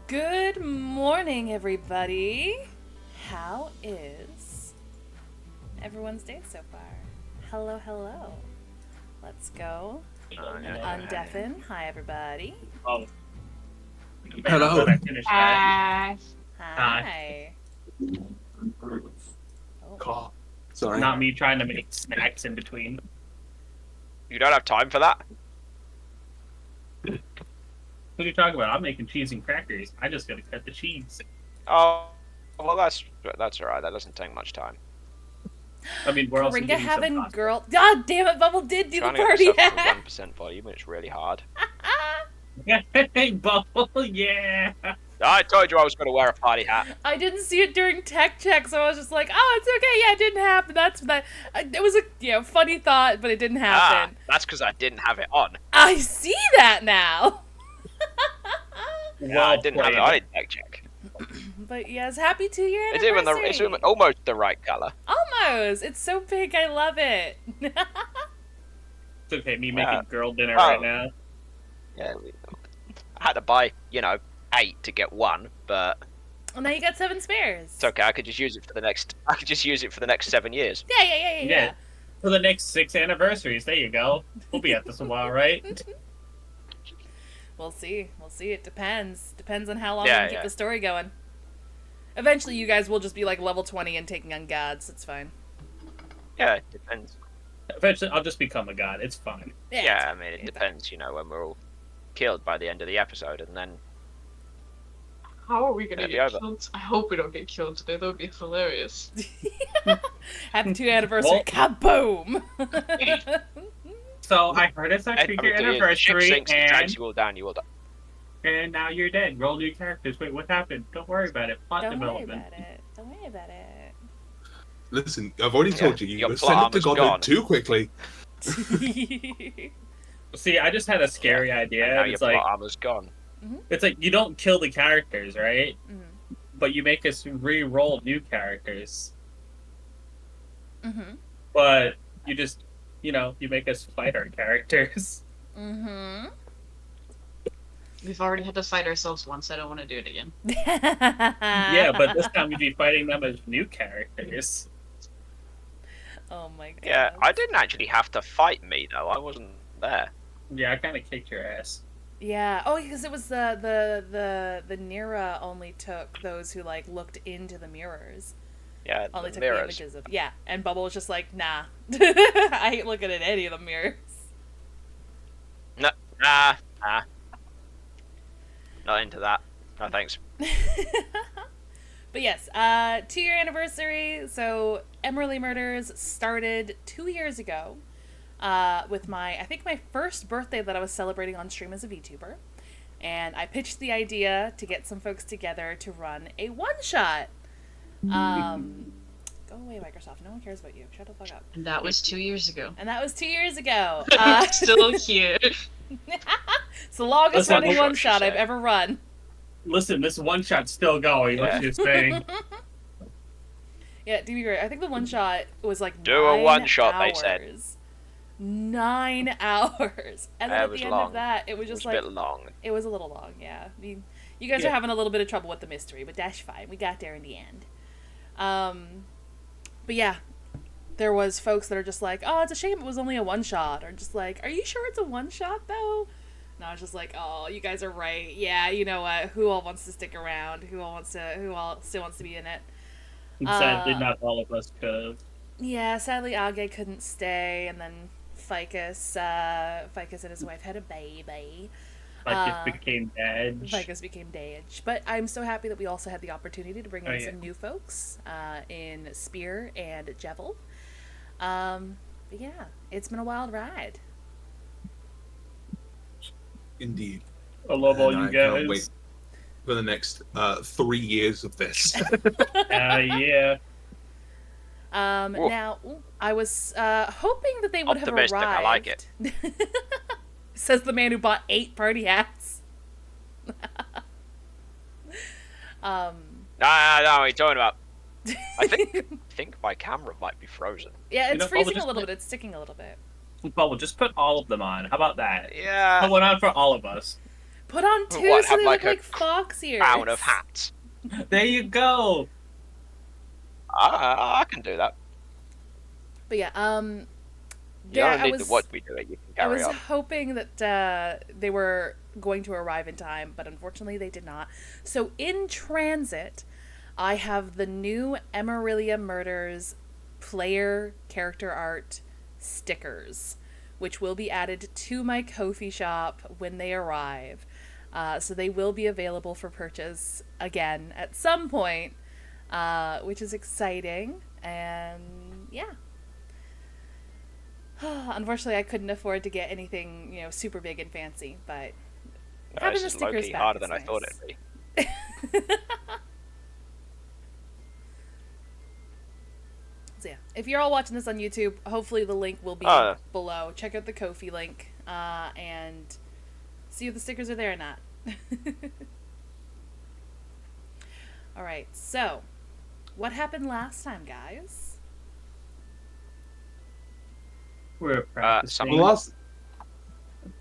Good morning, everybody. How is everyone's day so far? Hello, hello. Let's go. Undeafen. Hi, everybody. Oh. Hello. I finished that. Hi. Oh. Sorry. Not me trying to make snacks in between. You don't have time for that? What are you talking about? I'm making cheese and crackers. I just gotta cut the cheese. Oh, well, that's alright. That doesn't take much time. I mean, we're also Coringa getting having some girl. God damn it! Bubble did do the Trying to party get myself hat. to 1% volume, and it's really hard. Hey, Bubble, yeah. I told you I was going to wear a party hat. I didn't see it during tech check, so I was just like, "Oh, it's okay. Yeah, it didn't happen. That's that." It was a funny thought, but it didn't happen. That's because I didn't have it on. I see that now. Yeah, I didn't have it on in tech check. But yes, happy 2-year It's anniversary. even almost the right color. Almost. It's so big. I love it. It's okay, me making girl dinner right now. Yeah, I had to buy, 8 to get 1, but Well, now you got 7 spares. it's okay. I could just use it for the next 7 years. Yeah. For the next 6 anniversaries, there you go. We'll be at this a while, right? We'll see. It depends. Depends on how long Yeah, we can keep the story going. Eventually, you guys will just be like level 20 and taking on gods. It's fine. Yeah, it depends. Eventually, I'll just become a god. It's fine. Yeah, I mean, it depends, when we're all killed by the end of the episode, and then How are we gonna It'll be get over. killed? I hope we don't get killed today. That would be hilarious. Happy 2nd anniversary. Kaboom! So I heard it's actually your anniversary, it drags you all down, you all die. and now you're dead. Roll new characters. Wait, what happened? Don't worry about it. Plot Don't worry development. about it. Listen, I've already told you, your you plot sent it to armor's Godwin gone. too quickly. See, I just had a scary idea. And now your It's like plot armor's gone. you don't kill the characters, right? Mhm. But you make us re-roll new characters. Mhm. But you just, you make us fight our characters. Mhm. We've already had to fight ourselves once. I don't want to do it again. Yeah, but this time we'd be fighting them as new characters. Oh my god. Yeah, I didn't actually have to fight me though. I wasn't there. Yeah, I kind of kicked your ass. Yeah. Oh, because it was the Nira only took those who like looked into the mirrors. Yeah, Only the took mirrors. the images of and Bubble was just like, nah. I ain't looking at any of the mirrors. Nah. Not into that. No thanks. But yes, 2-year anniversary. So Emerilla Murders started 2 years ago with I think my first birthday that I was celebrating on stream as a VTuber. And I pitched the idea to get some folks together to run a one-shot. Go away, Microsoft. No one cares about you. Shut the fuck up. And that was 2 years ago. And that was 2 years ago. Still here. It's the longest That's not running what one she shot I've said. ever run. Listen, this one shot's still going. Yeah. Let's just say. Yeah, to be fair, I think the one shot was like Do a 9 one-shot, hours. they said. 9 hours. And then It at was the end long. of that, it was It just was a like... bit long. It was a little long, yeah. I mean, you guys Yeah. are having a little bit of trouble with the mystery, but that's fine. We got there in the end. But yeah, there was folks that are just like, oh, it's a shame it was only a one-shot. Or just like, are you sure it's a one-shot, though? And I was just like, oh, you guys are right. Yeah, you know what? Who all wants to stick around? Who all still wants to be in it? Sadly, not all of us could. Yeah, sadly, Age couldn't stay, and then Ficus and his wife had a baby. I just became bad. Ficus became Dage. But I'm so happy that we also had the opportunity to bring in yeah. some new folks in Spear and Jevil. But yeah, it's been a wild ride. Indeed. I love all And you I guys. can't wait for the next 3 years of this. Yeah. Whoa. Now, I was hoping that they would Optimistic, have arrived. I like it. Says the man who bought 8 party hats. No, what are you talking about? I think my camera might be frozen. Yeah, You it's know, freezing just a little put- bit. It's sticking a little bit. Bubble, just put all of them on. How about that? Yeah. Put one on for all of us. Put on two What, so have they like look a like fox ears. Crown of hats. There you go. I can do that. But yeah, You yeah, don't need to watch me do it. You can I carry was on. hoping that they were going to arrive in time, but unfortunately they did not. So in transit, I have the new Emerilla Murders player character art stickers, which will be added to my Ko-fi shop when they arrive. So they will be available for purchase again at some point, which is exciting. And yeah. Unfortunately, I couldn't afford to get anything, super big and fancy, but No, having this the is stickers low-key back harder is than I thought nice. it'd be. So yeah, if you're all watching this on YouTube, hopefully the link will be Oh. below. Check out the Ko-fi link and see if the stickers are there or not. All right, so what happened last time, guys? We're practicing. The last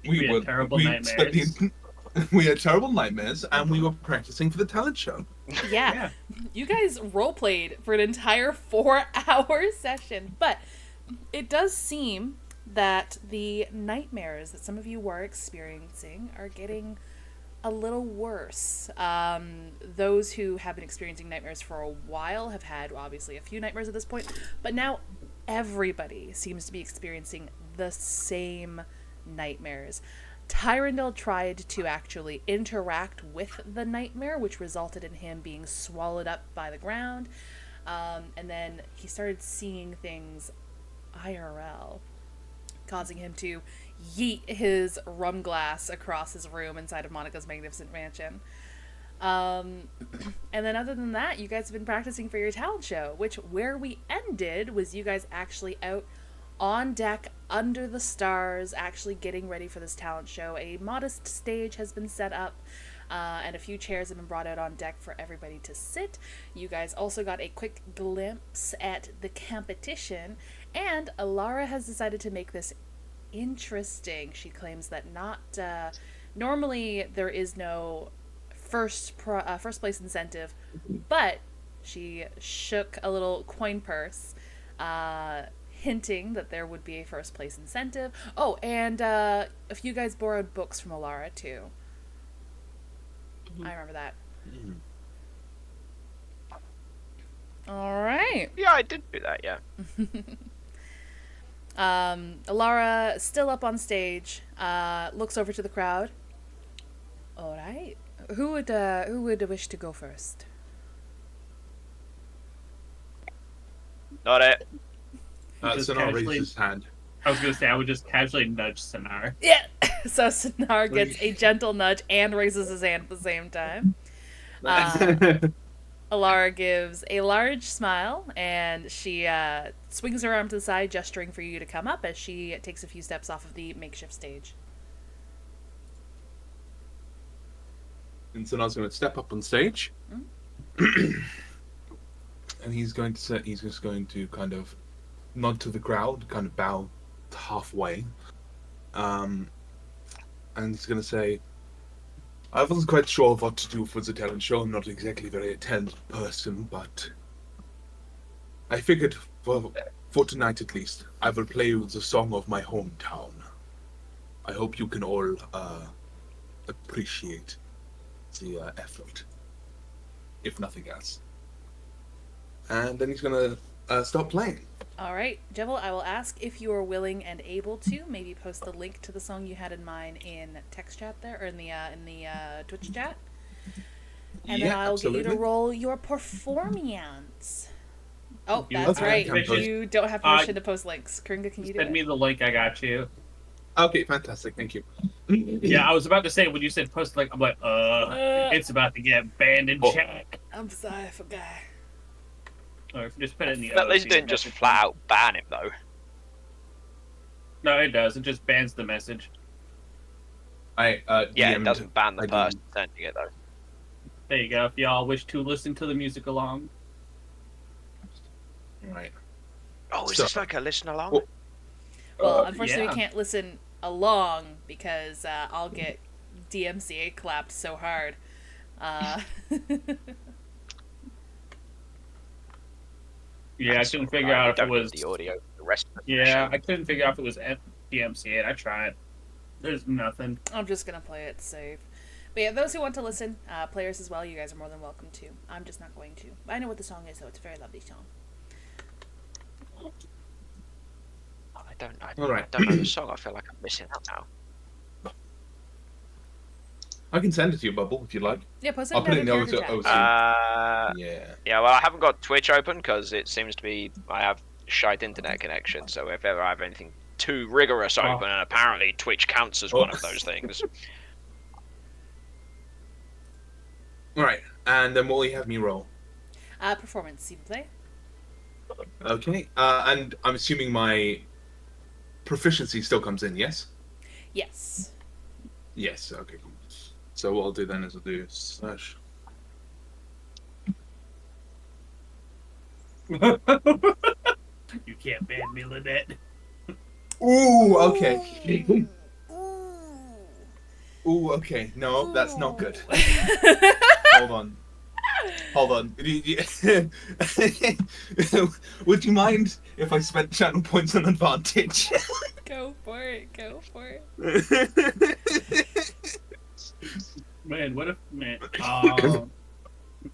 We had terrible nightmares. we had terrible nightmares, and we were practicing for the talent show. Yeah. You guys roleplayed for an entire 4-hour session, but it does seem that the nightmares that some of you were experiencing are getting a little worse. Those who have been experiencing nightmares for a while have had, obviously, a few nightmares at this point, but now everybody seems to be experiencing the same nightmares. Tyrandel tried to actually interact with the nightmare, which resulted in him being swallowed up by the ground. And then he started seeing things IRL, causing him to yeet his rum glass across his room inside of Monica's magnificent mansion. And then other than that, you guys have been practicing for your talent show, which where we ended was you guys actually out on deck under the stars, actually getting ready for this talent show. A modest stage has been set up, and a few chairs have been brought out on deck for everybody to sit. You guys also got a quick glimpse at the competition, and Alara has decided to make this interesting. She claims that normally there is no first place incentive, but she shook a little coin purse, hinting that there would be a first place incentive. Oh, and a few guys borrowed books from Alara too. I remember that. All right. Yeah, I did do that, yeah. Alara, still up on stage, looks over to the crowd. All right. Who would wish to go first? Not it. Just Sonar casually- raised his hand. I was gonna say I would just casually nudge Sonar. Yeah. So Sonar gets a gentle nudge and raises his hand at the same time. Alara gives a large smile, and she swings her arm to the side, gesturing for you to come up as she takes a few steps off of the makeshift stage. And Sonar's going to step up on stage, and he's just going to kind of nod to the crowd, kind of bow halfway, and he's going to say, "I wasn't quite sure what to do for the talent show. I'm not exactly a very talented person, but I figured for tonight at least, I will play you the song of my hometown. I hope you can all appreciate the effort, if nothing else." And then he's gonna start playing. All right, Jevil, I will ask if you are willing and able to maybe post the link to the song you had in mind in text chat there, or in the Twitch chat, and then I'll get you to roll your performance. Oh, that's right. You don't have permission to post links. Kringa, can you do it? Send me the link. I got you. Okay, fantastic. Thank you. Yeah, I was about to say when you said post link, I'm like, it's about to get banned in chat. I'm sorry, I forgot. Or if you just put it in the. At least didn't just flat out ban him though. No, it does. It just bans the message. Yeah, it DM'd doesn't ban the I person sending it though. There you go. If y'all wish to listen to the music along. Right. Oh, is So- this like a listen along? Well, Well, unfortunately, yeah. we can't listen along because I'll get DMCA clapped so hard. Yeah, I couldn't figure I out if it don't need was. the audio. The rest of the Yeah, show. I couldn't figure out if it was DMCA. I tried. There's nothing. I'm just gonna play it safe. But yeah, those who want to listen, players as well, you guys are more than welcome to. I'm just not going to. I know what the song is, though. It's a very lovely song. I don't Alright. know the song. I feel like I'm missing out now. I can send it to you, Bubble, if you like. Yeah, post it I'll put it in the character chat. OC. Yeah. Yeah, well, I haven't got Twitch open because it seems to be I have shite internet connection. So if ever I have anything too rigorous open, and apparently Twitch counts as one of those things. Alright, and then what will you have me roll? Performance, s'il vous plaît. Okay, and I'm assuming my proficiency still comes in, yes? Yes. Yes, okay, cool. So what I'll do then is I'll do slash. You can't ban me, Lynette. Ooh, okay. Ooh, okay. No, that's not good. Hold on. Would you mind if I spent channel points on advantage? Go for it. Man, what if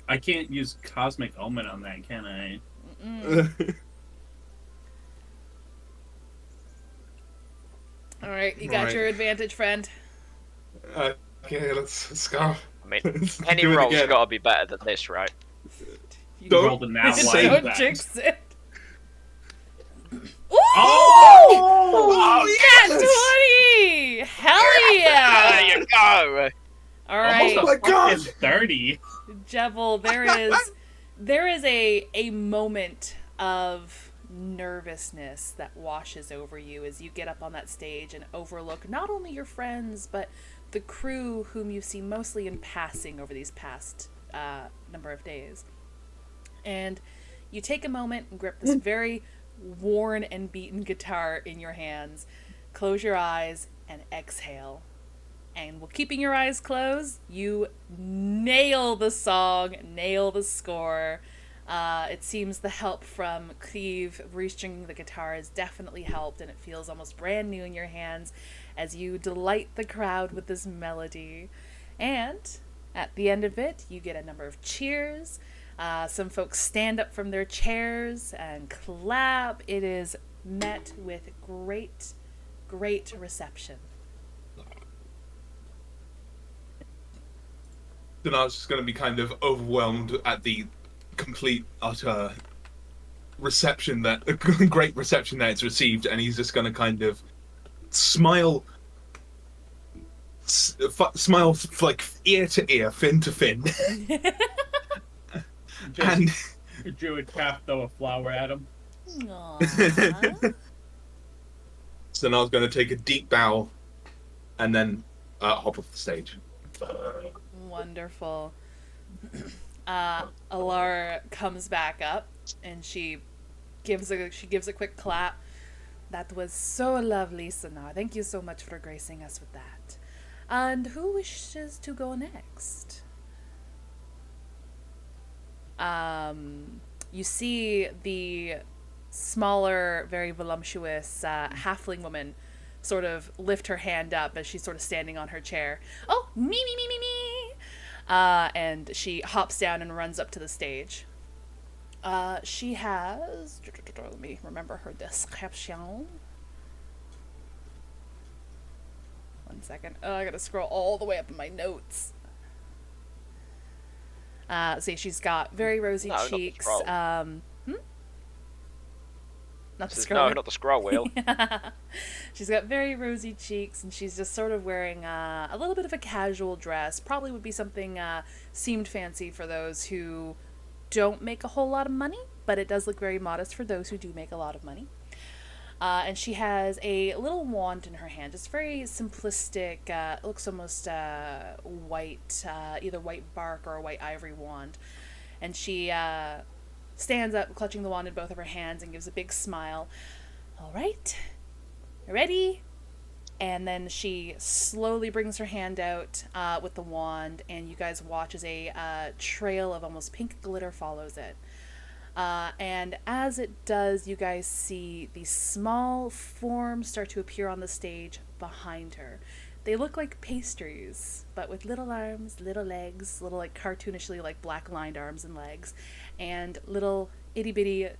I can't use Cosmic Omen on that, can I? Alright, you got Right. your advantage, friend. Okay, let's go. I mean, Let's any do it roll's again. got to be better than this, right? You Don't Rolled a nat say one. don't jinx it. Ooh! Oh! Nat 20! Hell yeah! There you go. Alright, Oh my God! 30. Jebel, there is a moment of nervousness that washes over you as you get up on that stage and overlook not only your friends, but the crew whom you see mostly in passing over these past number of days. And you take a moment and grip this very worn and beaten guitar in your hands, close your eyes, and exhale. And while keeping your eyes closed, you nail the song, nail the score. It seems the help from Cleve restringing the guitar has definitely helped, and it feels almost brand new in your hands as you delight the crowd with this melody. And at the end of it, you get a number of cheers. Some folks stand up from their chairs and clap. It is met with great reception. Then I was just going to be kind of overwhelmed at the complete, utter reception great reception that it's received, and he's just going to kind of smile like ear to ear, fin to fin. And Druid calf throw a flower at him. Aww. so then I was going to take a deep bow and then hop off the stage. Wonderful. Alara comes back up and she gives a quick clap. That was so lovely, Sonar. Thank you so much for gracing us with that. And who wishes to go next? You see the smaller, very voluptuous halfling woman sort of lift her hand up as she's sort of standing on her chair. Oh, me. And she hops down and runs up to the stage. She has... Let me remember her description. 1 second. Oh, I gotta scroll all the way up in my notes. See, she's got very rosy cheeks. Not the scroll. No, not the scroll wheel. She's got very rosy cheeks, and she's just sort of wearing a little bit of a casual dress. Probably would be something seemed fancy for those who don't make a whole lot of money, but it does look very modest for those who do make a lot of money. And she has a little wand in her hand. It's very simplistic. It looks almost white, either white bark or a white ivory wand. And she stands up, clutching the wand in both of her hands, and gives a big smile. All right. Ready? And then she slowly brings her hand out with the wand, and you guys watch as a trail of almost pink glitter follows it. And as it does, you guys see these small forms start to appear on the stage behind her. They look like pastries, but with little arms, little legs, little like cartoonishly like black lined arms and legs, and little itty bitty,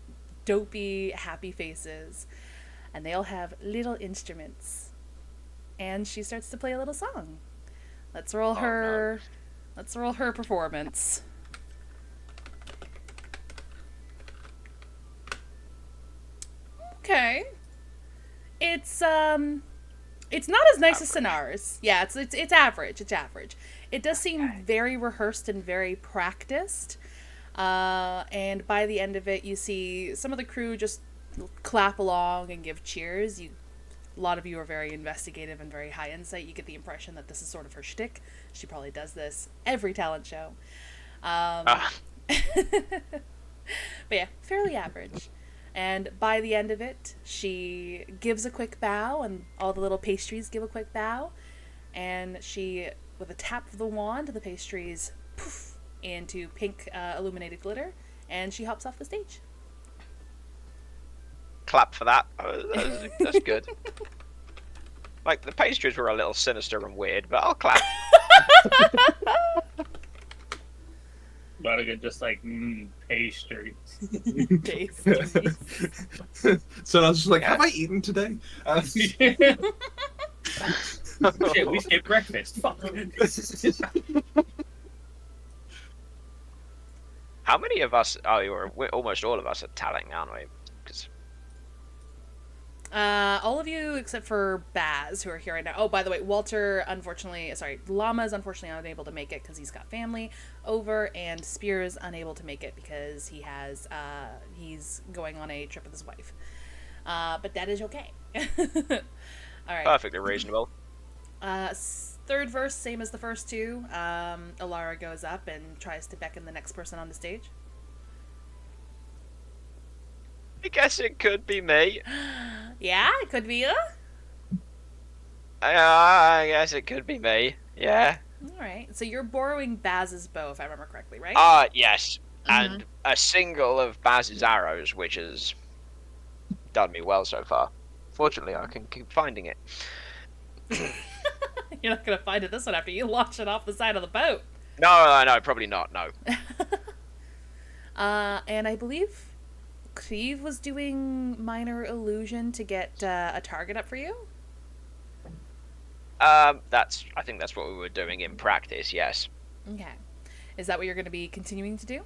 dopey, happy faces. And they all have little instruments. And she starts to play a little song. Let's roll her. No. Let's roll her performance. Okay. It's not as nice as Sinar's. Yeah, it's average. It's average. It does seem very rehearsed and very practiced. And by the end of it, you see some of the crew just clap along and give cheers. A lot of you are very investigative and very high insight. You get the impression that this is sort of her shtick. She probably does this every talent show. But yeah, fairly average. And by the end of it, she gives a quick bow, and all the little pastries give a quick bow. And she, with a tap of the wand, the pastries poof into pink illuminated glitter, and she hops off the stage. Clap for that. That's good. Like, the pastries were a little sinister and weird, but I'll clap. About to get just like, pastries. So I was just like, have I eaten today? Shit, we skipped breakfast. Fuck. How many of us, almost all of us are talent, aren't we? All of you except for Baz, who are here right now. Oh, by the way, Walter, Llama is unfortunately unable to make it because he's got family over, and Spear is unable to make it because he's going on a trip with his wife. But that is okay. All right. Perfectly reasonable. Third verse, same as the first two. Alara goes up and tries to beckon the next person on the stage. I guess it could be me. Yeah, it could be you. I guess it could be me. Yeah. Alright, so you're borrowing Baz's bow, if I remember correctly, right? Yes. Mm-hmm. And a single of Baz's arrows, which has done me well so far. Fortunately, I can keep finding it. You're not going to find it this one after you launch it off the side of the boat. No, probably not, no. And I believe Cleve was doing minor illusion to get a target up for you? I think that's what we were doing in practice, yes. Okay. Is that what you're going to be continuing to do?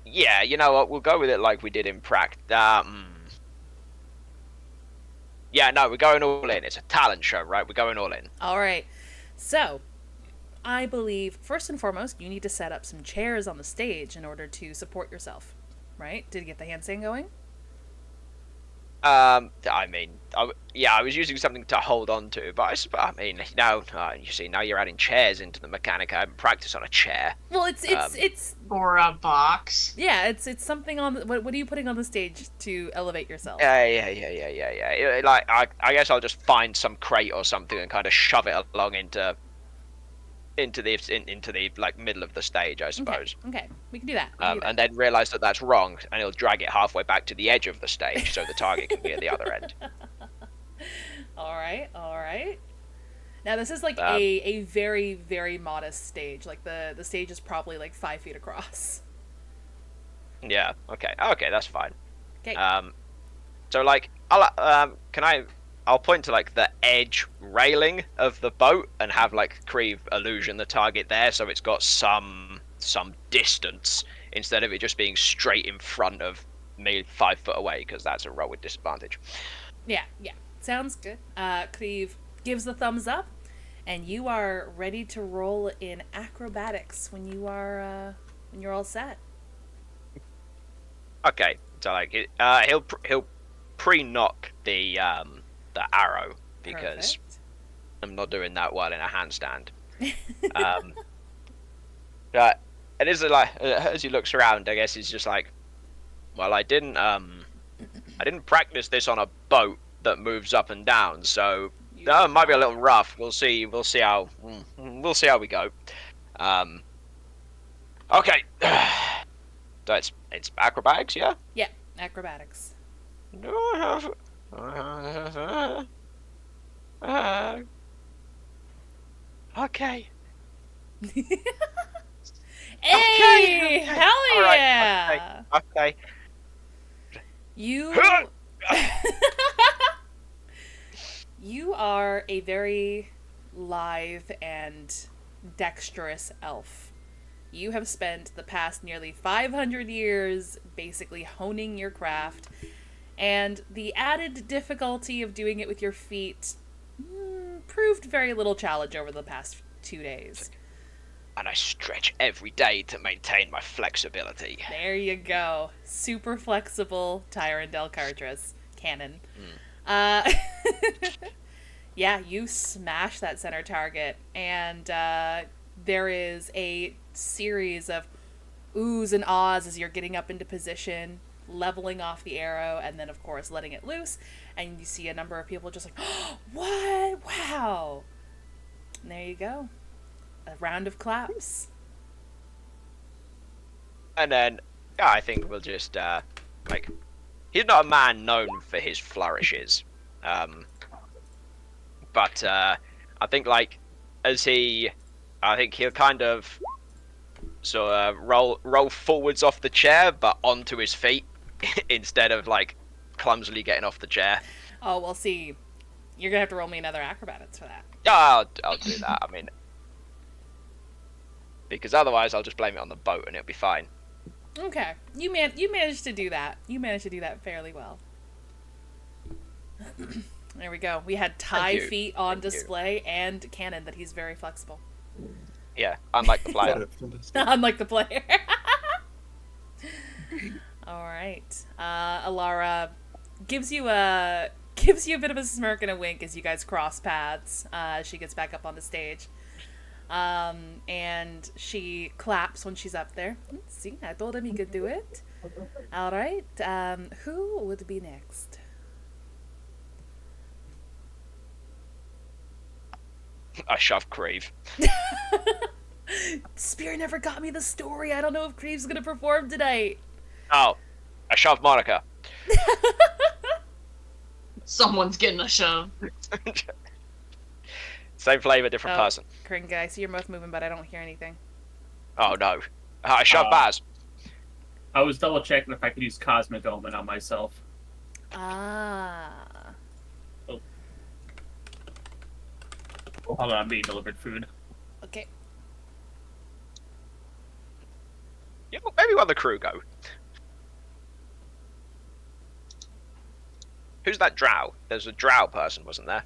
Yeah, you know what, we'll go with it like we did in practice. Yeah, no, we're going all in. It's a talent show, right? We're going all in. Alright. So, I believe, first and foremost, you need to set up some chairs on the stage in order to support yourself, right? Did you get the handstand going? I was using something to hold on to, but you see, now you're adding chairs into the mechanic. I haven't practiced on a chair. Well, it's or a box. Yeah, it's something on. What are you putting on the stage to elevate yourself? Yeah. Like, I guess I'll just find some crate or something and kind of shove it along into the like middle of the stage, I suppose. Okay. We can do that. And then realize that that's wrong, and he'll drag it halfway back to the edge of the stage, so the target can be at the other end. All right. Now this is like a very, very modest stage. Like the stage is probably like 5 feet across. Yeah. Okay, that's fine. Okay. So like, I'll point to like the edge railing of the boat and have like Creve illusion the target there, so it's got some distance instead of it just being straight in front of me 5 foot away, because that's a roll with disadvantage. Yeah. Sounds good. Creve gives the thumbs up, and you are ready to roll in acrobatics when you're all set. Okay, so like he'll pre-knock the arrow, because Perfect. I'm not doing that well in a handstand. It is like, as he looks around, I guess he's just like, well, I didn't I didn't practice this on a boat that moves up and down, so You that did might be a not. little rough. We'll see how we go. Okay. So it's acrobatics, yeah? Yeah, acrobatics. Do I have okay. Hey, Okay. hell All right, yeah! Okay. You you are a very lithe and dexterous elf. You have spent the past nearly 500 years basically honing your craft, and the added difficulty of doing it with your feet proved very little challenge over the past 2 days. And I stretch every day to maintain my flexibility. There you go. Super flexible Tyrandel Cartras cannon. Uh, yeah, you smash that center target, and there is a series of oohs and ahs as you're getting up into position, leveling off the arrow, and then, of course, letting it loose. And you see a number of people just like, oh, what? Wow. And there you go. A round of claps. And then, yeah, I think we'll just he's not a man known for his flourishes, but I think I think he'll kind of sort of roll forwards off the chair, but onto his feet instead of clumsily getting off the chair. Oh, well, see, you're gonna have to roll me another acrobatics for that. Yeah, I'll do that. I mean, because otherwise I'll just blame it on the boat and it'll be fine. Okay, you managed to do that. You managed to do that fairly well. There we go. We had tie you. feet on Thank you. display and cannon that he's very flexible. Yeah, unlike the player. Unlike the player. All right. Alara gives you a bit of a smirk and a wink as you guys cross paths. She gets back up on the stage. And she claps when she's up there. See, I told him he could do it. All right. Who would be next? I shove Creve. Spear never got me the story. I don't know if Creeve's gonna perform tonight. Oh, I shove Monica. Someone's getting a shove. Same flavor, different person. Kringa, I see your mouth moving, but I don't hear anything. Oh no. I shove Baz. I was double checking if I could use Cosmic Omen on myself. Ah. Hold on, I'm being delivered food. Okay. Yeah, well, maybe one of the crew go. Who's that drow? There's a drow person, wasn't there?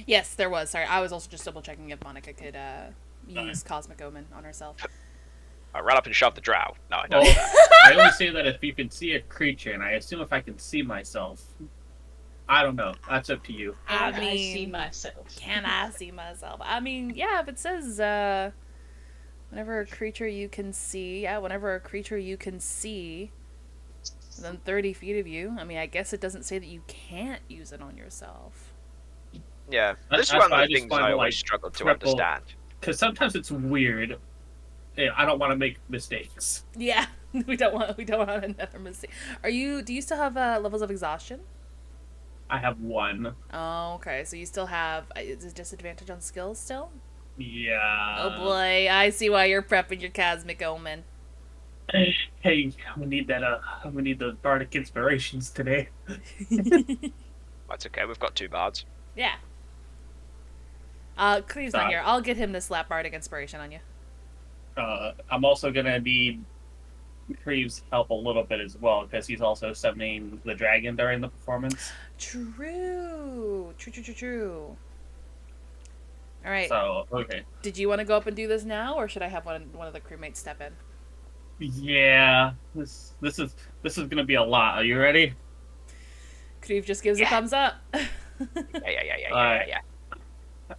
Yes, there was. Sorry, I was also just double checking if Monica could use Cosmic Omen on herself. I ran up and shoved the drow. No, I don't Well, do that. I only say that if you can see a creature, and I assume if I can see myself. I don't know. That's up to you. I I mean, see myself. can I see myself? I mean, yeah, if it says, whenever a creature you can see, within 30 feet of you, I mean, I guess it doesn't say that you can't use it on yourself. Yeah, That's this is one why I of the just things find I it, always like, struggled to triple- understand. Because sometimes it's weird. Yeah, I don't want to make mistakes. Yeah, we don't want another mistake. Do you still have levels of exhaustion? I have one. Oh, okay, so you still have, is it disadvantage on skills still? Yeah. Oh boy, I see why you're prepping your Cosmic Omen. Hey, we need that. We need those bardic inspirations today. That's okay, we've got 2 bards. Yeah. Cleve's not here. I'll get him to slap bardic inspiration on you. I'm also gonna need Creeve's help a little bit as well, because he's also summoning the dragon during the performance. True. All right. So, okay. Did you want to go up and do this now, or should I have one of the crewmates step in? Yeah, this is gonna be a lot. Are you ready? Cleve just gives a thumbs up. Yeah.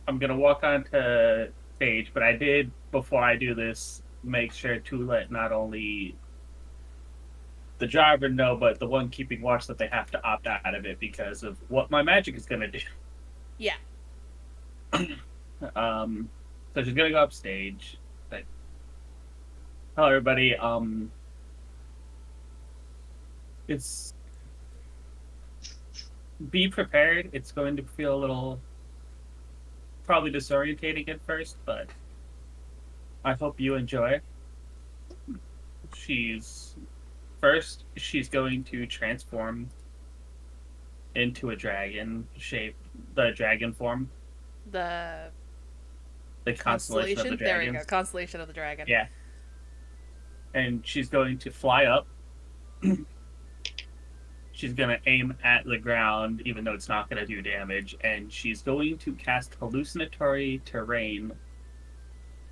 I'm gonna walk onto stage, but I did, before I do this, make sure to let not only the driver no, but the one keeping watch that they have to opt out of it because of what my magic is gonna do. Yeah. So she's gonna go upstage. Like, hello everybody. It's be prepared. It's going to feel a little probably disorientating at first, but I hope you enjoy. She's going to transform into a dragon shape, the dragon form, The constellation of the There we dragons. go. Constellation of the dragon. Yeah. And she's going to fly up. She's going to aim at the ground, even though it's not going to do damage. And she's going to cast hallucinatory terrain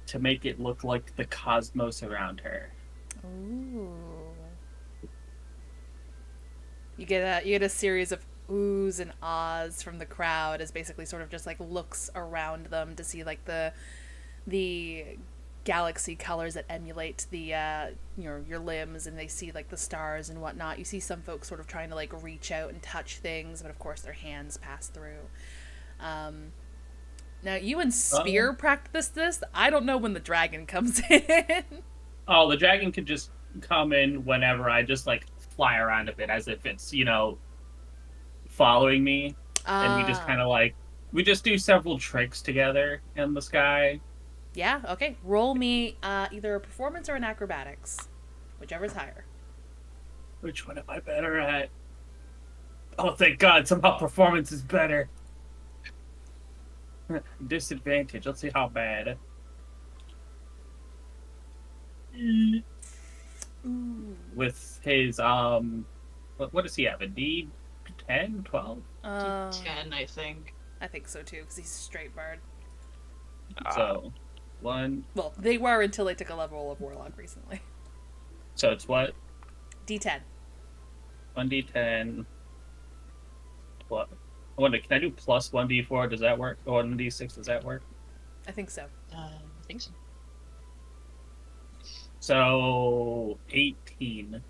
to make it look like the cosmos around her. Ooh. You get a series of oohs and ahs from the crowd as basically sort of just like looks around them to see like the galaxy colors that emulate the your limbs, and they see like the stars and whatnot. You see some folks sort of trying to like reach out and touch things, but of course their hands pass through. Now you and Spear practice this. I don't know when the dragon comes in. Oh, the dragon could just come in whenever I just like fly around a bit as if it's, following me. And we just kind of we just do several tricks together in the sky. Yeah, okay. Roll me either a performance or an acrobatics. Whichever's higher. Which one am I better at? Oh, thank God, somehow performance is better. Disadvantage, let's see how bad. Ooh. With his, what does he have? A D10? 12? 10, I think. I think so too, because he's a straight bard. So, 1. Well, they were until they took a level of warlock recently. So it's what? D10. 1d10. What? I wonder, can I do plus 1d4? Does that work? Or 1d6, does that work? I think so. I think so. So, 18.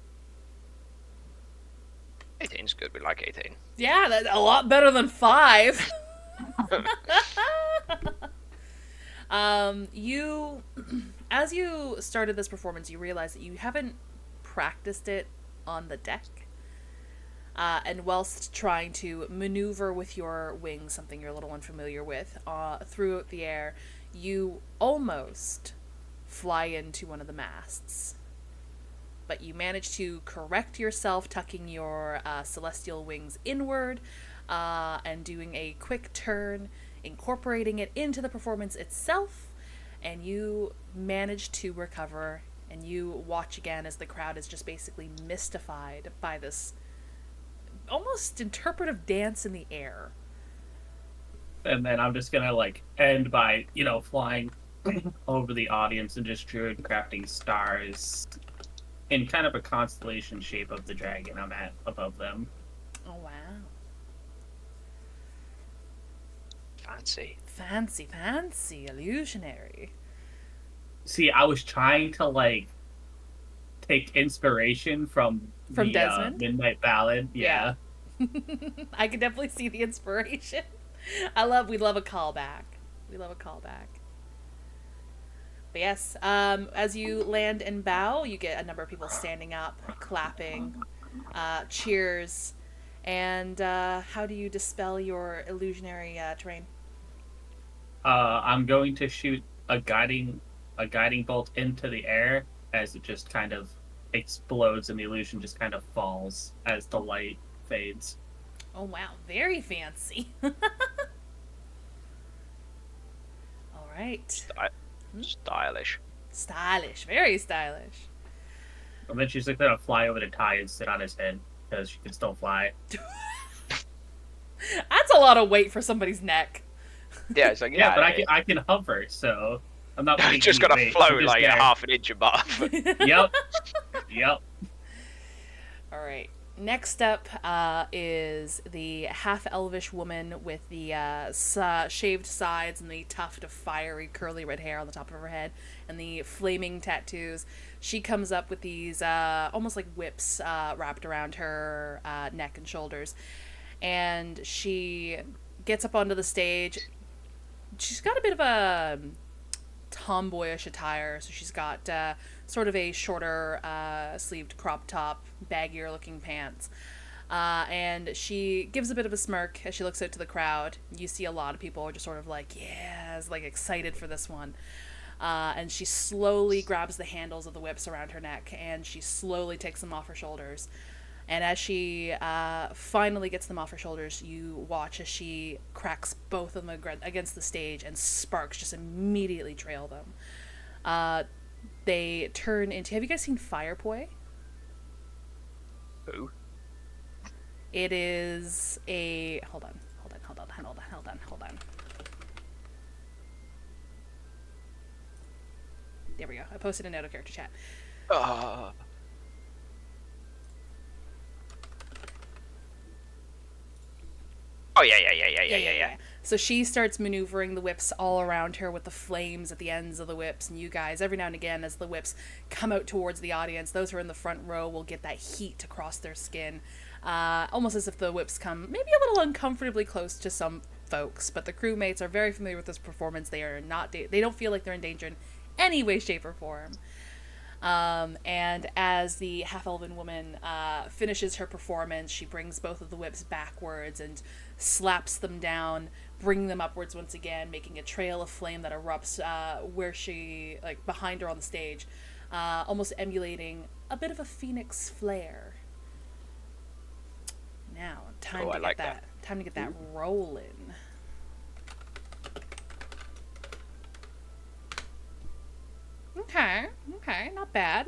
18's good. We like 18. Yeah, that's a lot better than 5. You, as you started this performance, you realized that you haven't practiced it on the deck. And whilst trying to maneuver with your wings, something you're a little unfamiliar with, throughout the air, you almost fly into one of the masts. But you manage to correct yourself, tucking your celestial wings inward, and doing a quick turn, incorporating it into the performance itself, and you manage to recover, and you watch again as the crowd is just basically mystified by this almost interpretive dance in the air. And then I'm just gonna, end by, flying over the audience and just druid crafting stars in kind of a constellation shape of the dragon I'm at above them. Oh, wow. Fancy, illusionary. See, I was trying to, take inspiration from the Desmond? Midnight Ballad. Yeah. I can definitely see the inspiration. We love a callback. But yes, as you land and bow, you get a number of people standing up, clapping, cheers, and how do you dispel your illusionary terrain? I'm going to shoot a guiding bolt into the air as it just kind of explodes and the illusion just kind of falls as the light fades. Oh wow, very fancy. All right. Stylish. Very stylish. And then she's gonna fly over to Ty and sit on his head because she can still fly. That's a lot of weight for somebody's neck. Yeah, it's like, Yeah, but I can hover, so I'm not. You just gotta float like a half an inch above. Yep. All right. Next up is the half-elvish woman with the shaved sides and the tuft of fiery curly red hair on the top of her head and the flaming tattoos. She comes up with these almost like whips wrapped around her neck and shoulders. And she gets up onto the stage. She's got a bit of a tomboyish attire, so she's got sort of a shorter sleeved crop top, baggier looking pants, and she gives a bit of a smirk as she looks out to the crowd. You see a lot of people are just sort of like, yes, like excited for this one, and she slowly grabs the handles of the whips around her neck and she slowly takes them off her shoulders. And as she finally gets them off her shoulders, you watch as she cracks both of them against the stage, and sparks just immediately trail them. They turn into... Have you guys seen Firepoi? Who? It is a... Hold on. There we go. I posted a note of character chat. Oh, yeah. So she starts maneuvering the whips all around her with the flames at the ends of the whips, and you guys, every now and again, as the whips come out towards the audience, those who are in the front row will get that heat across their skin, almost as if the whips come maybe a little uncomfortably close to some folks, but the crewmates are very familiar with this performance. They are not, they don't feel like they're in danger in any way, shape, or form. And as the half-elven woman finishes her performance, she brings both of the whips backwards and slaps them down, bringing them upwards once again, making a trail of flame that erupts where she, like, behind her on the stage, almost emulating a bit of a phoenix flare. Now, time to get that rolling. Okay, not bad.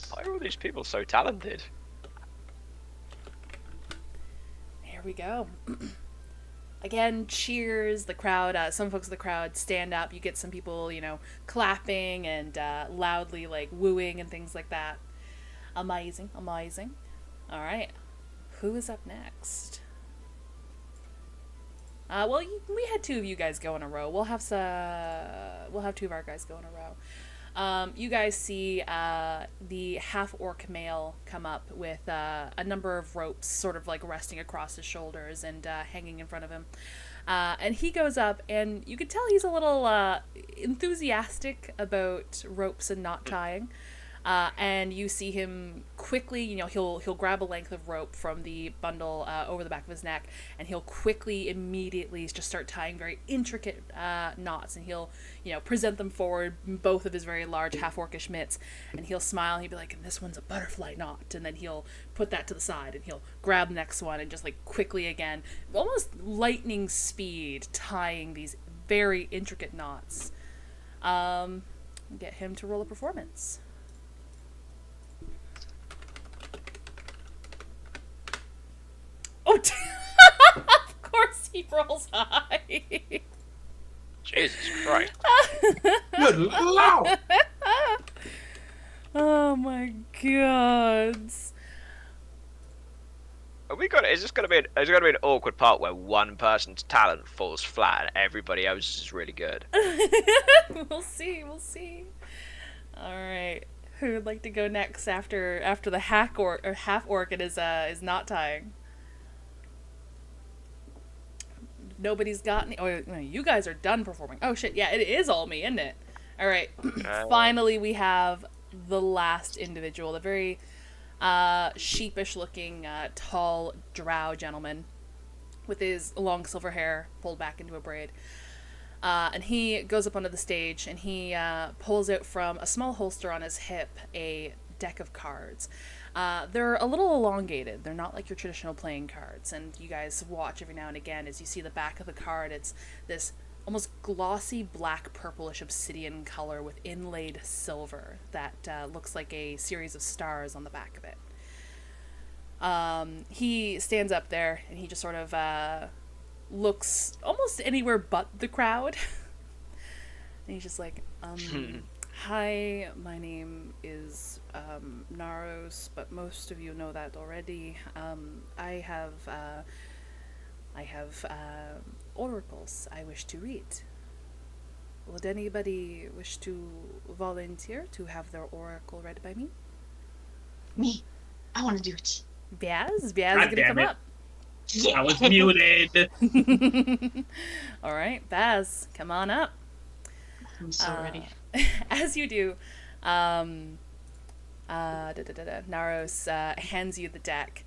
Why are all these people so talented? Here we go. Again, cheers. The crowd, some folks in the crowd stand up. You get some people, clapping and loudly, like, wooing and things like that. Amazing. All right. Who is up next? Well, we had two of you guys go in a row. We'll have two of our guys go in a row. You guys see the half-orc male come up with a number of ropes sort of like resting across his shoulders and hanging in front of him. And he goes up, and you can tell he's a little enthusiastic about ropes and knot tying. And you see him quickly, he'll grab a length of rope from the bundle over the back of his neck, and he'll quickly, immediately just start tying very intricate knots, and he'll, present them forward, both of his very large half-orcish mitts, and he'll smile, and he'll be like, and this one's a butterfly knot, and then he'll put that to the side, and he'll grab the next one, and just, like, quickly again, almost lightning speed, tying these very intricate knots. Get him to roll a performance. Oh, of course he rolls high. Jesus Christ. Good Lord! Oh my god. Is this gonna be an awkward part where one person's talent falls flat and everybody else is really good? We'll see. Alright. Who would like to go next after the half orc is not tying? Nobody's got any. Oh, no, you guys are done performing. Oh shit, yeah, it is all me, isn't it? Alright. Finally, we have the last individual, the very sheepish looking, tall drow gentleman with his long silver hair pulled back into a braid. And he goes up onto the stage, and he pulls out from a small holster on his hip a deck of cards. They're a little elongated. They're not like your traditional playing cards, and you guys watch every now and again as you see the back of the card. It's this almost glossy black purplish obsidian color with inlaid silver that looks like a series of stars on the back of it. He stands up there, and he just sort of looks almost anywhere but the crowd. And he's just like, Hi, my name is Naros, but most of you know that already. I have oracles I wish to read. Would anybody wish to volunteer to have their oracle read by me? Me. I want to do it. Baz? Baz is God gonna damn come it. up. I was muted. All right, Baz, come on up. I'm so ready. As you do, Naros hands you the deck.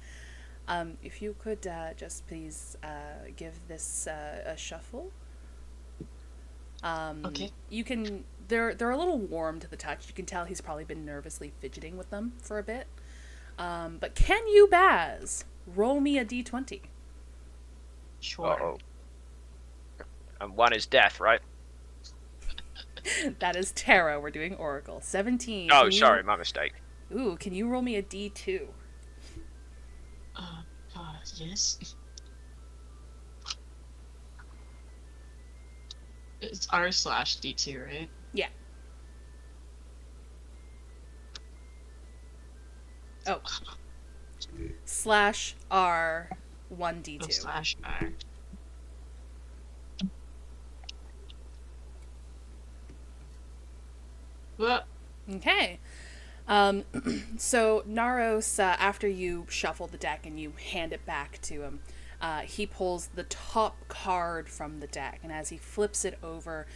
If you could just please give this a shuffle. Okay. You can. They're a little warm to the touch. You can tell he's probably been nervously fidgeting with them for a bit. But can you, Baz, roll me a d20? Sure. Uh-oh. And one is death, right? That is Terra. We're doing Oracle. 17. Oh, Can you- sorry, my mistake. Ooh, can you roll me a d2? Yes. It's r/d2, right? Yeah. Oh. /R 1d2. /r. What? Okay. So Naros, after you shuffle the deck and you hand it back to him, he pulls the top card from the deck, and as he flips it over,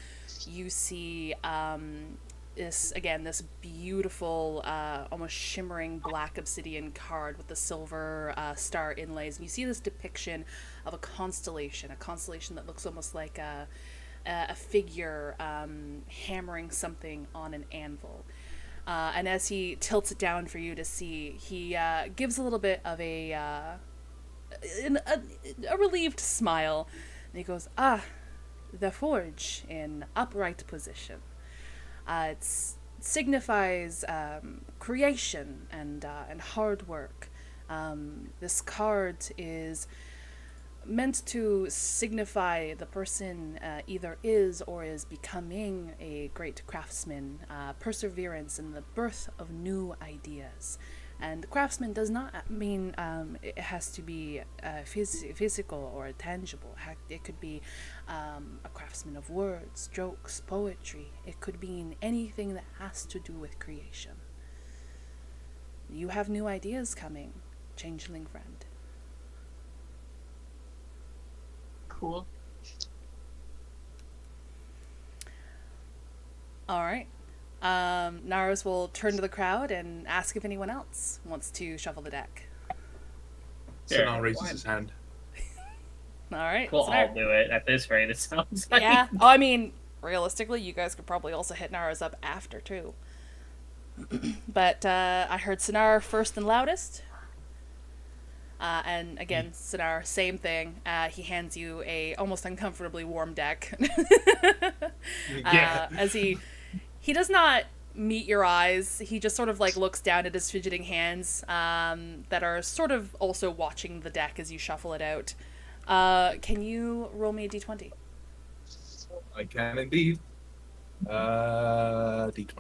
you see this beautiful, almost shimmering black obsidian card with the silver star inlays, and you see this depiction of a constellation that looks almost like a figure hammering something on an anvil. And as he tilts it down for you to see, he gives a little bit of a relieved smile. And he goes, the forge in upright position. It signifies creation and hard work. This card is meant to signify the person either is or is becoming a great craftsman, perseverance in the birth of new ideas. And craftsman does not mean it has to be physical or tangible. It could be a craftsman of words, jokes, poetry. It could mean anything that has to do with creation. You have new ideas coming, changeling friend. Cool. All right. Naros will turn to the crowd and ask if anyone else wants to shuffle the deck. Sinar raises his hand. All right. We'll Sinar. all do it at this rate, it sounds like. Yeah. Oh, I mean, realistically, you guys could probably also hit Naros up after, too. But I heard Sinar first and loudest. And again, Sinar, same thing. He hands you a almost uncomfortably warm deck. Yeah. As he does not meet your eyes. He just sort of like looks down at his fidgeting hands that are sort of also watching the deck as you shuffle it out. Can you roll me a d20? I can indeed. D20.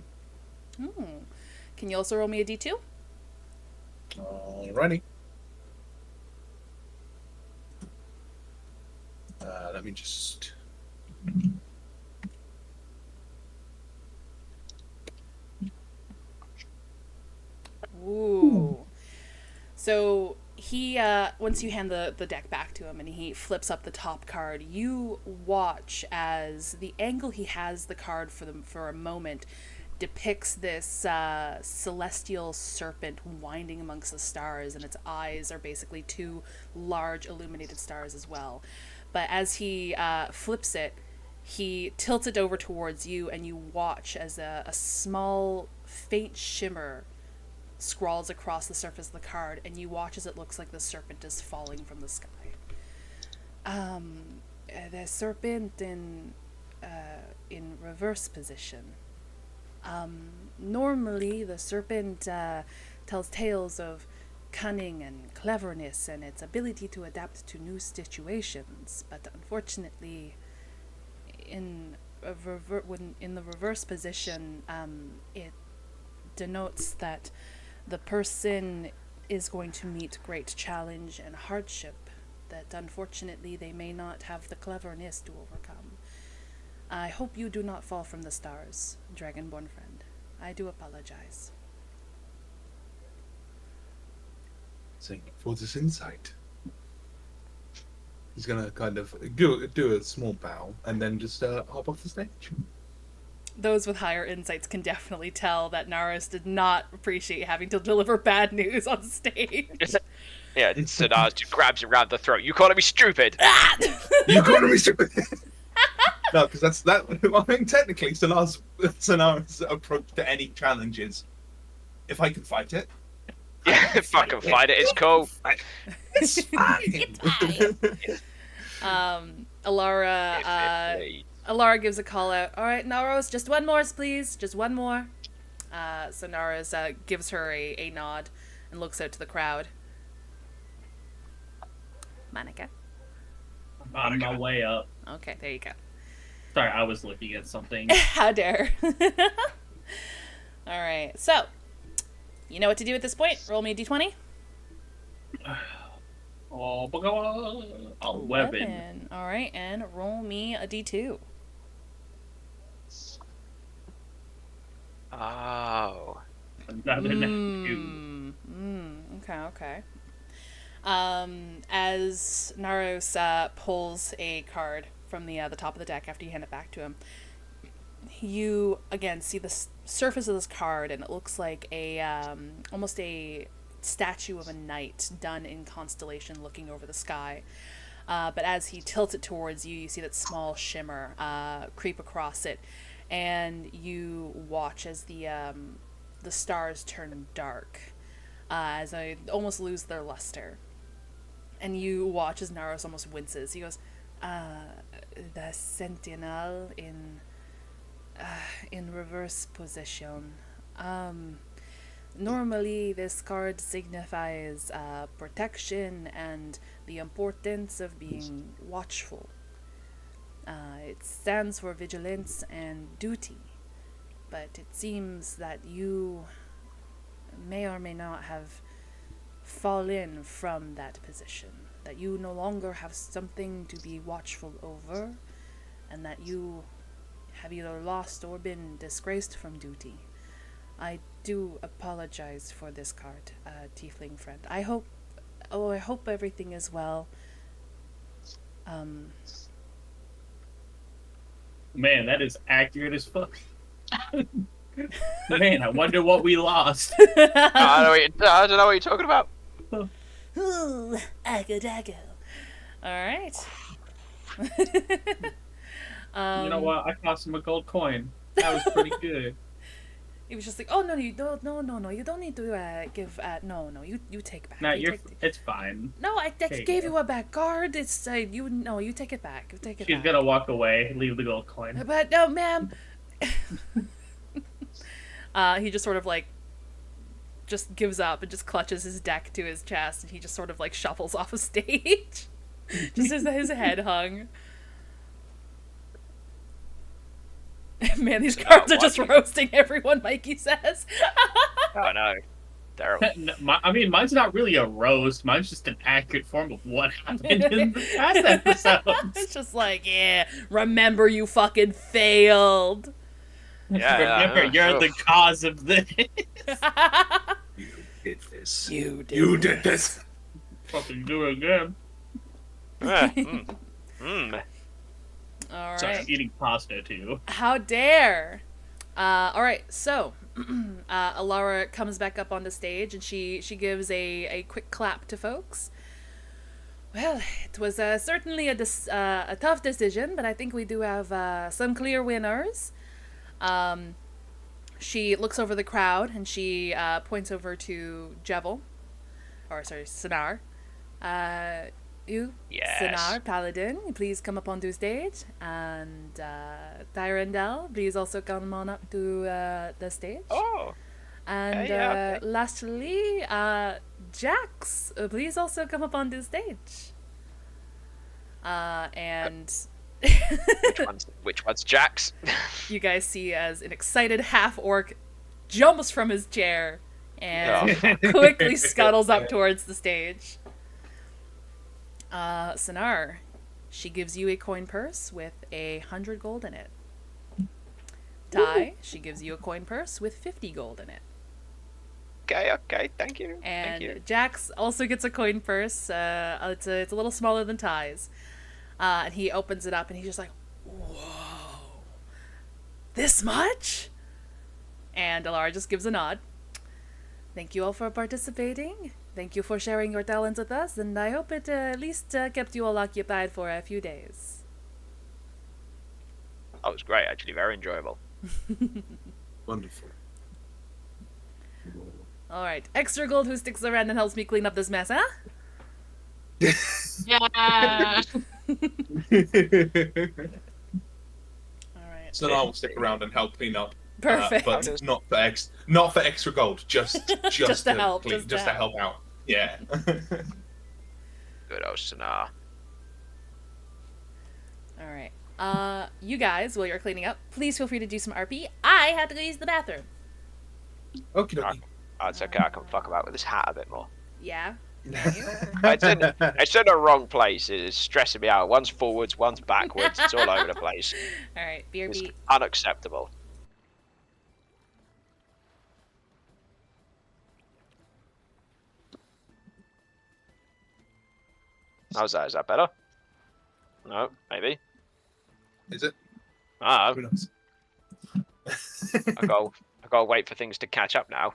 Can you also roll me a d2? Alrighty. Let me just. Ooh. So he, once you hand the deck back to him and he flips up the top card, you watch as the angle he has the card for a moment depicts this celestial serpent winding amongst the stars, and its eyes are basically two large illuminated stars as well. But as he flips it, he tilts it over towards you, and you watch as a small, faint shimmer scrawls across the surface of the card, and you watch as it looks like the serpent is falling from the sky. The serpent in reverse position. Normally, the serpent tells tales of cunning and cleverness and its ability to adapt to new situations, but unfortunately, in when in the reverse position, it denotes that the person is going to meet great challenge and hardship that unfortunately they may not have the cleverness to overcome. I hope you do not fall from the stars, Dragonborn friend. I do apologize. Thank you for this insight. He's gonna kind of do a small bow and then just hop off the stage. Those with higher insights can definitely tell that Naros did not appreciate having to deliver bad news on stage. Yeah, Sinars just grabs him around the throat. You calling me stupid? You calling me stupid? No, because that. I mean, technically, Sinar's approach to any challenge is, if I can fight it. Yeah, fucking fight it. It's cool. It's fine. Alara gives a call out. All right, Naros, just one more, please. Just one more. So Naros gives her a nod and looks out to the crowd. Monica. On my way up. Okay, there you go. Sorry, I was looking at something. How dare. All right, so you know what to do at this point. Roll me a d20. Oh, a weapon. All right, and roll me a d2. Oh. Another two. Okay. As Naros pulls a card from the top of the deck after you hand it back to him, you again see the surface of this card, and it looks like a almost a statue of a knight done in constellation, looking over the sky. But as he tilts it towards you, you see that small shimmer creep across it, and you watch as the stars turn dark, as they almost lose their luster. And you watch as Naros almost winces. He goes, the sentinel in reverse position. Normally this card signifies protection and the importance of being watchful. It stands for vigilance and duty, but it seems that you may or may not have fallen from that position, that you no longer have something to be watchful over, and that you have either lost or been disgraced from duty. I do apologize for this card, tiefling friend. I hope everything is well. Man, that is accurate as fuck. Man, I wonder what we lost. I don't know what you're talking about. Ooh, agadago. Alright. You know what? I cost him a gold coin. That was pretty good. He was just like, oh, no, you don't, no, you don't need to give, no, you take back. Nah, it's fine. No, I gave you you a back guard. It's, you take it back. She's gonna walk away, leave the gold coin. But, no, ma'am. He just sort of, just gives up and just clutches his deck to his chest, and he just sort of, shuffles off of stage. Just as his head hung. Man, these cards are just roasting everyone, Mikey says. Oh, no. Terrible. I mean, mine's not really a roast. Mine's just an accurate form of what happened in the past episodes. It's just yeah, remember you fucking failed. Yeah, remember, you're the cause of this. You did this. You did this. Fucking do it again. All Sorry, right. I'm eating pasta too. How dare! All right, so Alara comes back up on the stage, and she gives a quick clap to folks. Well, it was certainly a tough decision, but I think we do have some clear winners. She looks over the crowd, and she points over to Sinar. You, yes. Sinar, Paladin, please come up onto stage. And Tyrandel, please also come on up to the stage. Oh. And okay. lastly, Jax, please also come up onto stage. And Which one's Jack's? You guys see as an excited half-orc jumps from his chair and quickly scuttles up towards the stage. Sinar, she gives you a coin purse with 100 gold in it. Ty, she gives you a coin purse with 50 gold in it. Okay, thank you. And Thank you. Jax also gets a coin purse. It's a little smaller than Ty's. And he opens it up and he's just like, whoa, this much? And Alara just gives a nod. Thank you all for participating. Thank you for sharing your talents with us, and I hope it at least kept you all occupied for a few days. That was great, actually, very enjoyable. Wonderful. Alright, extra gold who sticks around and helps me clean up this mess, huh? Yeah. Alright. So I will stick around and help clean up. Perfect. But not for extra gold, just Just to help, clean, just just to to help out. Yeah. Good old Sinar. Alright. You guys, while you're cleaning up, please feel free to do some RP. I had to go use the bathroom. Okie dokie. Oh, it's okay, I can fuck about with this hat a bit more. Yeah? It's in the wrong place. It's stressing me out. One's forwards, one's backwards. It's all over the place. Alright, It's BRB. unacceptable. How's that? Is that better? No, maybe. Is it? Ah, Who knows? I gotta wait for things to catch up now.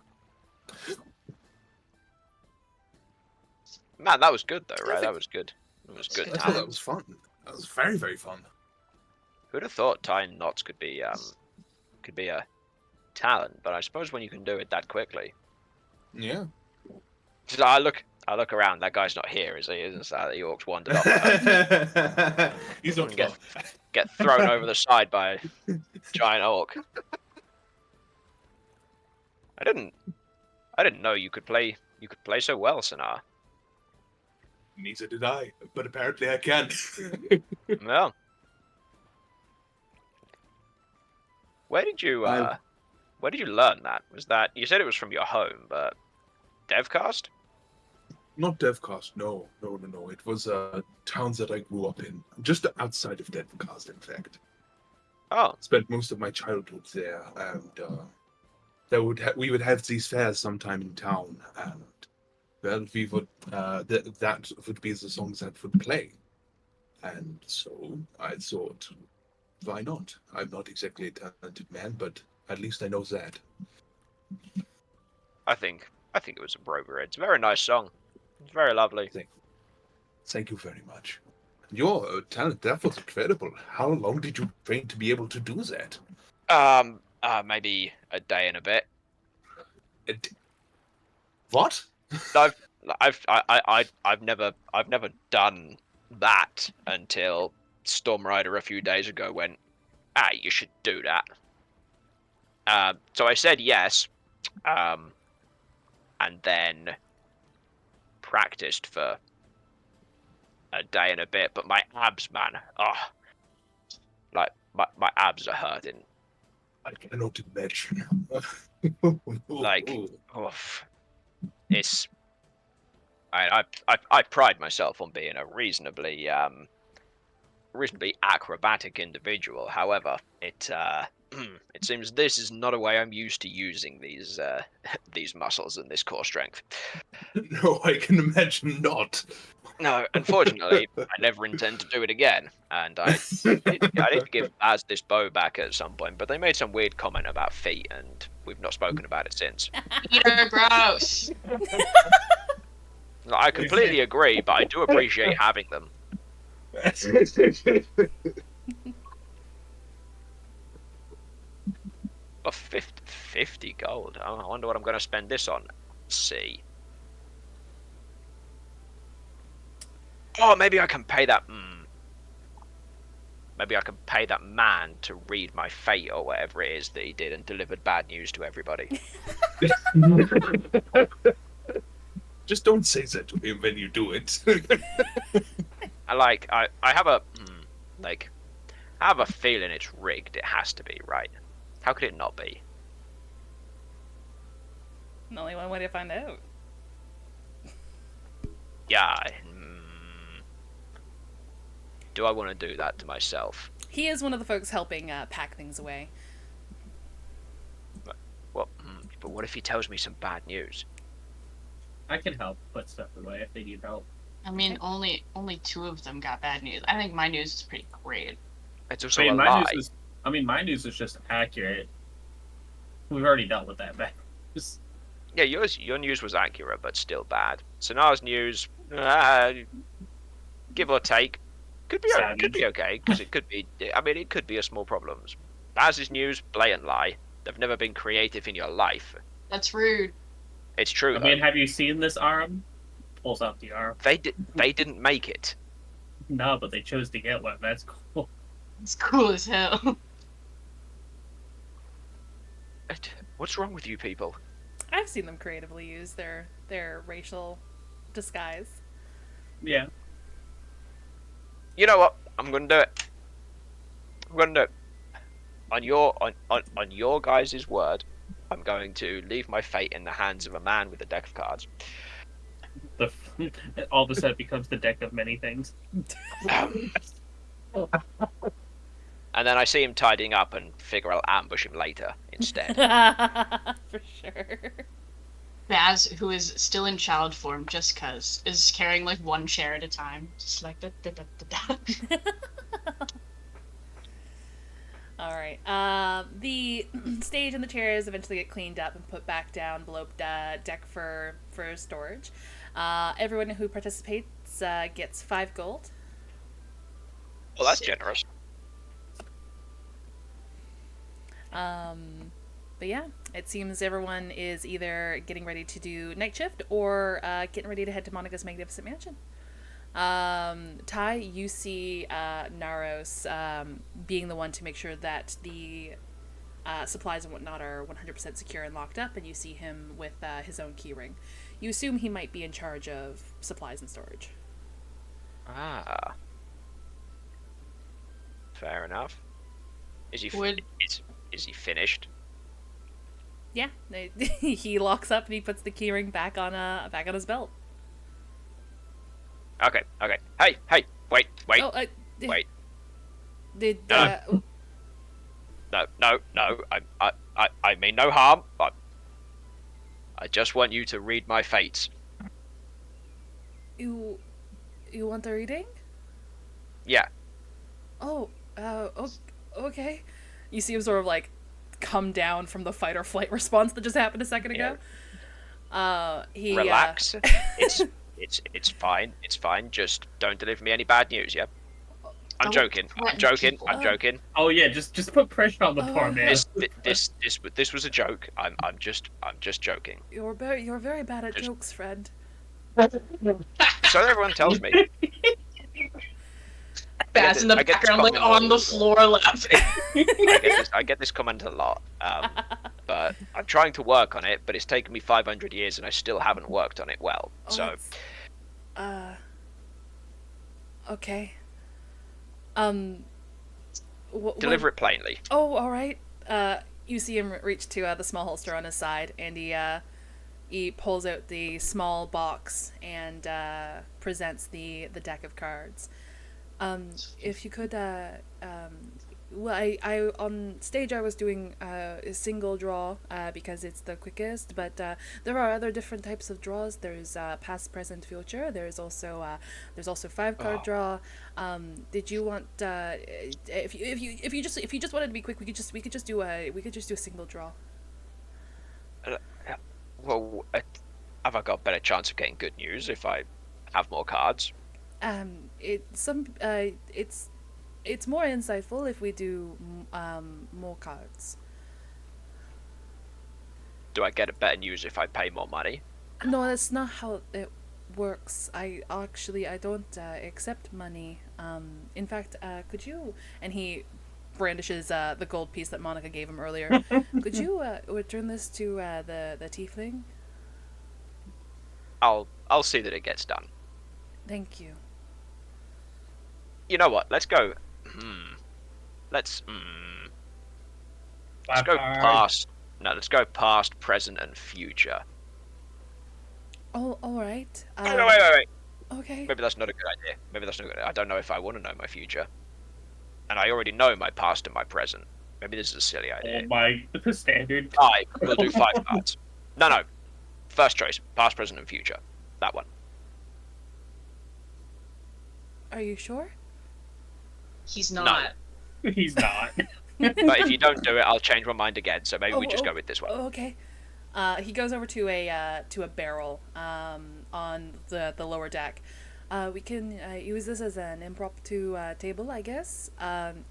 Man, that was good though, right? That was good. It was good I thought that talent. was fun. That was very, very fun. Who'd have thought tying knots could be a talent? But I suppose when you can do it that quickly. Yeah. So I look around. That guy's not here, is he? Isn't that the orcs wandered off? He's not Get- Get thrown over the side by a giant orc. I didn't know you could play so well, Sinar. Neither did I, but apparently I can. Well, where did you learn that? Was that, you said it was from your home, but Devcast? Not Devcast, no. It was towns that I grew up in, just outside of Devcast, in fact. Oh, Spent most of my childhood there, and we would have these fairs sometime in town, and well, we would that would be the songs that would play, and so I thought, why not? I'm not exactly a talented man, but at least I know that. I think it was a Brover. It's a very nice song. It's very lovely. Thank you very much. Your talent, that was incredible. How long did you train to be able to do that? Maybe a day and a bit. What? I've never done that until Stormrider a few days ago went, you should do that. So I said yes, and then practiced for a day and a bit, but my abs, man, like my abs are hurting. I cannot imagine. Like, oof. It's I pride myself on being a reasonably acrobatic individual. However, it seems this is not a way I'm used to using these these muscles and this core strength. No, I can imagine not. No, unfortunately, I never intend to do it again, and I need to give Az this bow back at some point. But they made some weird comment about feet, and we've not spoken about it since. Peter, gross. I completely agree, but I do appreciate having them. Oh, 50 gold. Oh, I wonder what I'm going to spend this on. Let's see. Oh, maybe I can pay that. Maybe I can pay that man to read my fate or whatever it is that he did and delivered bad news to everybody. Just don't say that to him when you do it. I have a like I have a feeling it's rigged. It has to be, right? How could it not be? Only one way to find out. Yeah. Do I want to do that to myself? He is one of the folks helping pack things away. Well, but what if he tells me some bad news? I can help put stuff away if they need help. I mean, only 2 of them got bad news. I think my news is pretty great. It's I also mean, a my lie. news is. I mean, my news is just accurate. We've already dealt with that bad news. Yeah, your news was accurate, but still bad. Sonar's news, give or take, could be Savage. okay because it could be. I mean, it could be a small problem. Baz's news, blatant lie. They've never been creative in your life. That's rude. It's true. I though. mean, have you seen this arm? Pulls out the arm. They didn't make it. No, but they chose to get one. That's cool. It's cool as hell. What's wrong with you people? I've seen them creatively use their racial disguise. Yeah. You know what? I'm gonna do it. I'm gonna do it. On your guys' word, I'm going to leave my fate in the hands of a man with a deck of cards. All of a sudden, it becomes the deck of many things. And then I see him tidying up and figure I'll ambush him later instead. For sure. Baz, who is still in child form just cuz, is carrying like one chair at a time. Just like da da da da da. All right. The stage and the chairs eventually get cleaned up and put back down below deck for storage. Everyone who participates gets 5 gold. Well, that's generous. But yeah, it seems everyone is either getting ready to do night shift or getting ready to head to Monica's magnificent mansion. Ty, you see Naros being the one to make sure that the supplies and whatnot are 100% secure and locked up, and you see him with his own keyring. You assume he might be in charge of supplies and storage. Ah. Fair enough. Is he is he finished? Yeah, he locks up and he puts the keyring back on his belt. Okay. Hey, wait. Oh, Wait. Did No. No. I mean no harm. I just want you to read my fates. you want the reading? Yeah. Oh, okay. You see him sort of like come down from the fight or flight response that just happened a second ago. He Relax. It's fine. It's fine. Just don't deliver me any bad news, yeah? I'm joking. I'm joking. Oh yeah, just put pressure on the poor man. This was a joke. I'm just joking. You're very bad at jokes, friend. So everyone tells me. Baz in the background, like on the floor laughing. I get this comment a lot, but I'm trying to work on it. But it's taken me 500 years, and I still haven't worked on it well. So, okay. Deliver it plainly. Oh, all right. You see him reach to the small holster on his side, and he pulls out the small box and presents the deck of cards. If you could, well, I on stage I was doing a single draw because it's the quickest, but there are other different types of draws. There's past, present, future. There's also 5-card draw. Did you want if you just wanted to be quick, we could just do a single draw. Well, have I got a better chance of getting good news if I have more cards? It's more insightful if we do more cards. Do I get a better news if I pay more money? No, that's not how it works. I don't accept money. In fact, could you? And he brandishes the gold piece that Monica gave him earlier. Could you return this to the tiefling? I'll see that it gets done. Thank you. You know what? Let's go. let's Five go cards. past. No, let's go past, present, and future. Oh, all right. Wait. Okay. Maybe that's not a good idea. I don't know if I want to know my future, and I already know my past and my present. Maybe this is a silly idea. Oh my, the standard. We'll do 5 cards. No. First choice: past, present, and future. That one. Are you sure? He's not. He's not. But if you don't do it, I'll change my mind again. So maybe we just go with this one. Okay. He goes over to a barrel on the lower deck. We can use this as an impromptu table, I guess.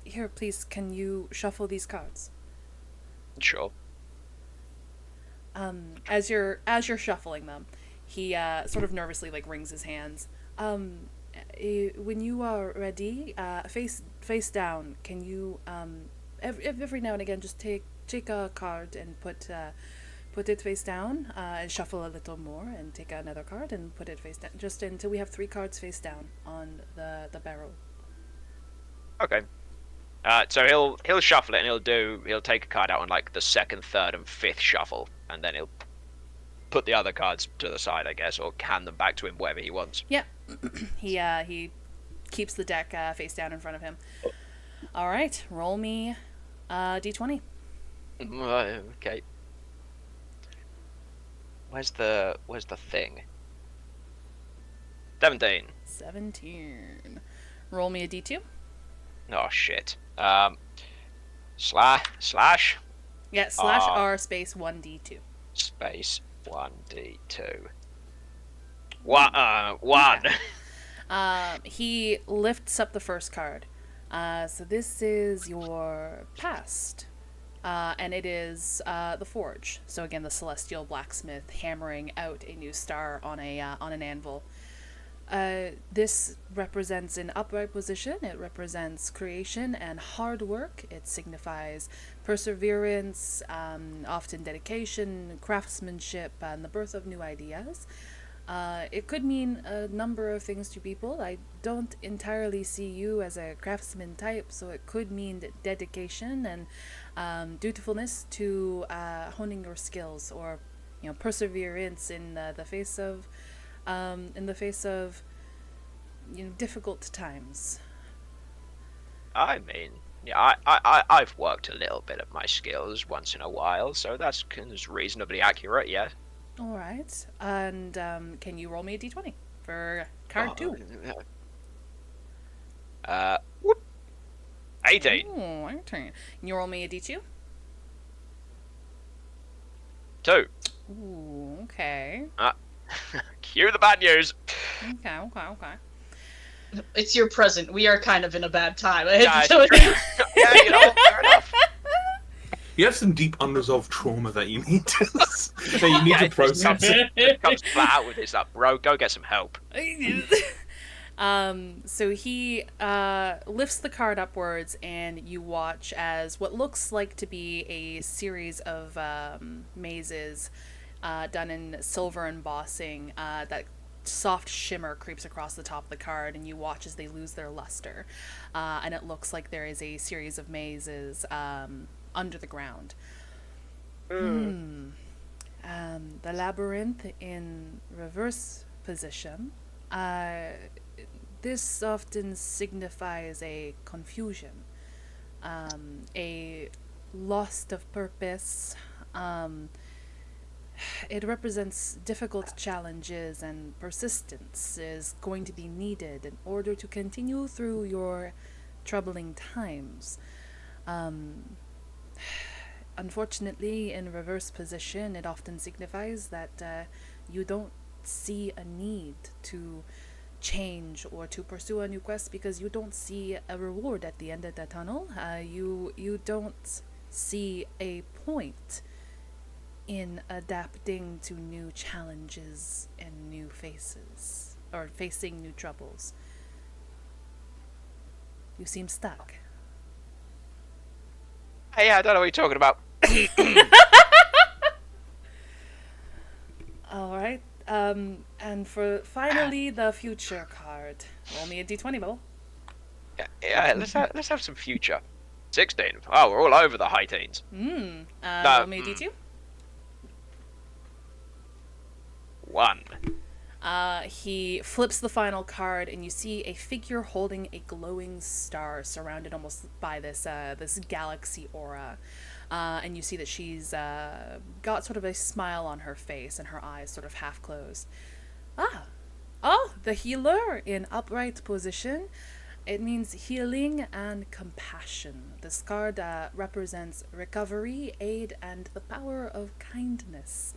Here, please, can you shuffle these cards? Sure. As you're shuffling them, he sort of nervously like wrings his hands. When you are ready, face down. Can you every now and again just take a card and put it face down, and shuffle a little more, and take another card and put it face down, just until we have 3 cards face down on the barrel. Okay. So he'll shuffle it, and he'll take a card out on like the 2nd, 3rd, and 5th shuffle, and then he'll put the other cards to the side, I guess, or hand them back to him, whatever he wants. Yeah. He keeps the deck face down in front of him. All right, roll me d20. Okay. Where's the thing? 17. 17. Roll me a d2. Oh shit. Slash. Yeah, /r space 1d2. Space 1d2. One. He lifts up the first card. So this is your past. And it is the Forge. So again, the celestial blacksmith hammering out a new star on an anvil. This represents an upright position. It represents creation and hard work. It signifies perseverance, often dedication, craftsmanship, and the birth of new ideas. It could mean a number of things to people. I don't entirely see you as a craftsman type, so it could mean dedication and dutifulness to honing your skills, or perseverance in the face of difficult times. I mean, yeah, I've worked a little bit of my skills once in a while, so that's reasonably accurate, yeah. All right, and can you roll me a d20 for card 2? 18. Oh, 18. Can you roll me a d2? 2. Ooh, okay. Cue the bad news. Okay. It's your present. We are kind of in a bad time. Yeah, fair enough. You have some deep unresolved trauma that you need to process. It comes flat out with this, like, bro, go get some help. So he lifts the card upwards, and you watch as what looks like to be a series of mazes done in silver embossing, that soft shimmer creeps across the top of the card, and you watch as they lose their luster. And it looks like there is a series of mazes under the ground. The labyrinth in reverse position. This often signifies a confusion, a loss of purpose. It represents difficult challenges, and persistence is going to be needed in order to continue through your troubling times. Unfortunately, in reverse position, it often signifies that you don't see a need to change or to pursue a new quest because you don't see a reward at the end of the tunnel. You don't see a point in adapting to new challenges and new faces, or facing new troubles. You seem stuck. Hey, I don't know what you're talking about. All right. And for finally the future card, roll me a d20, Bubble. Yeah, let's have some future. 16. Oh, we're all over the high teens. Roll me a d2. 1. He flips the final card, and you see a figure holding a glowing star, surrounded almost by this galaxy aura. And you see that she's got sort of a smile on her face, and her eyes sort of half closed. Oh, the healer in upright position. It means healing and compassion. This card represents recovery, aid, and the power of kindness.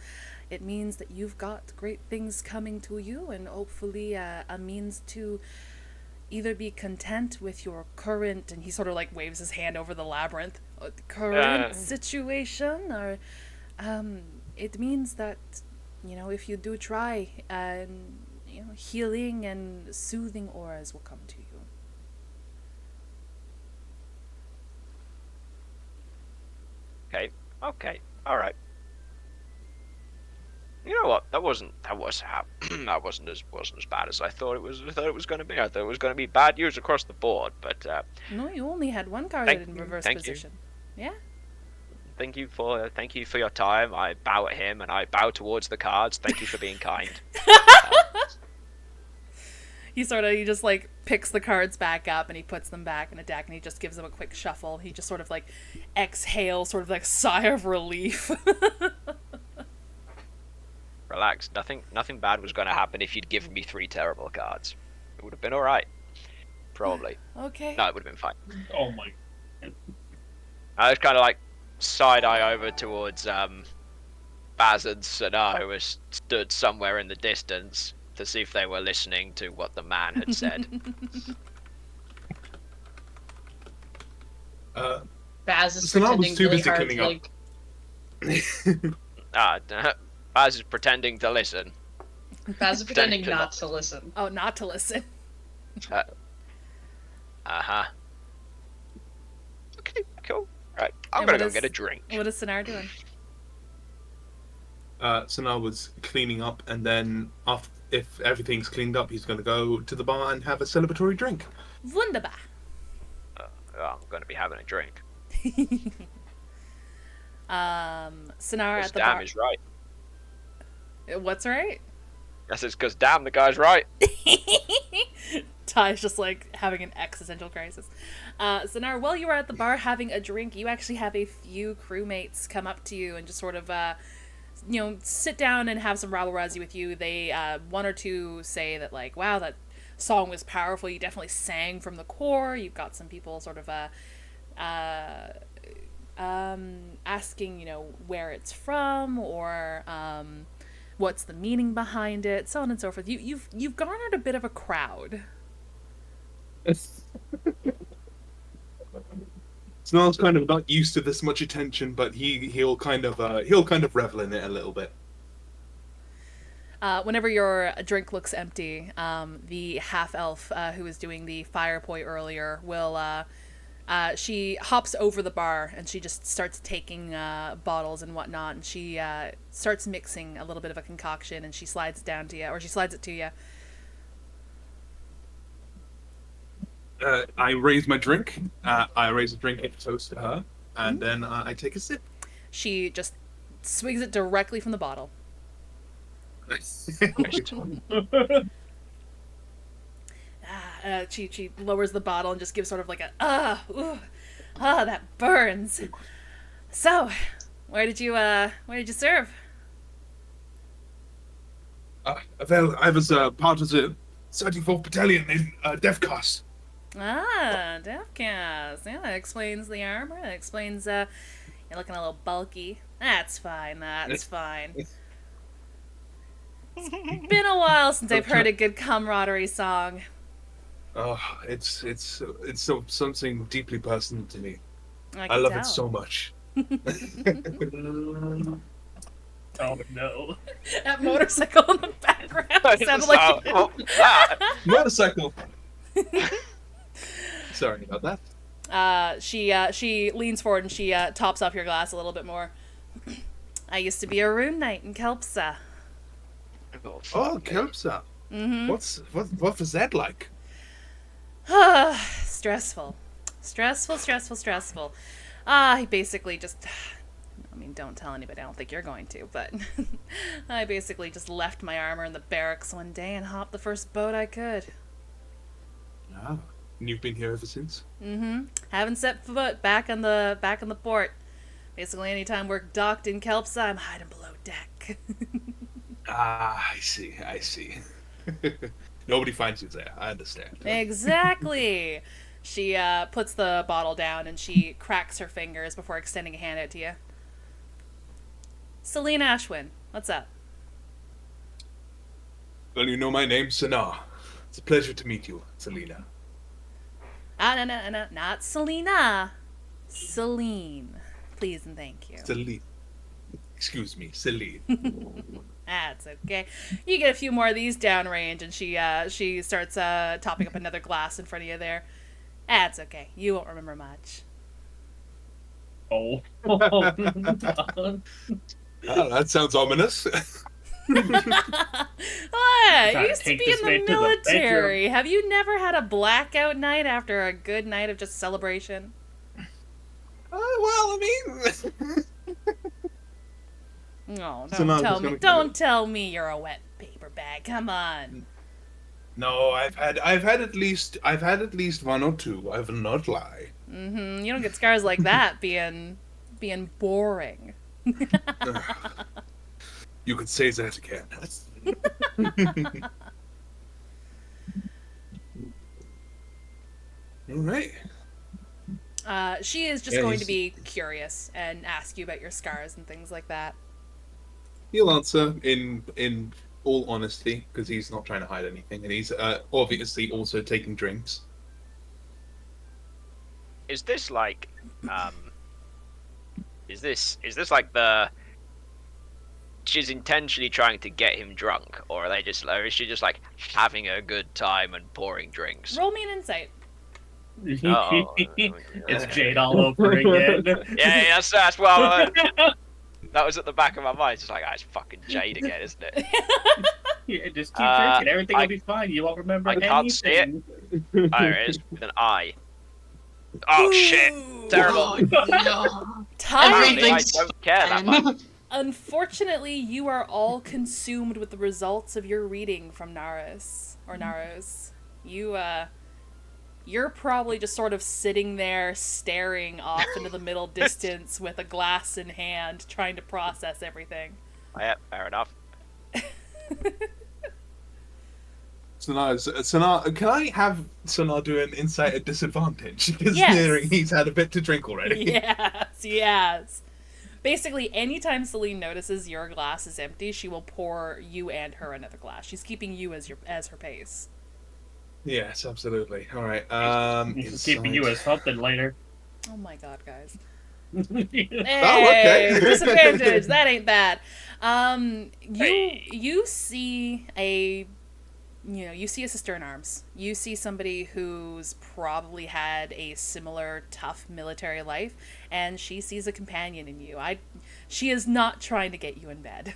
It means that you've got great things coming to you, and hopefully a means to either be content with your current, and he sort of like waves his hand over the labyrinth, current situation, or it means that, if you do try, healing and soothing auras will come to you. Okay. All right. You know what? That wasn't as bad as I thought it was. I thought it was going to be. I thought it was going to be bad news across the board. But no, you only had one card in reverse position. Yeah. Thank you for your time. I bow at him and I bow towards the cards. Thank you for being kind. He just like picks the cards back up and he puts them back in a deck, and he just gives them a quick shuffle. He just sort of like exhales, sort of like sigh of relief. Relax. Nothing bad was going to happen if you'd given me 3 terrible cards. It would have been all right. Probably. Okay. No, it would have been fine. Oh my. I was kind of like side eye over towards Baz and Sana, who was stood somewhere in the distance, to see if they were listening to what the man had said. Baz is So I was pretending too really busy hard cleaning to, up. Baz is pretending to listen. Baz is pretending to not not- to listen. Oh, not to listen. Uh-huh. Okay, cool. Right, I'm And gonna what go is- get a drink. What is Sinar doing? Sana was cleaning up, and then if everything's cleaned up, he's going to go to the bar and have a celebratory drink. Wunderbar. I'm gonna be having a drink. Sinar at the Damn bar. is right. What's right? That's just because damn the guy's right. Ty's just like having an existential crisis. Sinar, while you are at the bar having a drink, you actually have a few crewmates come up to you and just sort of, sit down and have some rabble-rousey with you. They, one or two say that, like, wow, that song was powerful. You definitely sang from the core. You've got some people sort of, asking, where it's from, or, what's the meaning behind it, so on and so forth. You've garnered a bit of a crowd. Snarl's kind of not used to this much attention, but he'll kind of revel in it a little bit. Whenever your drink looks empty, the half-elf who was doing the fire poi earlier will, she hops over the bar and she just starts taking bottles and whatnot, and she starts mixing a little bit of a concoction, and she slides it down to you, or she slides it to you. I raise my drink. I raise a drink in toast to her, and then I take a sip. She just swigs it directly from the bottle. She lowers the bottle and just gives sort of like a that burns. So, where did you serve? Well, I was part of the 34th Battalion in Defcast. Devcast. Yeah, that explains the armor. That explains you're looking a little bulky. That's fine. That's fine. It's been a while since I've heard a good camaraderie song. Oh, it's something deeply personal to me. I love tell. it so much. Oh no. That motorcycle in the background sounded like Motorcycle. Sorry about that. She leans forward and she tops off your glass a little bit more. I used to be a rune knight in Kelpsa. Oh, Kelpsa. Mm-hmm. What was that like? Stressful. Stressful. He basically just... I mean, don't tell anybody. I don't think you're going to, but I basically just left my armor in the barracks one day and hopped the first boat I could. Ah, and you've been here ever since? Mm-hmm. Haven't set foot back on the port. Basically, anytime we're docked in Kelpsa, I'm hiding below deck. Ah, I see. Nobody finds you there. I understand. Exactly. She puts the bottle down and she cracks her fingers before extending a hand out to you. Celine Ashwin, what's up? Well, you know my name, Sana. It's a pleasure to meet you, Selena. No, not Selena. Celine. Please and thank you. Celine. Excuse me, Celine. That's okay. You get a few more of these downrange, and she starts topping up another glass in front of you there. That's okay. You won't remember much. Oh. Oh, that sounds ominous. You used to take be this in man the to the military. Have you never had a blackout night after a good night of just celebration? Well, I mean... No, So now don't I'm tell me. just gonna- Don't tell me you're a wet paper bag. Come on. No, I've had at least one or two. I will not lie. Mm-hmm. You don't get scars like that being boring. You could say that again. All right. She is just Yeah, going he's- to be curious and ask you about your scars and things like that. He'll answer in all honesty because he's not trying to hide anything, and he's obviously also taking drinks. Is this like, is this like the? She's intentionally trying to get him drunk, or are they just, or is she just like having a good time and pouring drinks? Roll me an insight. Oh, It's Jade all over again. Yeah, that's well. That was at the back of my mind. It's just like, it's fucking Jade again, isn't it? Yeah, just keep drinking. Everything will be fine. You won't remember I can't see it. anything. Oh, there it is with an I. Oh shit! Terrible. Oh, no. Time. Apparently, I Everything's don't care that much. fine. Unfortunately, you are all consumed with the results of your reading from Naros. You're probably just sort of sitting there staring off into the middle distance with a glass in hand, trying to process everything. Yeah, fair enough. Sonar, can I have Sonar do an insight at disadvantage? Because Yes. he's had a bit to drink already. Yes. Basically, anytime Celine notices your glass is empty, she will pour you and her another glass. She's keeping you as her pace. Yes, absolutely. All right. He's keeping you as something later. Oh my god, guys. okay. Hey, disadvantage. That ain't bad. Hey. You see a sister in arms. You see somebody who's probably had a similar tough military life, and she sees a companion in you. She is not trying to get you in bed.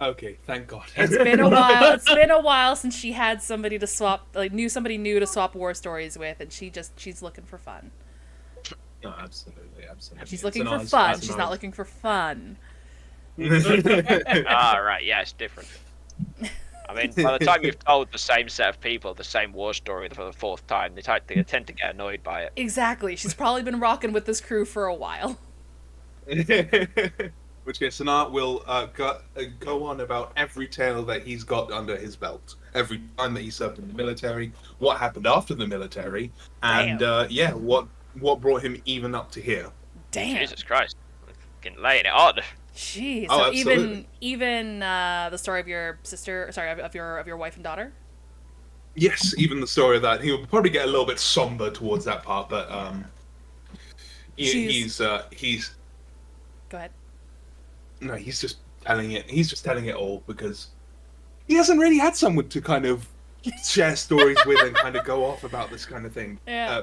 Okay, thank God. It's been a while. It's been a while since she had somebody to swap, knew somebody new to swap war stories with, and she's looking for fun. No, absolutely. She's looking for fun. She's not looking for fun. Ah, right. Yeah, it's different. I mean, by the time you've told the same set of people the same war story for the fourth time, they tend to get annoyed by it. Exactly. She's probably been rocking with this crew for a while. Which case, Sanat will go on about every tale that he's got under his belt. Every time that he served in the military, what happened after the military, and what brought him even up to here. Damn. Jesus Christ, fucking laying it on. Jeez. Oh, So absolutely. even the story of your sister, of your wife and daughter. Yes, even the story of that. He'll probably get a little bit somber towards that part, but he's Go ahead. no, he's just telling it. He's just telling it all because he hasn't really had someone to kind of share stories with and kind of go off about this kind of thing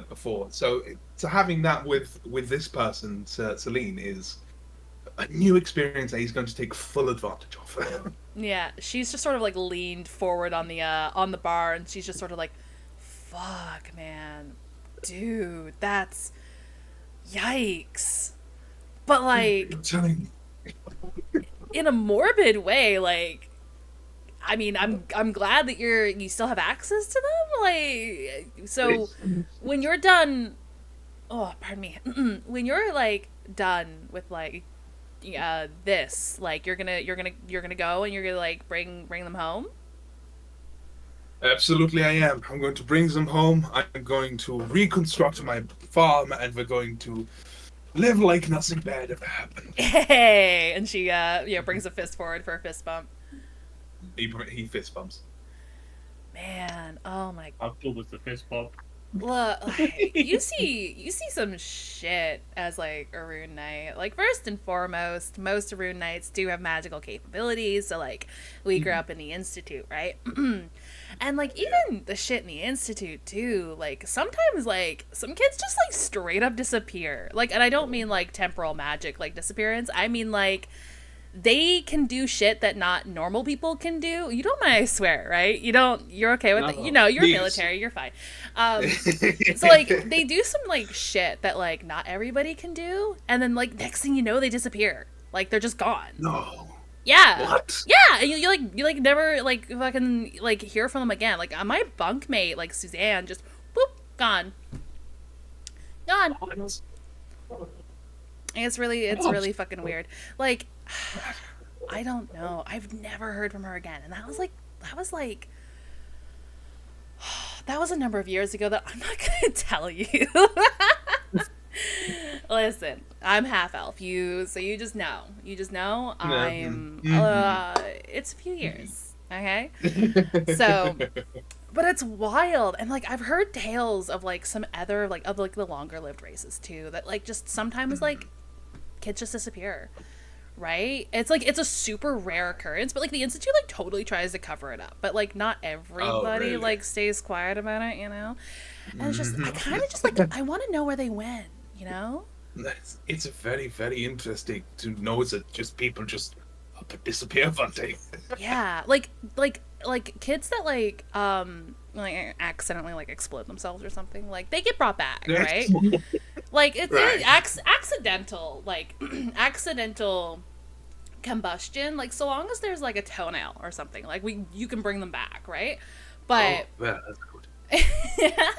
before. So having that with this person, Celine, is a new experience that he's going to take full advantage of. Yeah, she's just sort of leaned forward on the bar, and she's just sort of like, "Fuck, man, dude, that's yikes. But like, I'm telling in a morbid way, like, I mean, I'm glad that you still have access to them. Like, so when you're done, oh, pardon me, when you're like done with like, this, like, you're gonna go and you're gonna like bring them home. Absolutely, I am. I'm going to bring them home. I'm going to reconstruct my farm, and we're going to live like nothing bad ever happened. Hey, and she brings a fist forward for a fist bump. He fist bumps. Man, oh my. How cool was the fist bump? Look, like, you see some shit as like a rune knight. Like, first and foremost, most rune knights do have magical capabilities. So like, we grew up in the institute, right? And like, even the shit in the institute too. Like, sometimes like some kids just like straight up disappear. Like, and I don't mean like temporal magic like disappearance. I mean like, they can do shit that not normal people can do. You don't mind, I swear, right? You're okay with it. You know, you're military, you're fine. So like, they do some like shit that like not everybody can do, and then like next thing you know, they disappear. Like, they're just gone. No. Yeah. What? Yeah, and you like never like fucking like hear from them again. Like, my bunkmate, like Suzanne, just boop, gone. It's really fucking weird. Like, I don't know. I've never heard from her again, and that was a number of years ago that I'm not gonna tell you. Listen, I'm half elf. So you just know. It's a few years, okay? So, but it's wild, and like, I've heard tales of like some other like of like the longer lived races too, that like just sometimes like kids just disappear, right? It's like, it's a super rare occurrence, but like the institute like totally tries to cover it up, but like not everybody really? like stays quiet about it, you know? And it's just, I kind of just like, I want to know where they went, you know? It's very, very interesting to know that just people just disappear one day. Yeah, like kids that like accidentally like explode themselves or something, like they get brought back, right? Like, it's Right. accidental, like accidental combustion, like so long as there's like a toenail or something, like you can bring them back, right? But well, that's good.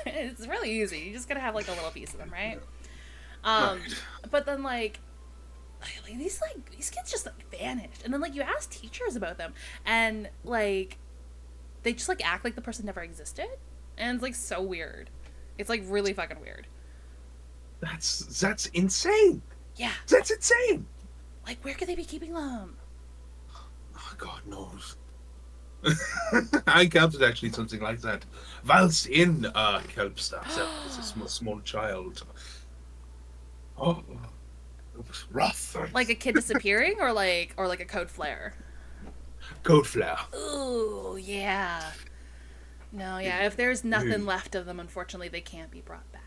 it's really easy. You just gotta have like a little piece of them, right? Right. But then like these kids just like vanished, and then like you ask teachers about them, and like they just like act like the person never existed, and it's like so weird. It's like really fucking weird. That's insane. Yeah. That's insane. Like, where could they be keeping them? Oh, God knows. I encountered actually something like that whilst in Kelpstar as a small child. Oh, it was rough. Like a kid disappearing, or like a code flare? Code flare. Ooh, yeah. No, yeah. If there's nothing left of them, unfortunately, they can't be brought back.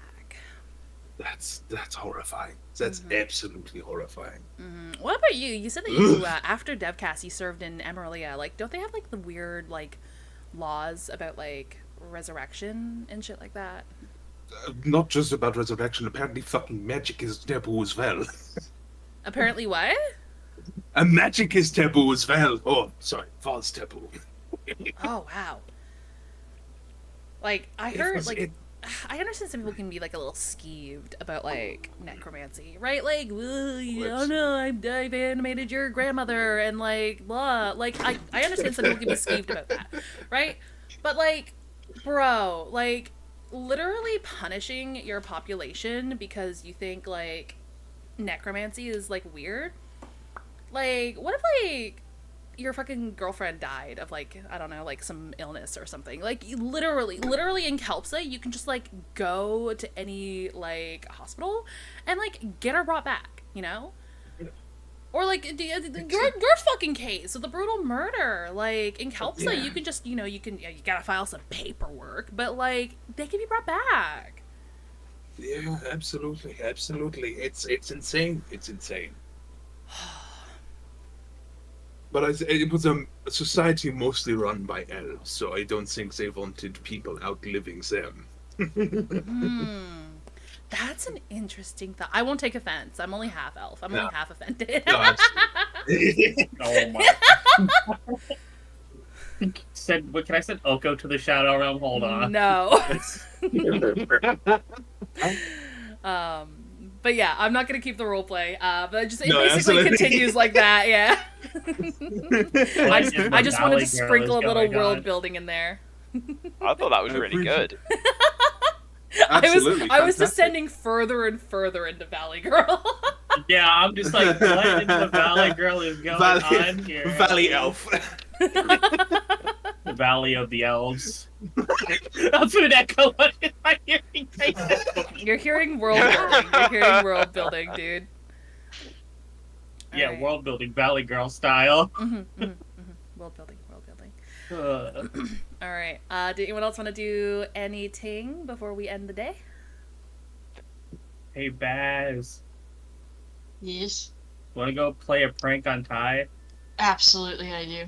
That's horrifying. That's absolutely horrifying. Mm-hmm. What about you? You said that you after DevCast you served in Emerilla. Like, don't they have like the weird like laws about like resurrection and shit like that? Not just about resurrection. Apparently, fucking magic is taboo as well. Apparently, what? And magic is taboo as well. Oh, sorry, false taboo. Oh wow. Like, I heard like. I understand some people can be like a little skeeved about like necromancy, right? Like, oh no, I've animated your grandmother and like blah. Like, I understand some people can be skeeved about that, right? But like, bro, like literally punishing your population because you think like necromancy is like weird. Like, what if like your fucking girlfriend died of like, I don't know, like some illness or something? Like, you literally in Kelpsa, you can just like go to any like hospital and like get her brought back, you know? Or like your fucking case of the brutal murder, like in Kelpsa, you can just, you gotta file some paperwork, but like they can be brought back. Yeah, absolutely. It's insane. It's insane. But it was a society mostly run by elves, so I don't think they wanted people outliving them. That's an interesting thought. I won't take offense. I'm only half elf. I'm only half offended. No, absolutely. Oh my. Said, what can I send Oko to the Shadow Realm? Hold on. No. But yeah, I'm not gonna keep the role play. But it basically absolutely. continues like that. Yeah. I just wanted to Valley Girl sprinkle a is little going world on. building in there. I thought that was I really appreciate good. Absolutely. I was fantastic. descending further and further into Valley Girl. Yeah, I'm just like, what in the Valley Girl is going on here? Valley Elf. The Valley of the Elves. I'll put Echo. What am I hearing? You're hearing world building. You're hearing world building, dude. Yeah, Alright. world building, Valley Girl style. World building. World building. Uh, All right. Do anyone else want to do anything before we end the day? hey, Baz. Yes. Want to go play a prank on Ty? Absolutely, I do.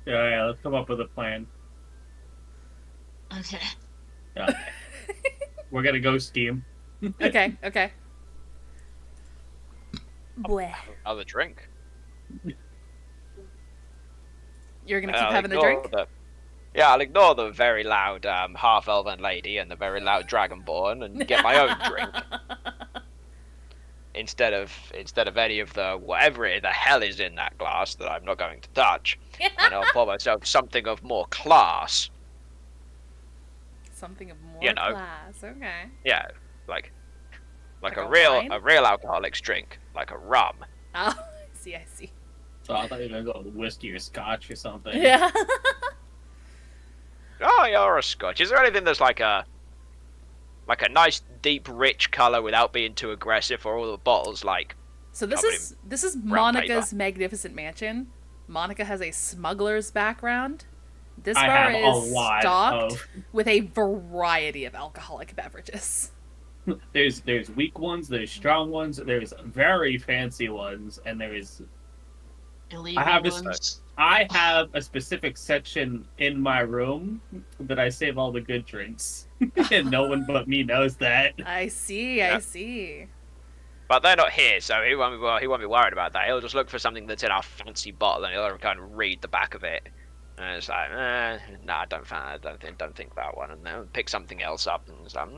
Yeah, let's come up with a plan. Okay. Yeah. We're gonna go steam. Okay. Okay. Bleh. Another drink. You're gonna keep I'll having a ignore drink. Yeah, I'll ignore the very loud half-elven lady and the very loud dragonborn and get my own drink instead of any of the whatever the hell is in that glass that I'm not going to touch. And I'll pour myself something of more class. Something of more You know. class. Okay. Yeah, like Like a a real wine? alcoholic's drink, like a rum. Oh, I see. I see. So I thought you were gonna go with whiskey or scotch or something. Yeah. Oh, yeah, or a scotch. Is there anything that's like a nice deep rich color without being too aggressive, or all the bottles like? So Covered this is brown Monica's magnificent mansion. Monica has a smuggler's background. This I bar have a is lot stocked of. with a variety of alcoholic beverages. There's weak ones, there's strong ones, there's very fancy ones, and there's Illegal I have this- ones. I have a specific section in my room that I save all the good drinks. And no one but me knows that. I see. Yeah. I see. But they're not here, so he won't be worried about that. He'll just look for something that's in our fancy bottle, and he'll kind of read the back of it. And it's like, I don't think that one. And then pick something else up, and it's like,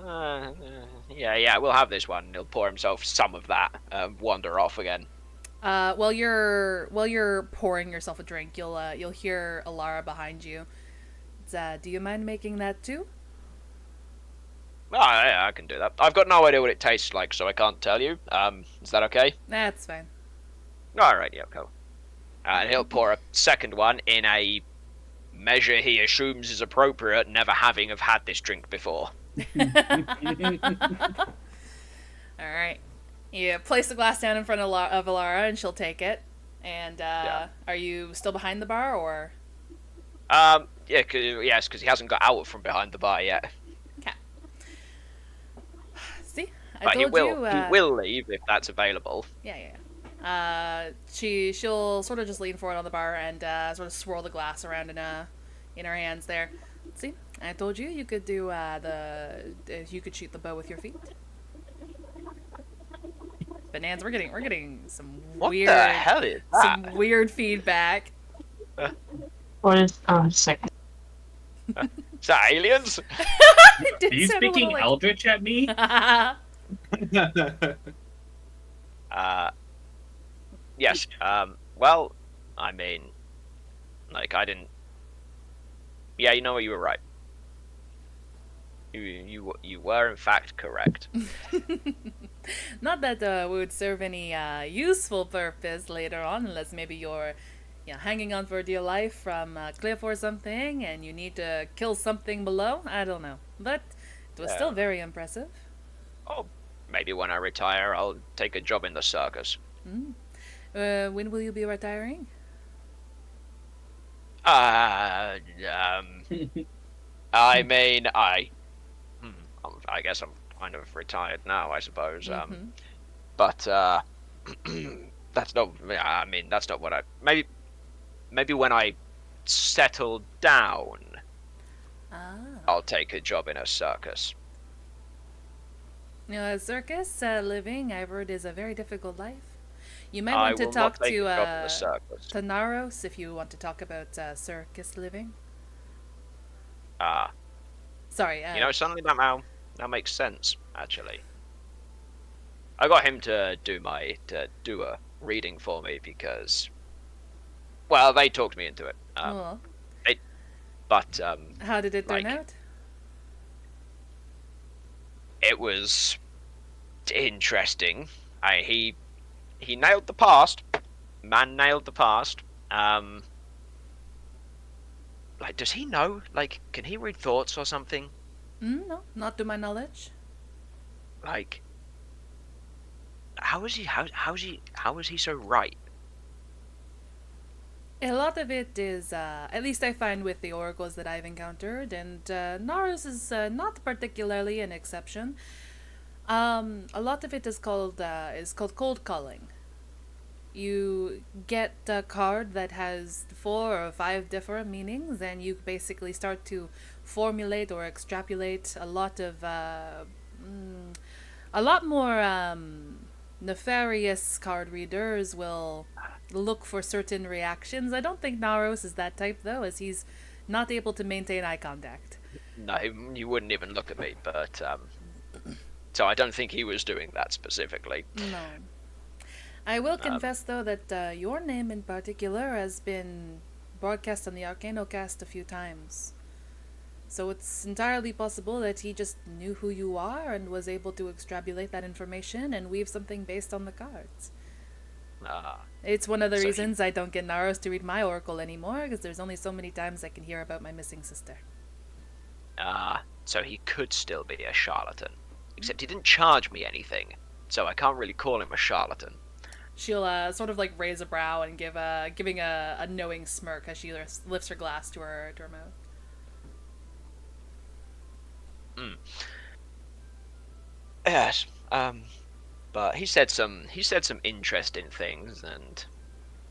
yeah, we'll have this one. And he'll pour himself some of that, wander off again. While you're pouring yourself a drink, you'll hear Alara behind you. Do you mind making that too? Oh, yeah, I can do that. I've got no idea what it tastes like, so I can't tell you. Is that okay? That's fine. Alright, yeah, cool. And he'll pour a second one in a measure he assumes is appropriate, never having have had this drink before. All right. You place the glass down in front of Alara, and she'll take it. And Yeah. Are you still behind the bar, or? Yeah, because he hasn't got out from behind the bar yet. See, I But told you. he will leave if that's available. Yeah. She'll sort of just lean forward on the bar and sort of swirl the glass around in her hands there. See, I told you could do you could shoot the bow with your feet. Bonanza, we're getting some What weird the hell is that? some weird feedback. What is? Oh, a second. Is that aliens? It did Are you sound a speaking little Eldritch at me? Yes. Well, I mean, like I didn't. Yeah, you know what? You were right. You were in fact correct. Not that would serve any useful purpose later on, unless maybe you're hanging on for dear life from a cliff or something, and you need to kill something below. I don't know, but it was still Yeah. very impressive. Oh, maybe when I retire, I'll take a job in the circus. When will you be retiring? I mean, I guess I'm kind of retired now, I suppose. Mhm. But that's not. I mean, that's not what I. Maybe when I settle down, Ah, I'll take a job in a circus. Circus living, I've heard, is a very difficult life. You might I want to will not talk take a job in the circus. to Naros if you want to talk about circus living. Ah, Sorry. suddenly that makes sense. Actually, I got him to do a reading for me because, well, they talked me into it. Well, They, but how did it turn like out? it was interesting. He nailed the past. Man nailed the past. Like, does he know? Like, can he read thoughts or something? No, not to my knowledge. Like, how is he? How is he so right? A lot of it is, at least I find with the oracles that I've encountered, and Naros is not particularly an exception. A lot of it is called cold calling. You get a card that has 4 or 5 different meanings, and you basically start to formulate or extrapolate a lot more nefarious card readers will look for certain reactions. I don't think Naros is that type though, as he's not able to maintain eye contact. No, he wouldn't even look at me. But so I don't think he was doing that specifically. No. I will confess though that your name in particular has been broadcast on the Arcanocast a few times. So it's entirely possible that he just knew who you are and was able to extrapolate that information and weave something based on the cards. It's one of the reasons I don't get Naros to read my oracle anymore, because there's only so many times I can hear about my missing sister. So he could still be a charlatan. Except he didn't charge me anything, so I can't really call him a charlatan. She'll sort of like raise a brow and giving a knowing smirk as she lifts her glass to her mouth. Yes, but he said some interesting things, and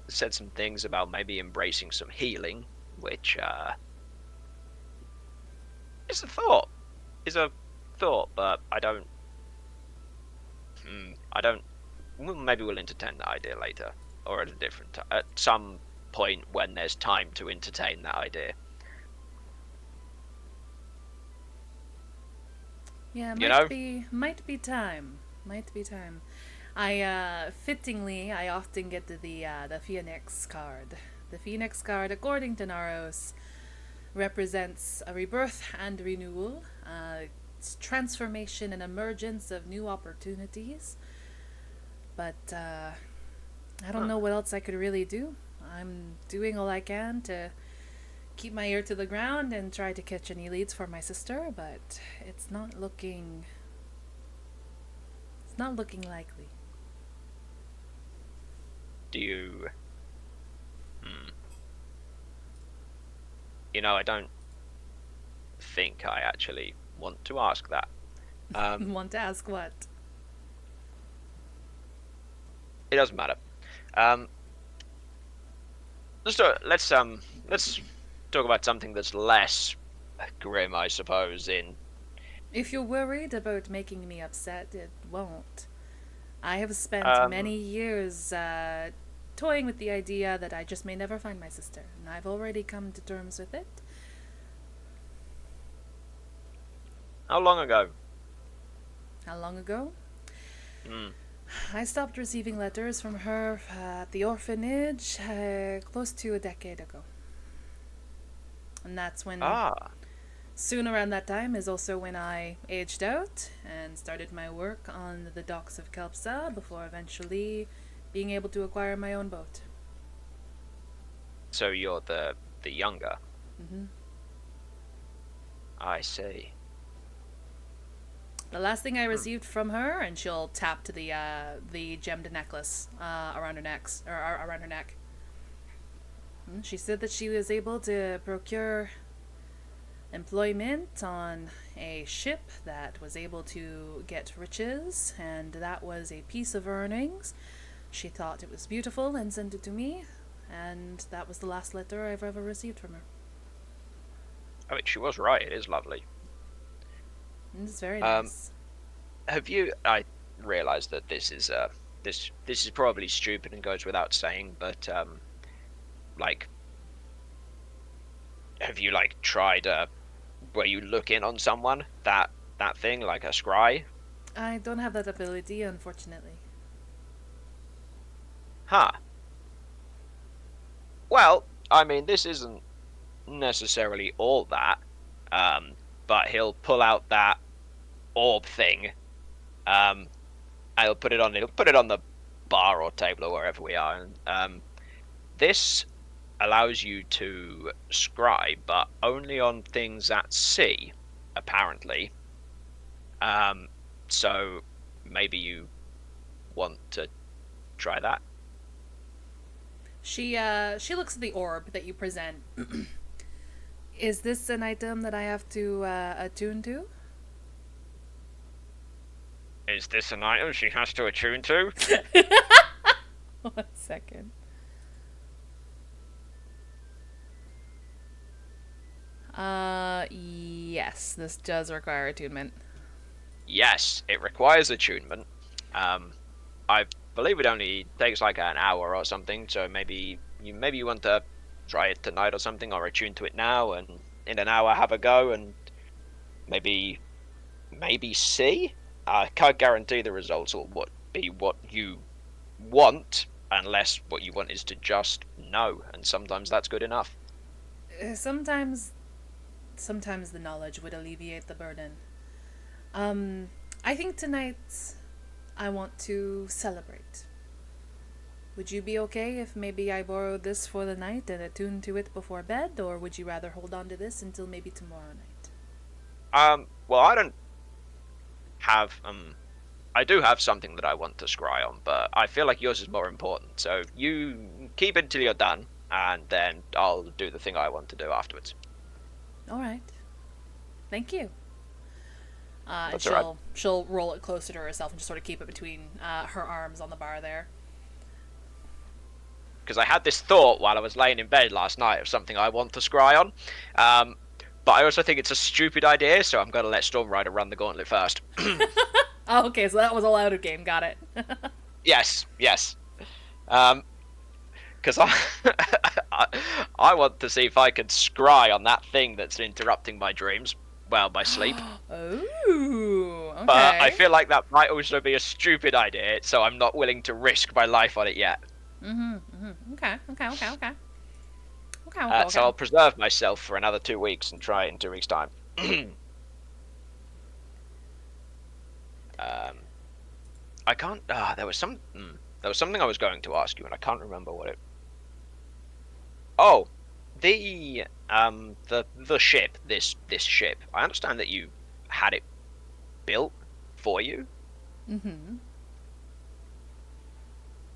said some things about maybe embracing some healing, which is a thought. But I don't. Well, maybe we'll entertain that idea later, or at a different at some point when there's time to entertain that idea. Yeah, might be time. Might be time. Fittingly, I often get the Phoenix card. The Phoenix card, according to Naros, represents a rebirth and renewal, it's transformation and emergence of new opportunities. But I don't know what else I could really do. I'm doing all I can to keep my ear to the ground and try to catch any leads for my sister, but it's not looking likely. Do you? I don't think I actually want to ask that. Want to ask what? It doesn't matter. Let's talk about something that's less grim, I suppose. If you're worried about making me upset, it won't. I have spent many years toying with the idea that I just may never find my sister, and I've already come to terms with it. How long ago? How long ago? I stopped receiving letters from her at the orphanage close to a decade ago. And that's when... Soon around that time is also when I aged out and started my work on the docks of Kelpsa before eventually being able to acquire my own boat. So you're the younger? Mm-hmm. I see. The last thing I received from her, and she'll tap to the gemmed necklace around her neck. She said that she was able to procure employment on a ship that was able to get riches, and that was a piece of earnings. She thought it was beautiful and sent it to me, and that was the last letter I've ever received from her. I mean, she was right. It is lovely. It's very nice. have you? I realize that this is this is probably stupid and goes without saying, but like, have you like tried where you look in on someone that thing like a scry? I don't have that ability, unfortunately. Huh. Well, I mean, this isn't necessarily all that, um, but he'll pull out that orb thing. Um, I'll put it on. He'll put it on the bar or table or wherever we are. And, this allows you to scry, but only on things at sea, apparently. Um, so maybe you want to try that. She looks at the orb that you present. Is this an item that I have to attune to? Is this an item she has to attune to? 1 second. Yes, this does require attunement. Yes, it requires attunement. I believe it only takes like an hour or something, so maybe you want to try it tonight or something, or attune to it now, and in an hour have a go, and maybe see. I can't guarantee the results will be what you want, unless what you want is to just know, and sometimes that's good enough. Sometimes the knowledge would alleviate the burden. I think tonight I want to celebrate. Would you be okay if maybe I borrowed this for the night and attune to it before bed, or would you rather hold on to this until maybe tomorrow night? Well, I don't have I do have something that I want to scry on, but I feel like yours is more important. So you keep it until you're done, and then I'll do the thing I want to do afterwards. All right. Thank you. And That's all right. she'll roll it closer to herself and just sort of keep it between her arms on the bar there. Because I had this thought while I was laying in bed last night of something I want to scry on, but I also think it's a stupid idea, so I'm going to let Stormrider run the gauntlet first. Oh, okay, so that was a louder game. Got it. Yes. Because I want to see if I can scry on that thing that's interrupting my dreams. Well, my sleep. Ooh, okay. But I feel like that might also be a stupid idea, so I'm not willing to risk my life on it yet. Okay. So I'll preserve myself for another 2 weeks and try it in 2 weeks' time. I can't. There was something I was going to ask you, and I can't remember what it. Oh, the ship. This ship. I understand that you had it built for you. Mm-hmm.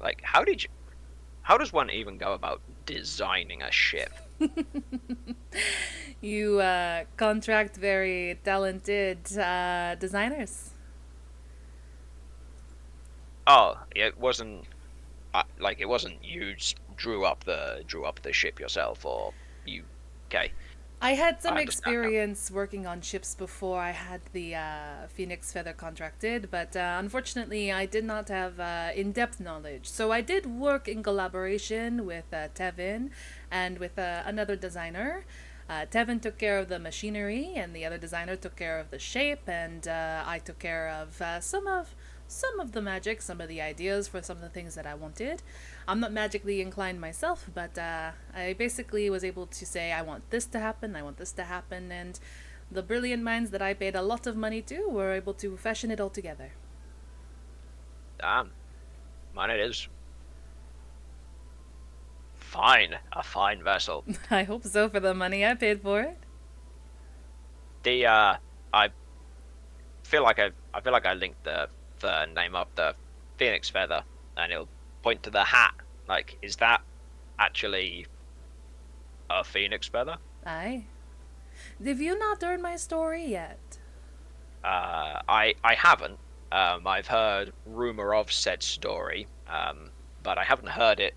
Like, how does one even go about designing a ship? You contract very talented designers. Oh, it wasn't it wasn't you drew up the ship yourself, or you. Okay. I had some I understand now. experience working on ships before I had the Phoenix Feather contracted, but unfortunately I did not have in-depth knowledge. So I did work in collaboration with Tevin and with another designer. Tevin took care of the machinery, and the other designer took care of the shape, and I took care of some of the magic, some of the ideas for some of the things that I wanted. I'm not magically inclined myself, but I basically was able to say, I want this to happen, and the brilliant minds that I paid a lot of money to were able to fashion it all together. Damn. Mine it is. Fine. A fine vessel. I hope so for the money I paid for it. I feel like I linked the name up, the Phoenix Feather, and it'll point to the hat. Like, is that actually a Phoenix Feather? Aye. Have you not heard my story yet? I haven't. I've heard rumor of said story, but I haven't heard it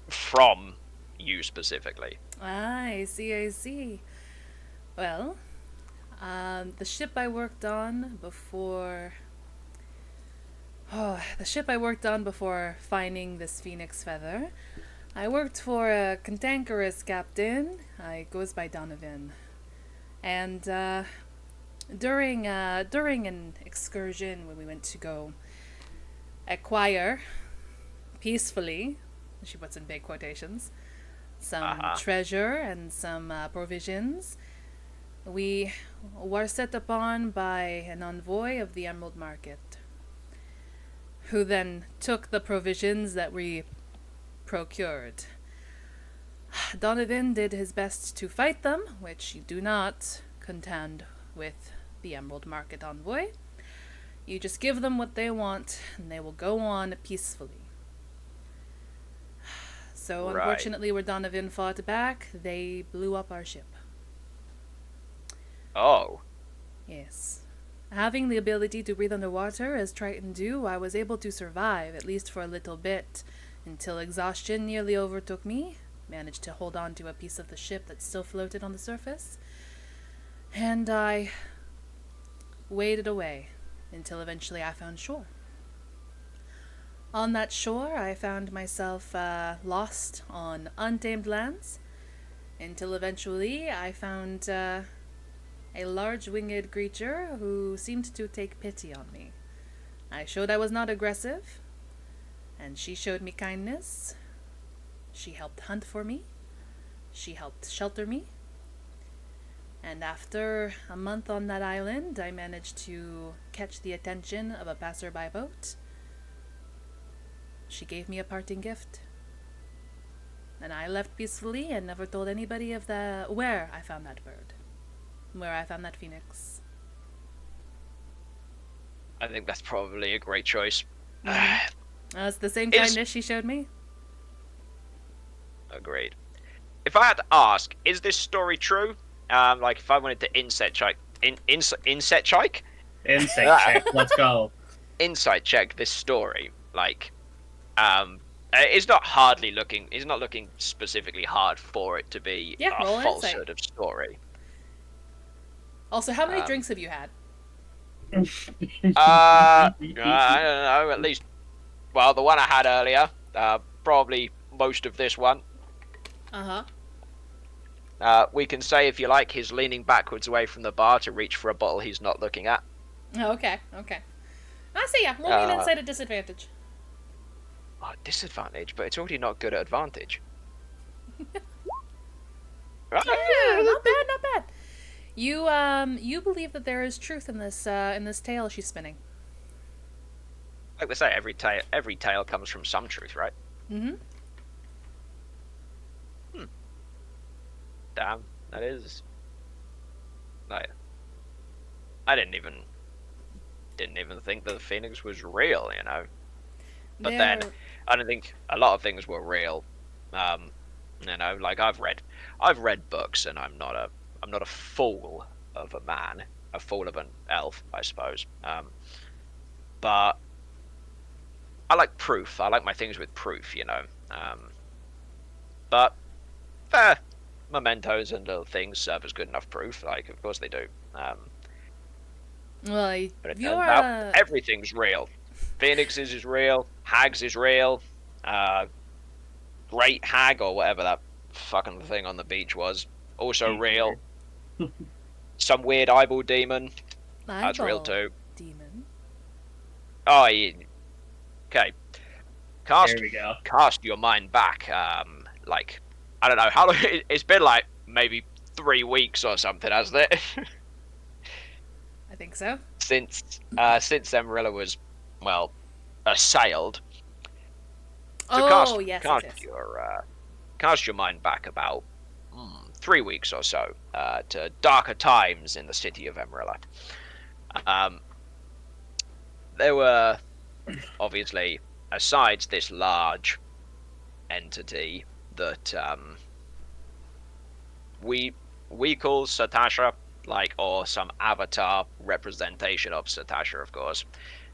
from you specifically. I see. Well, the ship I worked on before Oh, the ship I worked on before finding this phoenix feather. I worked for a cantankerous captain. I goes by Donovan. And during an excursion when we went to go acquire peacefully, she puts in big quotations, some treasure and some provisions, we were set upon by an envoy of the Emerald Market, who then took the provisions that we procured. Donovan did his best to fight them, which you do not contend with the Emerald Market envoy. You just give them what they want, and they will go on peacefully. So, Right. unfortunately, where Donovan fought back, they blew up our ship. Oh. Yes. Having the ability to breathe underwater, as Triton do, I was able to survive, at least for a little bit, until exhaustion nearly overtook me. Managed to hold on to a piece of the ship that still floated on the surface. And I waded away until eventually I found shore. On that shore, I found myself lost on untamed lands, until eventually I found a large winged creature who seemed to take pity on me. I showed I was not aggressive, and she showed me kindness. She helped hunt for me. She helped shelter me. And after a month on that island, I managed to catch the attention of a passerby boat. She gave me a parting gift. And I left peacefully and never told anybody of where I found that bird. Where I found that phoenix. I think that's probably a great choice. It's the same Is- kindness she showed me. Agreed. If I had to ask, is this story true? Like if I wanted to insight check Insight check. Let's go. insight check this story, like it's not looking specifically hard for it to be Yeah, roll a an falsehood of story. Also, how many drinks have you had? I don't know, at least, well, the one I had earlier, probably most of this one. We can say, if you like, he's leaning backwards away from the bar to reach for a bottle he's not looking at. Oh, okay. I see ya. Roll me an insight at disadvantage. Oh, disadvantage, but it's already not good at advantage. Yeah, not bad. You believe that there is truth in this tale she's spinning. Like they say, every tale comes from some truth, right? Mm-hmm. Damn, that is. Like, I didn't even think that the Phoenix was real, you know. But then I don't think a lot of things were real. You know, like I've read books, and I'm not a fool of a man, a fool of an elf, I suppose. But I like proof. I like my things with proof, you know. But mementos and little things serve as good enough proof. Like, of course they do. Well, But it you're turns out everything's real. Phoenixes is real. Hags is real. Great Hag, or whatever that fucking thing on the beach was, also real. Some weird eyeball demon. That's real too. Demon. Oh, yeah. Okay. There we go. Cast your mind back. Like, I don't know how long. It's been like maybe 3 weeks or something, hasn't it? I think so. since Emerilla was, well, assailed. So cast your mind back about 3 weeks or so to darker times in the city of Emerilla. There were obviously, aside this large entity that we call Satasha, like, or some avatar representation of Satasha, of course.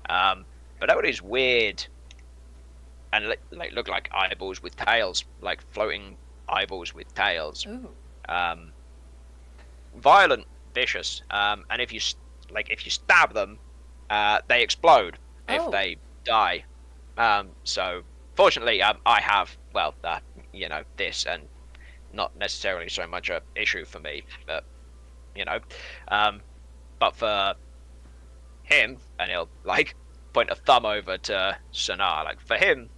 But there were these weird and like look like eyeballs with tails, like floating eyeballs with tails. Ooh. Violent, vicious, and if you stab them, they explode. Oh. If they die. So fortunately, I have this, and not necessarily so much a issue for me, but you know, um, but for him, and he'll like point a thumb over to Sonar. Like for him,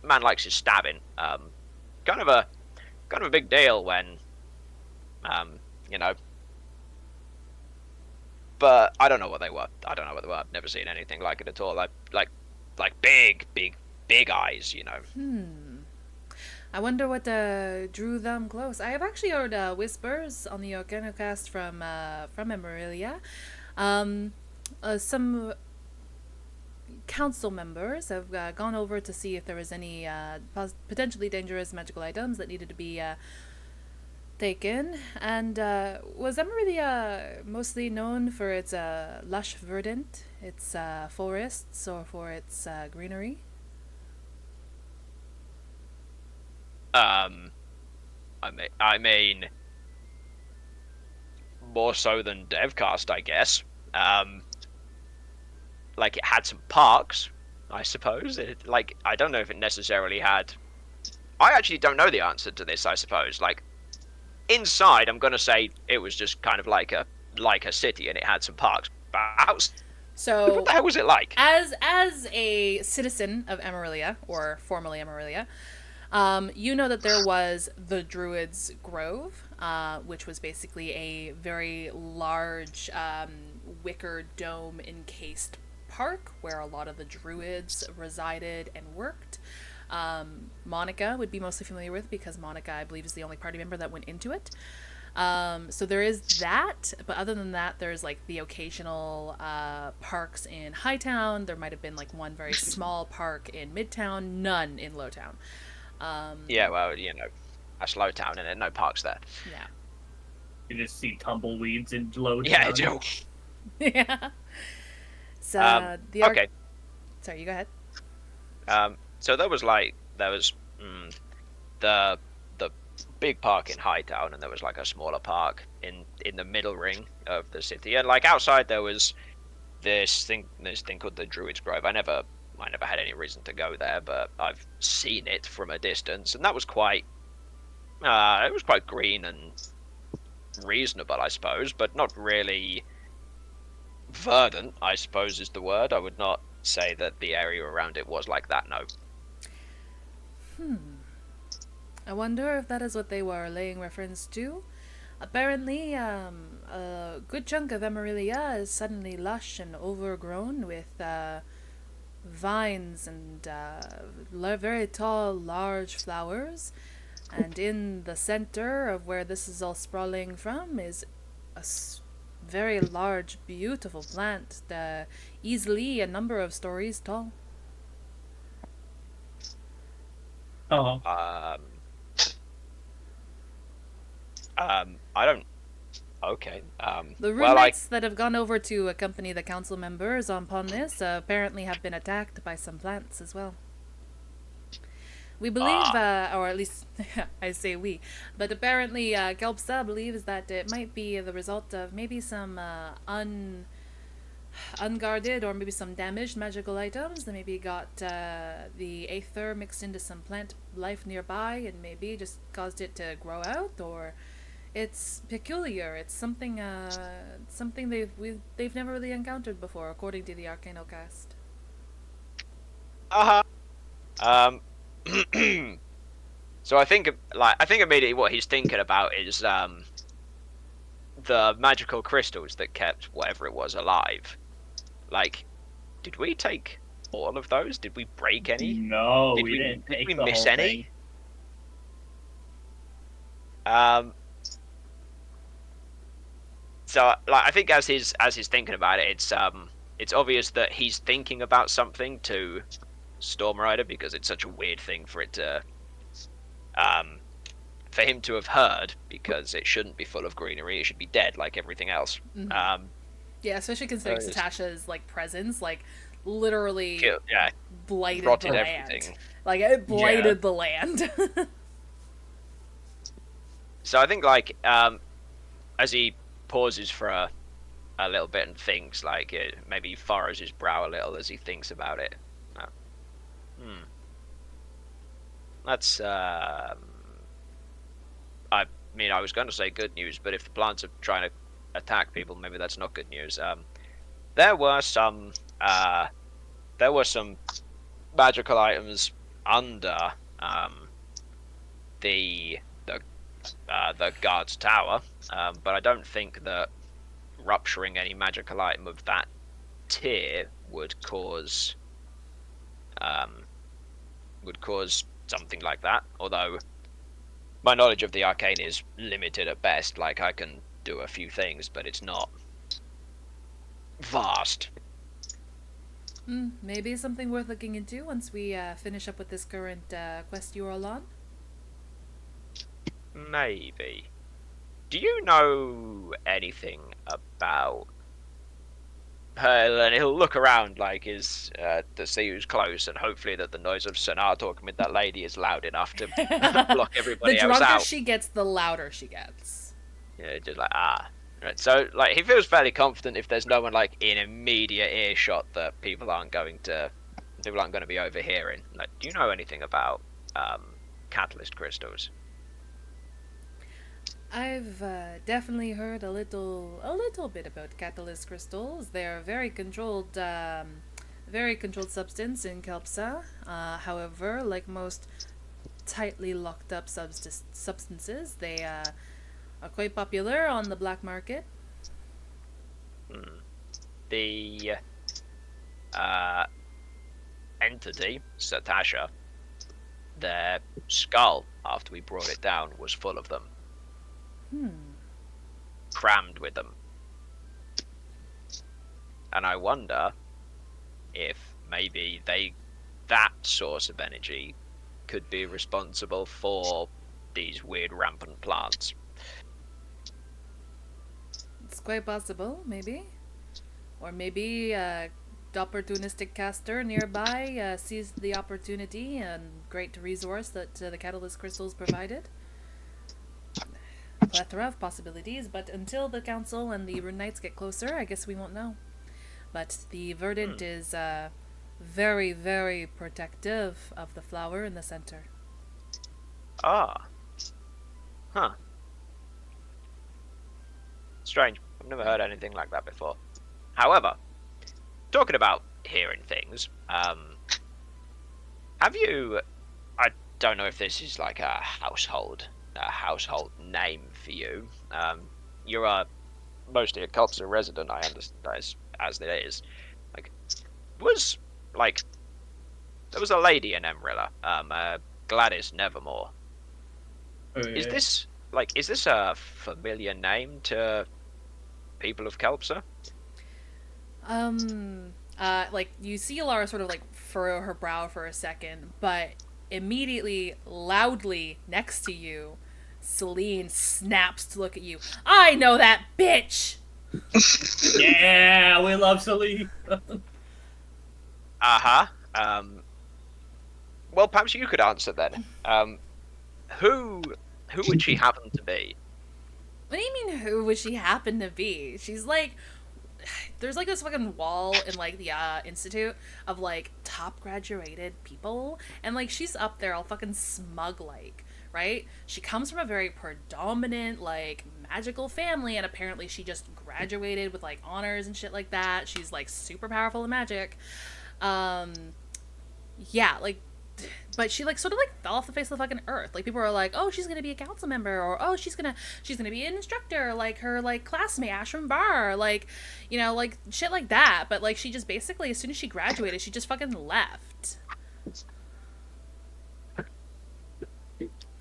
man likes his stabbing. Kind of a big deal when, um, you know. But I don't know what they were. I've never seen anything like it at all. Like big eyes. I wonder what drew them close. I have actually heard whispers on the Organocast from Emerilla. Some council members have gone over to see if there was any potentially dangerous magical items that needed to be taken. And was Emerilla mostly known for its lush verdant, its forests, or for its greenery? I mean, more so than Devcast, I guess. Like it had some parks, I suppose. I don't know if it necessarily had. I actually don't know the answer to this. I suppose, like inside, I'm gonna say it was just kind of like a city, and it had some parks. But outside, So, what the hell was it like? as a citizen of Emerilla, or formerly Emerilla, you know that there was the Druids' Grove, which was basically a very large wicker dome encased park where a lot of the Druids resided and worked. Monica would be mostly familiar with because Monica, I believe, is the only party member that went into it. So there is that, but other than that, there's like the occasional parks in Hightown. There might have been like one very small park in Midtown, none in Lowtown. Yeah, well, that's Lowtown, and there no parks there. Yeah. You just see tumbleweeds in low. Yeah, I do. Yeah. So okay. Sorry, you go ahead. So there was the big park in Hightown, and there was like a smaller park in the middle ring of the city, and like outside there was this thing called the Druids' Grove. I never had any reason to go there, but I've seen it from a distance, and that was quite green and reasonable, I suppose, but not really verdant, I suppose is the word. I would not say that the area around it was like that, no. I wonder if that is what they were laying reference to. Apparently, a good chunk of Emerilla is suddenly lush and overgrown with vines and very tall, large flowers. And in the center of where this is all sprawling from is a very large, beautiful plant, easily a number of stories tall. Oh, I don't. Okay. The well, roommates that have gone over to accompany the council members upon this apparently have been attacked by some plants as well. We believe, or at least I say we, but apparently Kelpsa believes that it might be the result of maybe some unguarded or maybe some damaged magical items that maybe got the aether mixed into some plant life nearby and maybe just caused it to grow out, or it's peculiar. It's something they've never really encountered before, according to the Arcanocast. So I think immediately what he's thinking about is the magical crystals that kept whatever it was alive. Like, did we take all of those? Did we break any? no, Did we didn't take we the miss whole any? thing. So like I think as he's thinking about it, it's obvious that he's thinking about something to Storm Rider, because it's such a weird thing for it to for him to have heard, because it shouldn't be full of greenery. It should be dead like everything else. Mm-hmm. Yeah, especially considering Satasha's like presence, like literally blighted rotted the everything. land. Like it blighted the land. So I think like as he pauses for a little bit and thinks, like maybe he furrows his brow a little as he thinks about it. That's I mean, I was going to say good news, but if the plants are trying to attack people, maybe that's not good news. There were some uh, there were some magical items under the the guard's tower, but I don't think that rupturing any magical item of that tier um, would cause something like that. Although my knowledge of the arcane is limited at best. Like, I can do a few things, but it's not vast. Maybe something worth looking into once we finish up with this current quest you're all on. Maybe. Do you know anything about her? And he'll look around like to see who's close, and hopefully that the noise of Sonar talking with that lady is loud enough to block everybody The else drunker out. she gets, the louder she gets. Yeah, just like right. So like he feels fairly confident if there's no one like in immediate earshot that people aren't going to be overhearing. Like, do you know anything about catalyst crystals? I've definitely heard a little bit about catalyst crystals. They're a very controlled substance in Kelpsa. However, like most tightly locked up substances, they are quite popular on the black market. The entity, Satasha, their skull after we brought it down was full of them. Crammed with them. And I wonder if maybe that source of energy could be responsible for these weird rampant plants. It's quite possible, maybe. Or maybe the opportunistic caster nearby sees the opportunity and great resource that the catalyst crystals provided. Plethora of possibilities, but until the council and the Rune Knights get closer, I guess we won't know. But the verdant is very, very protective of the flower in the center. Ah. Huh. Strange. I've never heard anything like that before. However, talking about hearing things, have you... I don't know if this is like a household name for you. You're mostly a Kelpsa resident, I understand, as it is. There was a lady in Emerilla, Gladys Nevermore. Oh, Is yeah. this a familiar name to people of Kelpsa? Like, you see Alara sort of like furrow her brow for a second, but immediately, loudly next to you, Celine snaps to look at you. I know that bitch! Yeah, we love Celine. Uh-huh. Well, perhaps you could answer then. Who would she happen to be? What do you mean, who would she happen to be? She's like... There's like this fucking wall in like the institute of like top graduated people, and like she's up there all fucking smug like, right? She comes from a very predominant like magical family, and apparently she just graduated with like honors and shit like that. She's like super powerful in magic. Yeah, like, but she like sort of like fell off the face of the fucking earth. Like, people were like, oh, she's gonna be a council member, or oh, she's gonna be an instructor like her like classmate Ashram Bar, like, you know, like shit like that. But like, she just basically, as soon as she graduated, she just fucking left.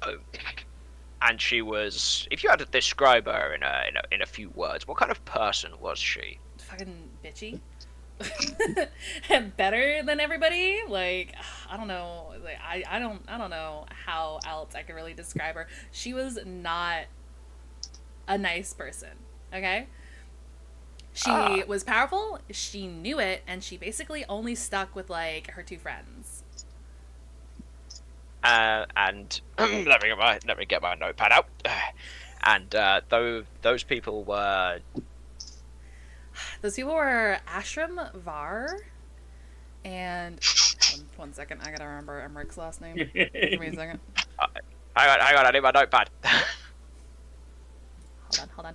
Oh. And she was, if you had to describe her in a few words, what kind of person was she? Fucking bitchy. Better than everybody. Like, I don't know. Like, I don't know how else I could really describe her. She was not a nice person. Okay. She was powerful. She knew it, and she basically only stuck with like her two friends. And let me get my notepad out. And those people were. Those people were Ashram Var and One second, I gotta remember Emmerich's last name. Give me a second. Hang on, I need my notepad. Hold on.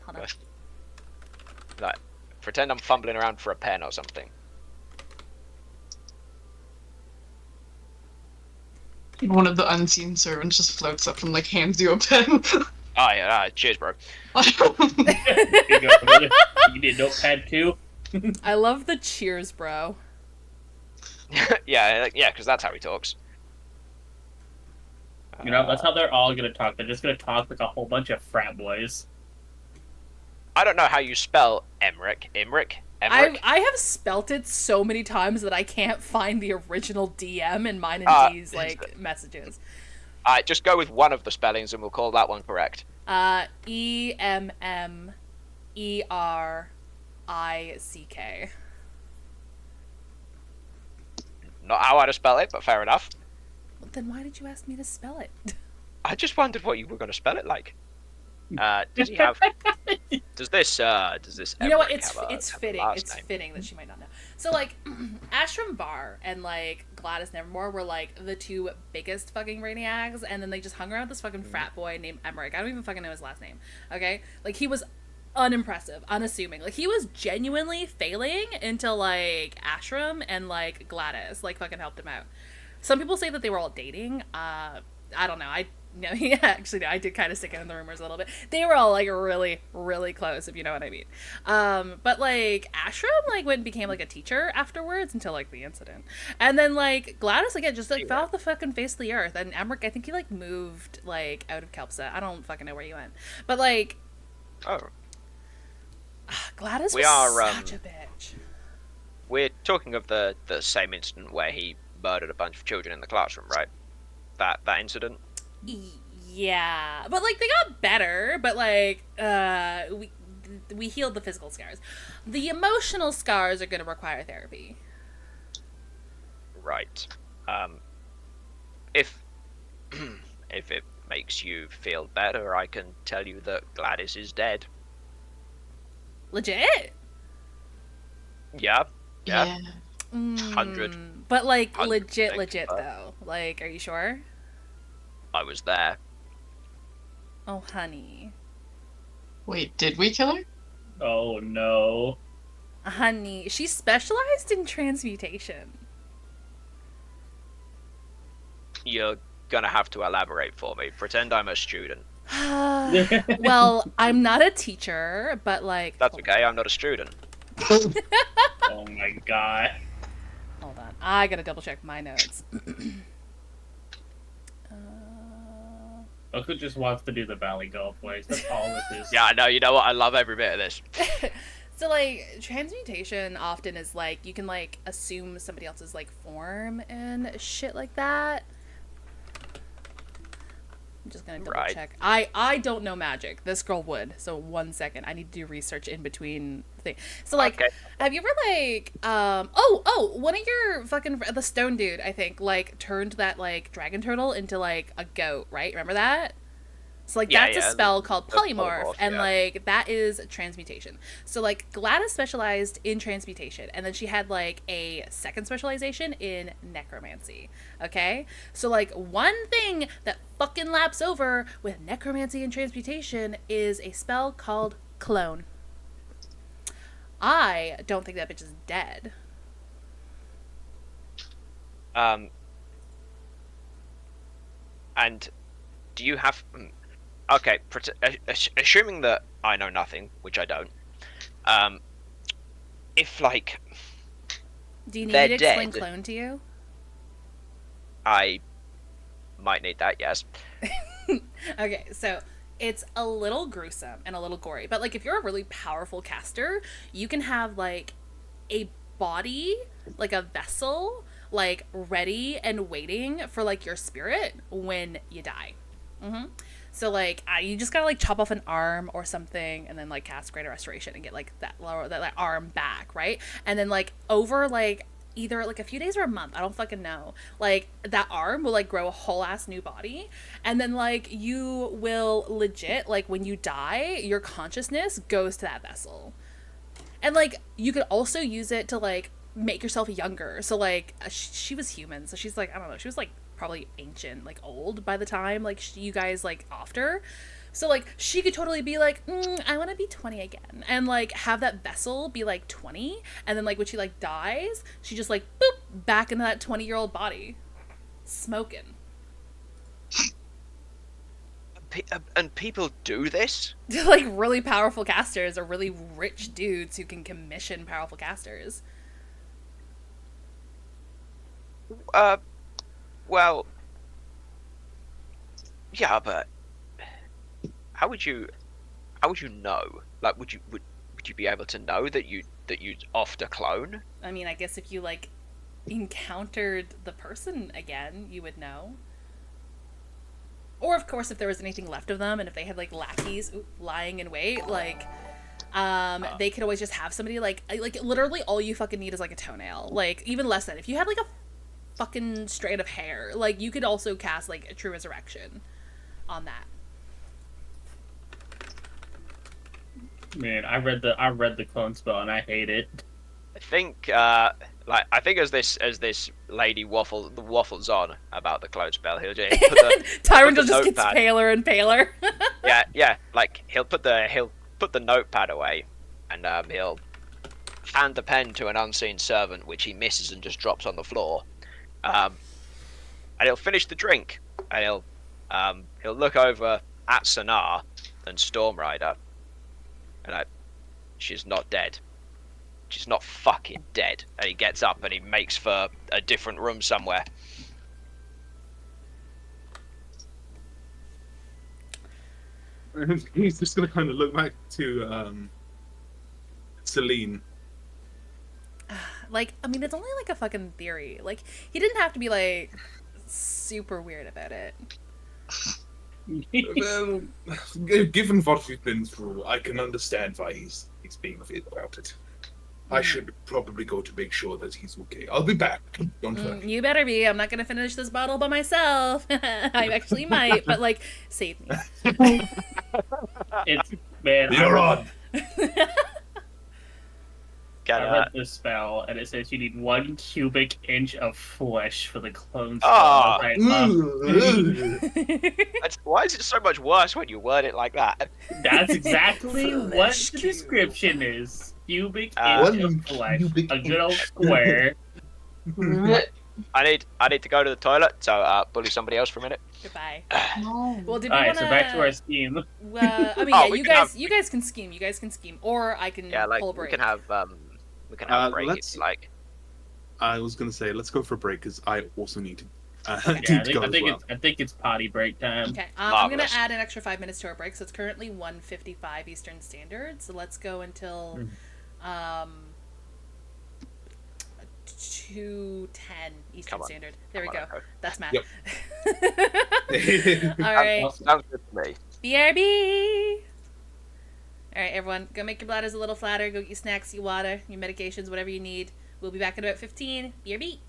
Like, pretend I'm fumbling around for a pen or something. One of the unseen servants just floats up and like hands you a pen. Oh yeah, cheers, bro. Here you go, brother. You need a notepad too? I love the cheers, bro. yeah, because that's how he talks. You know, that's how they're all gonna talk. They're just gonna talk like a whole bunch of frat boys. I don't know how you spell Emmerich. Emmerich? I have spelt it so many times that I can't find the original DM in mine and D's like messages. Just go with one of the spellings and we'll call that one correct. Emmerick. Not how I'd have spelled it, but fair enough. Well, then why did you ask me to spell it? I just wondered what you were going to spell it like. Does he have? Does this? You know what? Emmerich have It's have a fitting. last It's name? fitting that she might not know. So like, Ashram Bar and like Gladys Nevermore were like the two biggest fucking brainiacs, and then they just hung around with this fucking frat boy named Emmerich. I don't even fucking know his last name. Okay, like he was unimpressive, unassuming. Like he was genuinely failing until like Ashram and like Gladys like fucking helped him out. Some people say that they were all dating. I don't know. No, yeah, actually, no, I did kind of stick in the rumors a little bit. They were all, like, really, really close, if you know what I mean. But, like, Ashram, like, went and became, like, a teacher afterwards until, like, the incident. And then, like, Gladys, again, just, like, fell off the fucking face of the earth. And Emmerich, I think he, like, moved, like, out of Kelpsa. I don't fucking know where he went. But, like... Oh. Gladys We was are, such a bitch. We're talking of the same incident where he murdered a bunch of children in the classroom, right? That incident? Yeah, but like they got better, but like we healed the physical scars. The emotional scars are going to require therapy. Right. If if it makes you feel better, I can tell you that Gladys is dead. Legit? Yeah. Yeah. 100. But like 100% legit though. Like, are you sure? I was there. Oh, honey. Wait, did we kill her? Oh no. Honey, she specialized in transmutation. You're gonna have to elaborate for me. Pretend I'm a student. Well, I'm not a teacher, but like... That's okay, I'm not a student. Oh my god. Hold on. I gotta double check my notes. Oku just wants to do the Valley Golf voice. That's all this is. Yeah, I know, you know what? I love every bit of this. So, like, transmutation often is, like, you can, like, assume somebody else's, like, form and shit like that. I'm just gonna double check. I don't know magic. This girl would. So, 1 second. I need to do research in between things. So, like, Okay. have you ever, like, one of your fucking, the stone dude, I think, like, turned that, like, dragon turtle into, like, a goat, right? Remember that? So, like, Yeah, that's a yeah, spell called the polymorph, and, yeah. like, that is transmutation. So, like, Gladys specialized in transmutation, and then she had, like, a second specialization in necromancy, okay? So, like, one thing that fucking laps over with necromancy and transmutation is a spell called clone. I don't think that bitch is dead. And do you have... Okay, assuming that I know nothing, which I don't, if, like, Do you need they're me to explain dead. clone to you? I might need that, yes. Okay, so it's a little gruesome and a little gory, but like if you're a really powerful caster, you can have like a body, like a vessel, like ready and waiting for like your spirit when you die. So like you just gotta like chop off an arm or something and then like cast Greater Restoration and get like that arm back, right? And then like over like either like a few days or a month, I don't fucking know, like that arm will like grow a whole ass new body, and then like you will legit, like when you die, your consciousness goes to that vessel. And like you could also use it to like make yourself younger. So like she was human, so she's like, I don't know, she was like probably ancient, like old by the time like you guys like offed her. So like she could totally be like, I want to be 20 again, and like have that vessel be like 20, and then like when she like dies, she just like boop back into that 20-year-old body, smoking. And people do this? Like really powerful casters or really rich dudes who can commission powerful casters. Well, yeah, but how would you know? Like, would you be able to know that you'd offed a clone? I mean, I guess if you like encountered the person again, you would know. Or of course, if there was anything left of them, and if they had like lackeys lying in wait, like they could always just have somebody like literally all you fucking need is like a toenail, like even less than if you had like a fucking strand of hair, like you could also cast like a true resurrection on that. Man, I read the clone spell and I hate it. I think as this lady waffles on about the clone spell, he'll just put Tyrant the just gets notepad. paler and paler. yeah, like he'll put the notepad away, and he'll hand the pen to an unseen servant, which he misses and just drops on the floor. And he'll finish the drink, and he'll look over at Sanar and Stormrider, and she's not dead. She's not fucking dead. And he gets up and he makes for a different room somewhere. He's just gonna kind of look back to Celine. Like, I mean, it's only like a fucking theory. Like, he didn't have to be like super weird about it. Well, given what we've been through, I can understand why he's being weird about it. I should probably go to make sure that he's okay. I'll be back. Don't worry. You better be. I'm not gonna finish this bottle by myself. I actually might, but like, save me. It's man. You're on. Get I read the spell and it says you need 1 cubic inch of flesh for the clone spell. Ah. Right, Why is it so much worse when you word it like that? that's exactly what Flesh the cube. description is. Cubic Uh, inch of flesh, a good old square. I need to go to the toilet, so bully somebody else for a minute. Goodbye. No. Well, did All we right, wanna? so back to our scheme. I mean, Oh, yeah, we you can guys, have- you guys can scheme. You guys can scheme, or I can Yeah, like pull a break. we can have a break. let's- It's like I was gonna say, let's go for a break because I also need to. Yeah, need to go as well. I think it's potty break time. Okay, I'm gonna Marvelous. add an extra 5 minutes to our break, so it's currently 1:55 Eastern Standard. So let's go until 2:10 Eastern Come on. Standard. There we Come go. on, okay. That's math. Yep. All right, sounds good to me. BRB. All right, everyone, go make your bladders a little flatter. Go get your snacks, your water, your medications, whatever you need. We'll be back in about 15. BRB.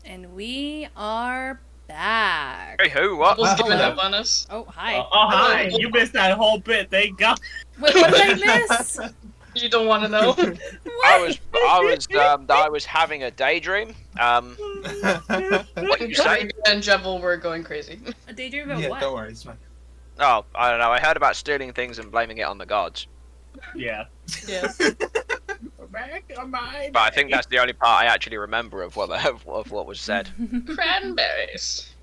And we are back. Hey, who? What? Double's giving hello. up on us. Oh, hi. Oh, hi! You missed that whole bit. Thank God. Wait, what did I miss? You don't want to know. I was having a daydream. What did you say? And Jebel were going crazy. A daydream about Yeah, what? don't worry, it's fine. Oh, I don't know. I heard about stealing things and blaming it on the gods. Yeah. Yes. Back on my. But I think that's the only part I actually remember of what was said. Cranberries.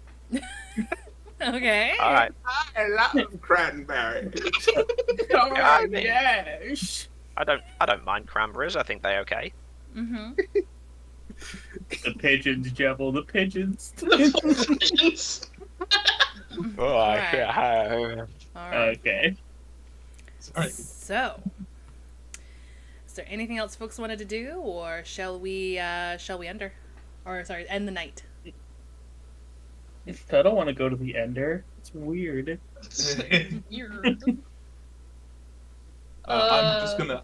Okay. All right. I love cranberry. Oh, yes. I don't mind cranberries. I think they okay. Mm-hmm. The pigeons, Jebel. The pigeons. Oh, Alright. All right. Okay. Sorry. So, is there anything else folks wanted to do, or shall we end the night? I don't want to go to the Ender. It's weird. I'm just gonna.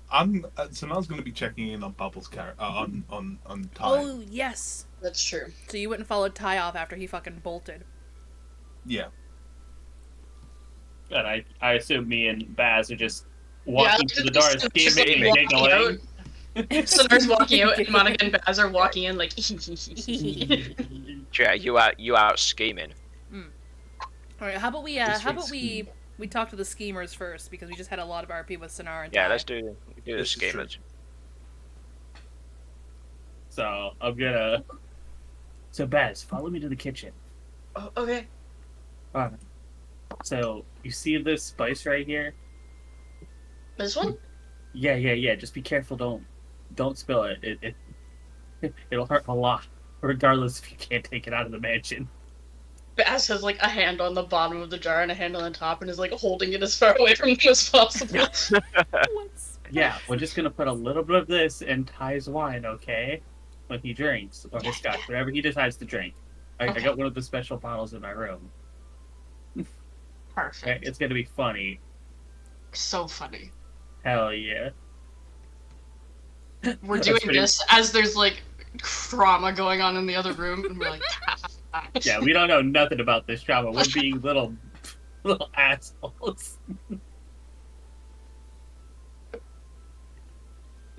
Samel's gonna be checking in on Bubble's on time. Oh yes. That's true. So you wouldn't follow Ty off after he fucking bolted. Yeah. And I assume me and Baz are just walking to the door, just scheming like and walking giggling. Sonar's walking out, and Monica and Baz are walking in like. Yeah, you out scheming. All right. How about we talk to the schemers first, because we just had a lot of RP with Sonar and Yeah, Ty. let's do the This is true. schemers. So I'm gonna. So Baz, follow me to the kitchen. Oh, okay. So you see this spice right here? This one? Yeah. Just be careful. Don't spill it. It'll hurt a lot, regardless if you can't take it out of the mansion. Baz has like a hand on the bottom of the jar and a hand on the top, and is like holding it as far away from him as possible. What's Yeah, we're just gonna put a little bit of this in Ty's wine, okay? When he drinks, or his scotch, whatever he decides to drink. I Okay. got one of the special bottles in my room. Okay? Perfect. It's gonna be funny. So funny. Hell yeah. We're That's doing pretty- this as there's like trauma going on in the other room, and we're like, Yeah, we don't know nothing about this drama. We're being little assholes.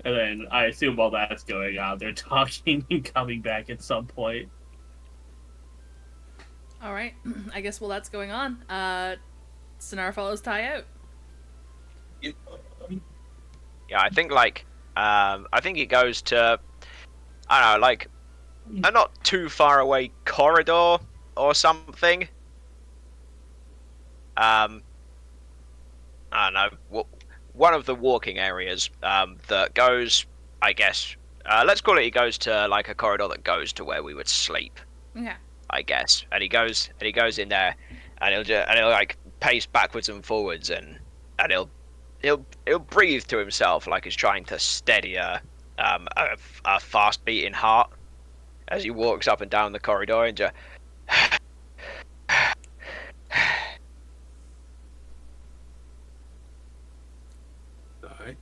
And then I assume while that's going on, they're talking and coming back at some point. all right? I guess while that's going on, Sonar follows Ty out. Yep. Yeah, I think I think it goes to, I don't know, like a not too far away corridor or something. I don't know, one of the walking areas that goes, I guess, let's call it. He goes to like a corridor that goes to where we would sleep, Yeah. I guess. And he goes in there, and he'll like pace backwards and forwards, and he'll breathe to himself like he's trying to steady a fast beating heart as he walks up and down the corridor, and just Die.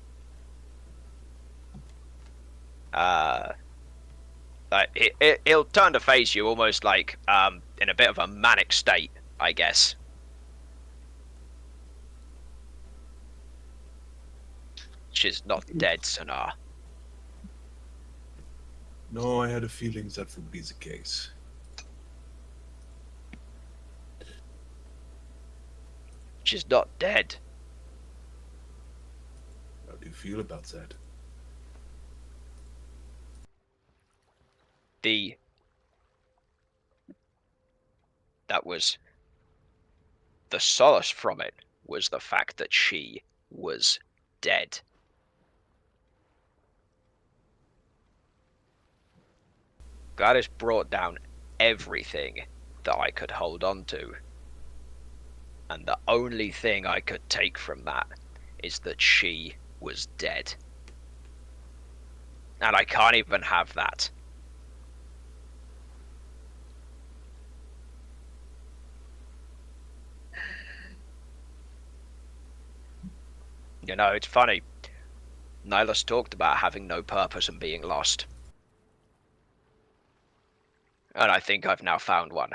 like he'll turn to face you almost like in a bit of a manic state, I guess. She's not dead, Sonar. No, I had a feeling that would be the case. She's not dead. How do you feel about that? That was the solace from it, was the fact that she was dead. Gladys brought down everything that I could hold on to. And the only thing I could take from that is that she was dead. And I can't even have that. You know, it's funny. Nihilus talked about having no purpose and being lost. And I think I've now found one.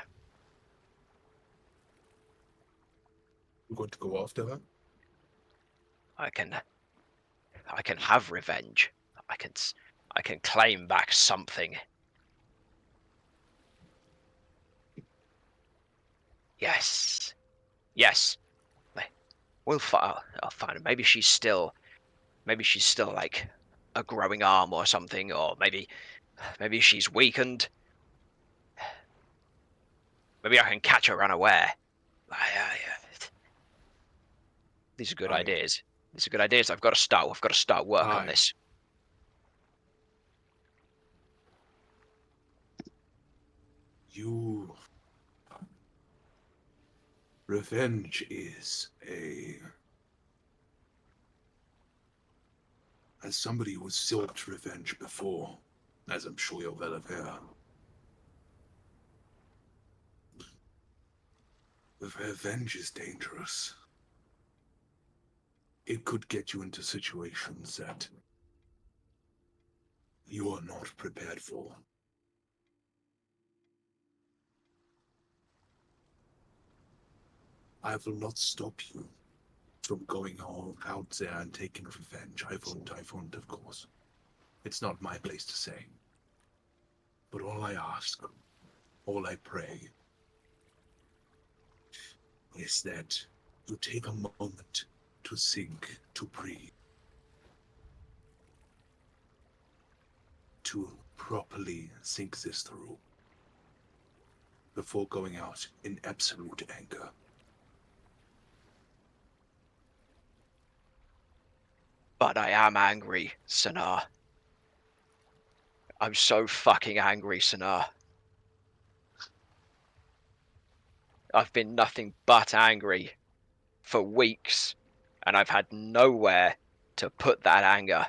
You're going to go after her? I can have revenge. I can claim back something. Yes. Yes. I'll find her. Maybe she's still like a growing arm or something, or maybe she's weakened. Maybe I can catch her unaware. These are good Aye. ideas. These are good ideas. I've got to start work on Aye. this. Revenge is as somebody who sought revenge before, as I'm sure you're well aware, revenge is dangerous. It could get you into situations that you are not prepared for. I will not stop you from going all out there and taking revenge. I won't, of course. It's not my place to say. But all I ask, all I pray, is that you take a moment to think, to breathe, to properly think this through before going out in absolute anger. But I am angry, Sanar. I'm so fucking angry, Sanar. I've been nothing but angry for weeks, and I've had nowhere to put that anger.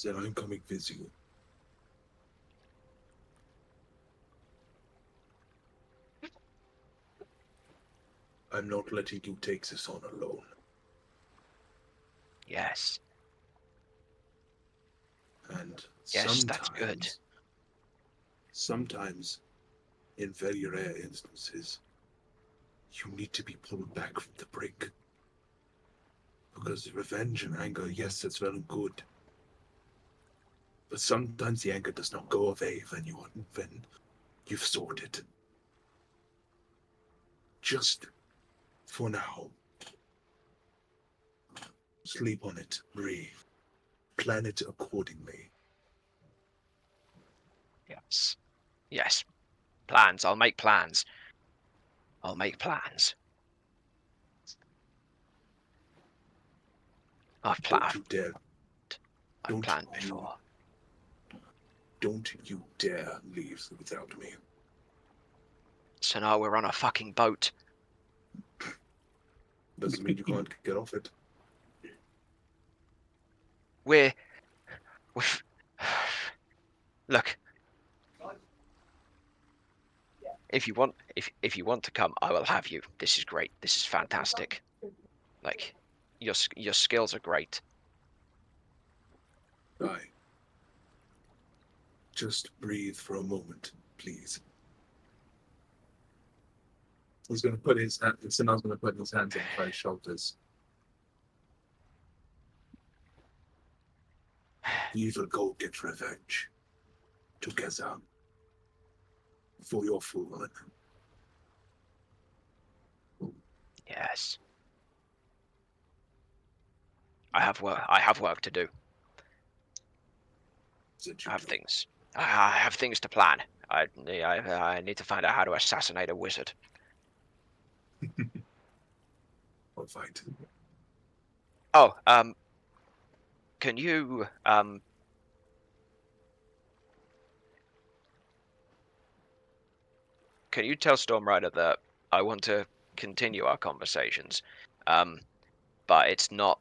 Then I'm coming with you. I'm not letting you take this on alone. Yes. And Yes, that's good. Sometimes, in very rare instances, you need to be pulled back from the brink. Because revenge and anger, yes, that's well and good. But sometimes the anger does not go away when you've sought it. Just for now, sleep on it, breathe, plan it accordingly. Yes. Yes. Plans. I'll make plans. I'll make plans. I've Don't you dare. I've planned before. Don't you dare leave without me. So now we're on a fucking boat. Doesn't mean you can't get off it. We're look. If you want to come, I will have you. This is great. This is fantastic. Like, your skills are great. Aye. Just breathe for a moment, please. He's going to put his hand. Sinan's going to put his hands on Fry's shoulders. We will go get revenge together for your fallen. Yes. I have work to do. I have things. I have things to plan. I need to find out how to assassinate a wizard. I'll fight. Oh, can you tell Stormrider that I want to continue our conversations, but it's not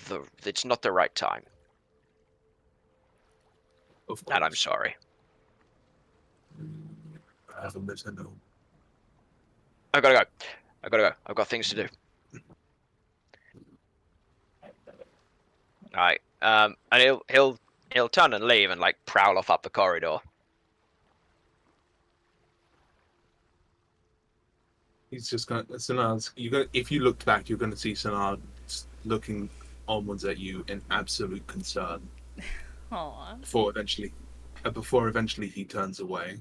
the right time. Of course. And I'm sorry. I haven't let her know. I gotta go. I've got things to do. Right. And he'll turn and leave and like prowl off up the corridor. He's just going. Sanard's. If you looked back, you're going to see Sanard looking onwards at you in absolute concern. Aw. Before eventually he turns away,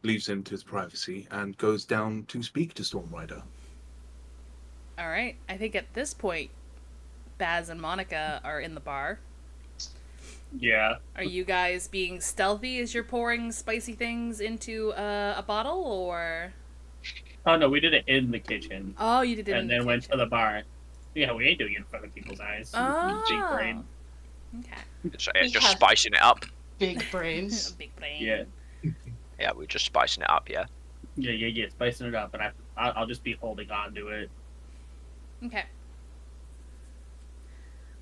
leaves him to his privacy, and goes down to speak to Stormrider. All right. I think at this point, Baz and Monica are in the bar. Yeah. Are you guys being stealthy as you're pouring spicy things into a bottle, or? Oh no, we did it in the kitchen. Oh, you did it in And the then went to kitchen. the bar. Yeah, we ain't doing it in front of people's eyes. Oh. Big brain. Okay. So, We just have- spicing it up. Big brains. Big brain. Yeah. Yeah, we're just spicing it up. Yeah. Yeah, spicing it up, and I'll just be holding on to it. Okay.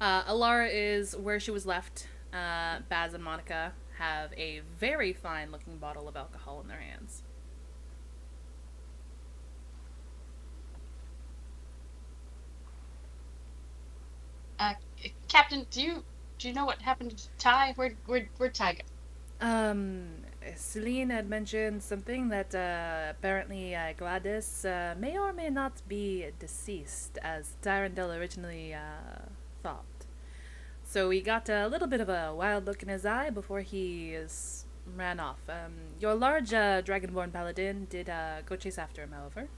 Alara is where she was left. Baz and Monica have a very fine-looking bottle of alcohol in their hands. Captain, do you know what happened to Ty? Where'd Ty go? Celine had mentioned something that apparently Gladys may or may not be deceased, as Tyrandel originally thought. So he got a little bit of a wild look in his eye before ran off. Your large dragonborn paladin did go chase after him, however.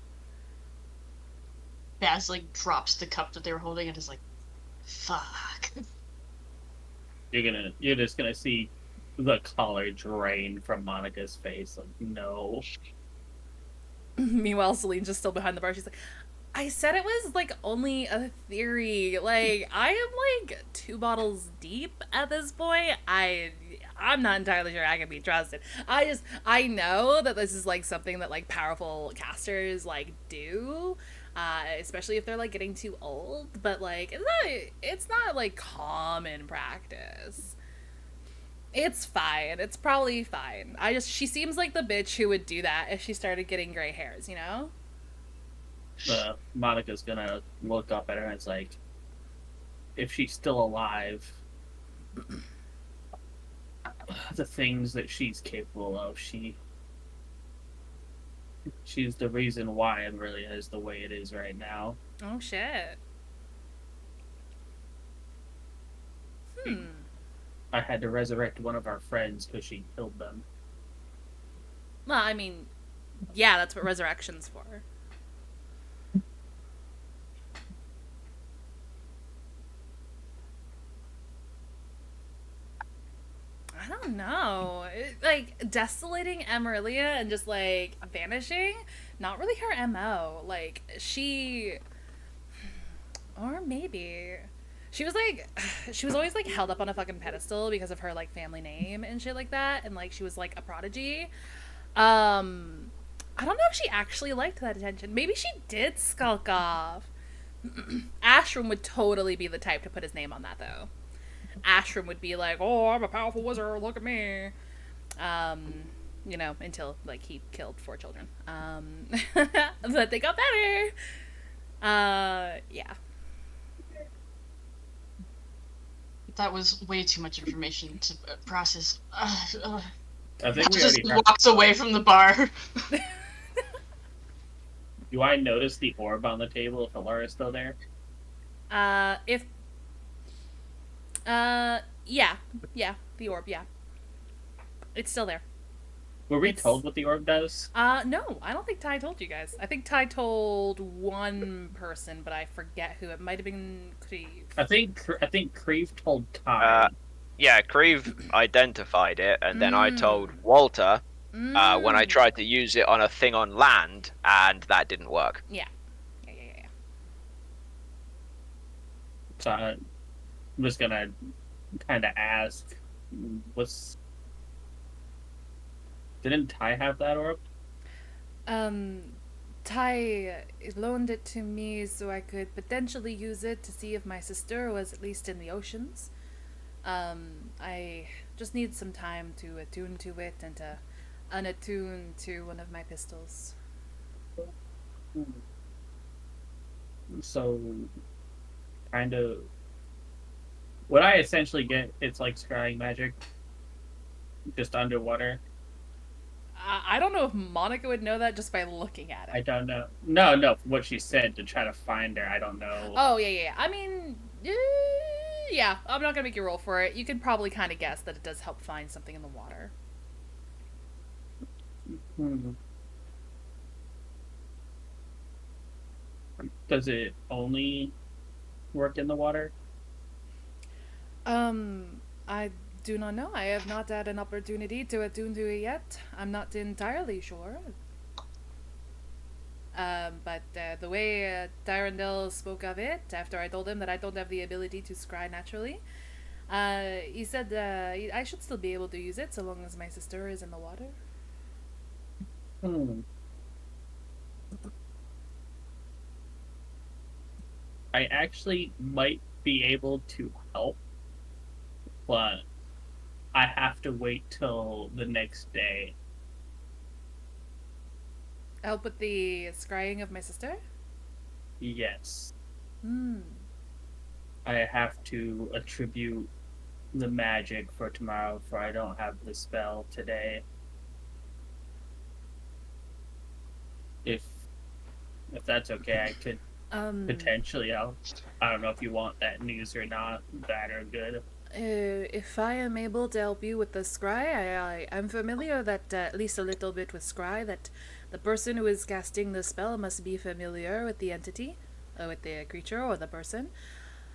Baz like drops the cup that they were holding and is like, "Fuck." You're just gonna see the color drain from Monica's face. Like, no. Meanwhile, Celine's just still behind the bar. She's like, I said it was, like, only a theory. Like, I am, like, 2 bottles deep at this point. I'm not entirely sure I can be trusted. I know that this is, like, something that, like, powerful casters, like, do. Especially if they're, like, getting too old. But, like, it's not like, common practice. It's fine. It's probably fine. She seems like the bitch who would do that if she started getting gray hairs, you know? Monica's gonna look up at her and it's like, if she's still alive, the things that she's capable of, she's the reason why Emerilla is the way it is right now. Oh, shit. I had to resurrect one of our friends because she killed them. Well, I mean, yeah, that's what resurrection's for. I don't know. Like, desolating Emerilla and just, like, vanishing, not really her MO. Like, or maybe... She was always, like, held up on a fucking pedestal because of her, like, family name and shit like that, and, like, she was, like, a prodigy. I don't know if she actually liked that attention. Maybe she did skulk off. Ashram would totally be the type to put his name on that, though. Ashram would be like, oh, I'm a powerful wizard, look at me. You know, until, like, he killed 4 children. But they got better. Yeah. That was way too much information to process. I think we Just already have... walks away from the bar. Do I notice the orb on the table if Alara's still there? Yeah, the orb, yeah. It's still there. Were we told what the orb does? No, I don't think Ty told you guys. I think Ty told one person, but I forget who. It might have been Creve. I think Creve told Ty. Yeah, Creve identified it, and then I told Walter when I tried to use it on a thing on land, and that didn't work. Yeah. So I'm just gonna kind of ask, didn't Ty have that orb? Ty loaned it to me so I could potentially use it to see if my sister was at least in the oceans. I just need some time to attune to it and to unattune to one of my pistols. So, kind of, Would I essentially get it's like scrying magic, just underwater? I don't know if Monica would know that just by looking at I it. don't know. No, no. What she said to try to find her, I don't know. Oh, yeah, yeah, yeah. I mean, yeah, I'm not gonna make you roll for it. You could probably kind of guess that it does help find something in the water. Hmm. Does it only work in the water? I do not know. I have not had an opportunity to attune to it yet. I'm not entirely sure. But the way Tyrandel spoke of it, after I told him that I don't have the ability to scry naturally, he said I should still be able to use it so long as my sister is in the water. Hmm. I actually might be able to help, but I have to wait till the next day. Help with the scrying of my sister? Yes. Hmm. I have to attribute the magic for tomorrow, for I don't have the spell today. If that's okay, I could potentially. I don't know if you want that news or not, bad or good. If I am able to help you with the scry, I'm familiar that at least a little bit with scry, that the person who is casting the spell must be familiar with the entity, with the creature or the person.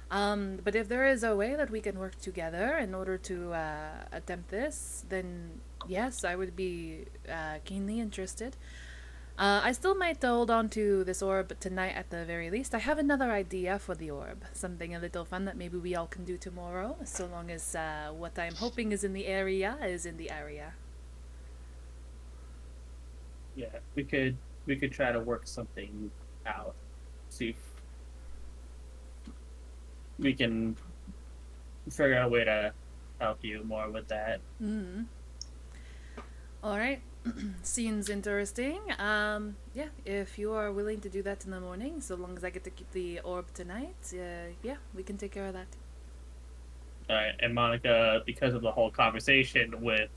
But if there is a way that we can work together in order to attempt this, then yes, I would be keenly interested. I still might hold on to this orb tonight at the very least. I have another idea for the orb. Something a little fun that maybe we all can do tomorrow, so long as what I'm hoping is in the area is in the area. Yeah, we could try to work something out. See if we can figure out a way to help you more with that. Mm-hmm. Alright. Seems interesting. Yeah, if you are willing to do that in the morning, so long as I get to keep the orb tonight, yeah, we can take care of that. Alright, and Monica, because of the whole conversation with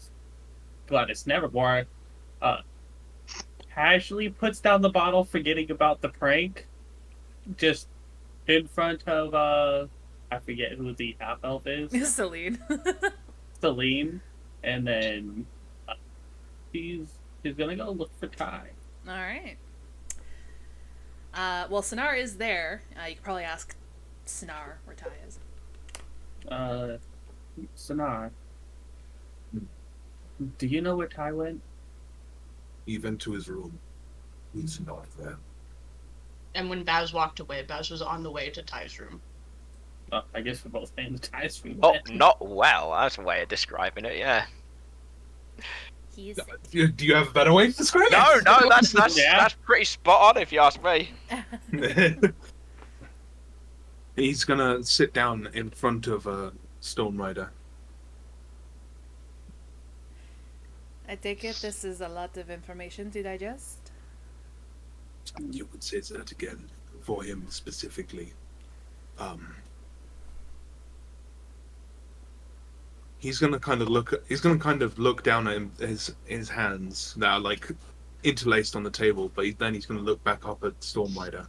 Gladys Nevermore, uh, casually puts down the bottle, forgetting about the prank, just in front of I forget who the half elf is, Celine. Celine, and then uh, she's gonna go look for Ty. Alright. Well, Sinar is there. You could probably ask Sinar where Ty is. Sonar, do you know where Ty went? He went to his room. He's not there. And when Baz walked away, Baz was on the way to Ty's room. I guess we're both in Ty's room. Oh, then. not well. That's a way of describing it. Yeah. He's Do you have a better way to describe No, it? no, that's Yeah. that's pretty spot on if you ask me. He's gonna sit down in front of a Stone Rider. I take it this is a lot of information to digest. You could say that again for him specifically. He's gonna kind of look. He's gonna kind of look down at his hands that are like interlaced on the table, but then he's gonna look back up at Storm Rider.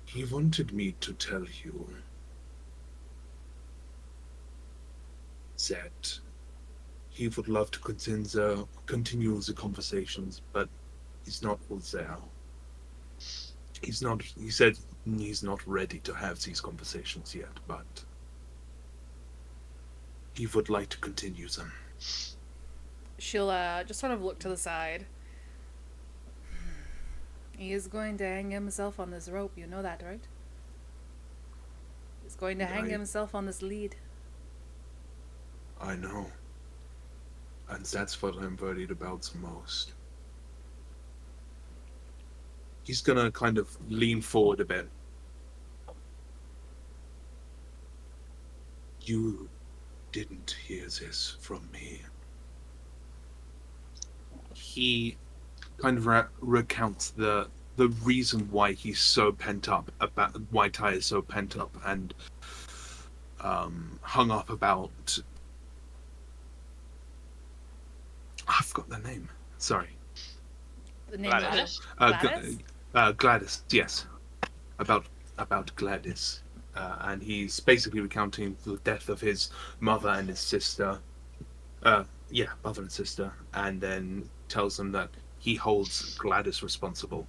He wanted me to tell you that he would love to continue the conversations, but he's not all there. He's not. He said he's not ready to have these conversations yet, but he would like to continue them. She'll just sort of look to the side. He is going to hang himself on this rope, you know that, right? He's going to hang Right. himself on this lead. I know. And that's what I'm worried about the most. He's gonna kind of lean forward a bit. You didn't hear this from me. He kind of recounts the the reason why he's so pent up about why Ty is so pent up and hung up about. I forgot their name. Sorry. The name Gladys. Gladys? Gladys. Yes, about Gladys, and he's basically recounting the death of his mother and his sister. Mother and sister, and then tells them that he holds Gladys responsible.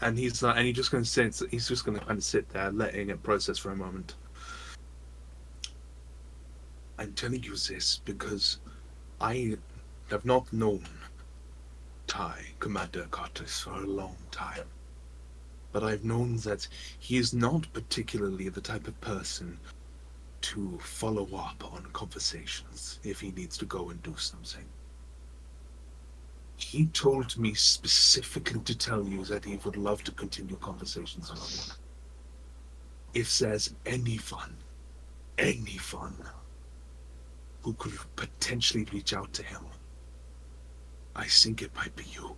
And he's just going to kind of sit there, letting it process for a moment. I'm telling you this because I have not known Ty, Commander Curtis, for a long time. But I've known that he is not particularly the type of person to follow up on conversations if he needs to go and do something. He told me specifically to tell you that he would love to continue conversations with you. If there's anyone who could potentially reach out to him, I think it might be you.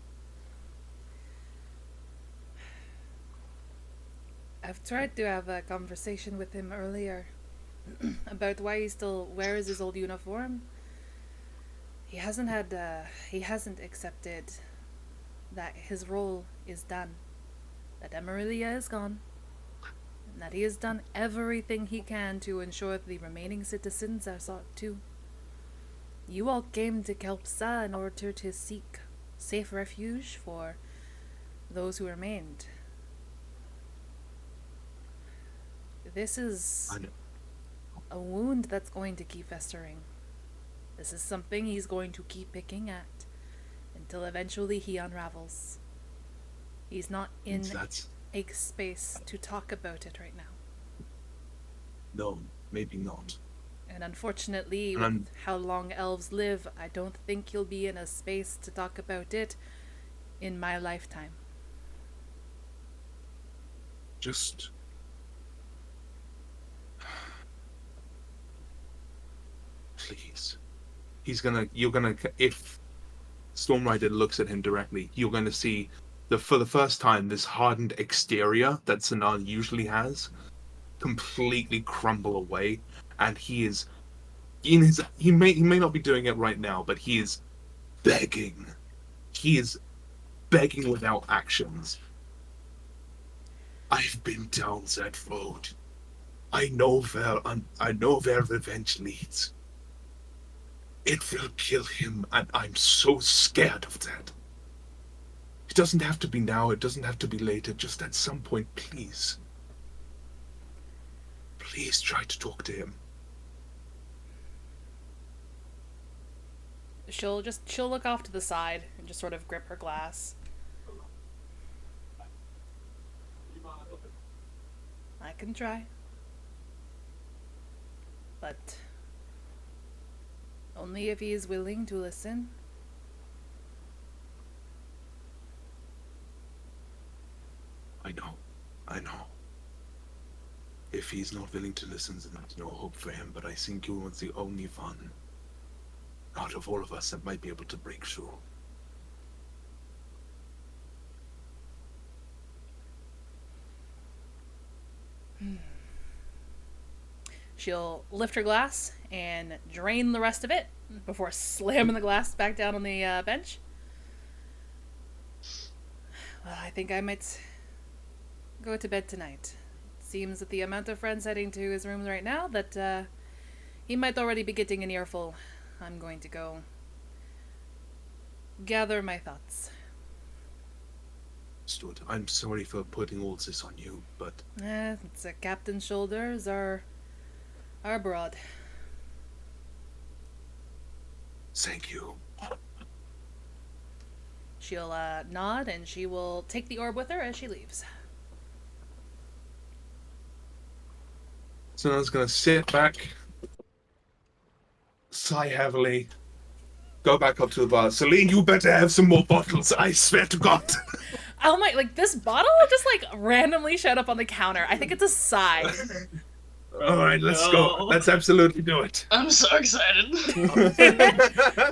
I've tried to have a conversation with him earlier about why he still wears his old uniform. He hasn't accepted that his role is done, that Emerilla is gone, and that he has done everything he can to ensure the remaining citizens are sought too. You all came to Kelpsa in order to seek safe refuge for those who remained. This is a wound that's going to keep festering. This is something he's going to keep picking at until eventually he unravels. He's not in a space to talk about it right now. No, maybe not. And unfortunately, with how long elves live, I don't think he'll be in a space to talk about it in my lifetime. Just... please. If Stormrider looks at him directly, you're gonna see for the first time this hardened exterior that Sinan usually has completely crumble away, and he is he may not be doing it right now, but he is begging. He is begging without actions. I've been down that road. I know where revenge leads. It will kill him, and I'm so scared of that. It doesn't have to be now, it doesn't have to be later, just at some point, please. Please try to talk to him. She'll look off to the side and just sort of grip her glass. I can try. But only if he is willing to listen. I know. If he's not willing to listen, then there's no hope for him, but I think you are the only one out of all of us that might be able to break through. She'll lift her glass and drain the rest of it before slamming the glass back down on the bench. Well, I think I might go to bed tonight. It seems that the amount of friends heading to his rooms right now that he might already be getting an earful. I'm going to go gather my thoughts. Stuart, I'm sorry for putting all this on you, but... It's a captain's shoulders are broad. Thank you. She'll nod and she will take the orb with her as she leaves. So I was going to sit back, sigh heavily, go back up to the bar. Celine, you better have some more bottles, I swear to God. Oh my, like, this bottle just, like, randomly showed up on the counter. I think it's a sigh. Alright, let's go. Let's absolutely do it. I'm so excited.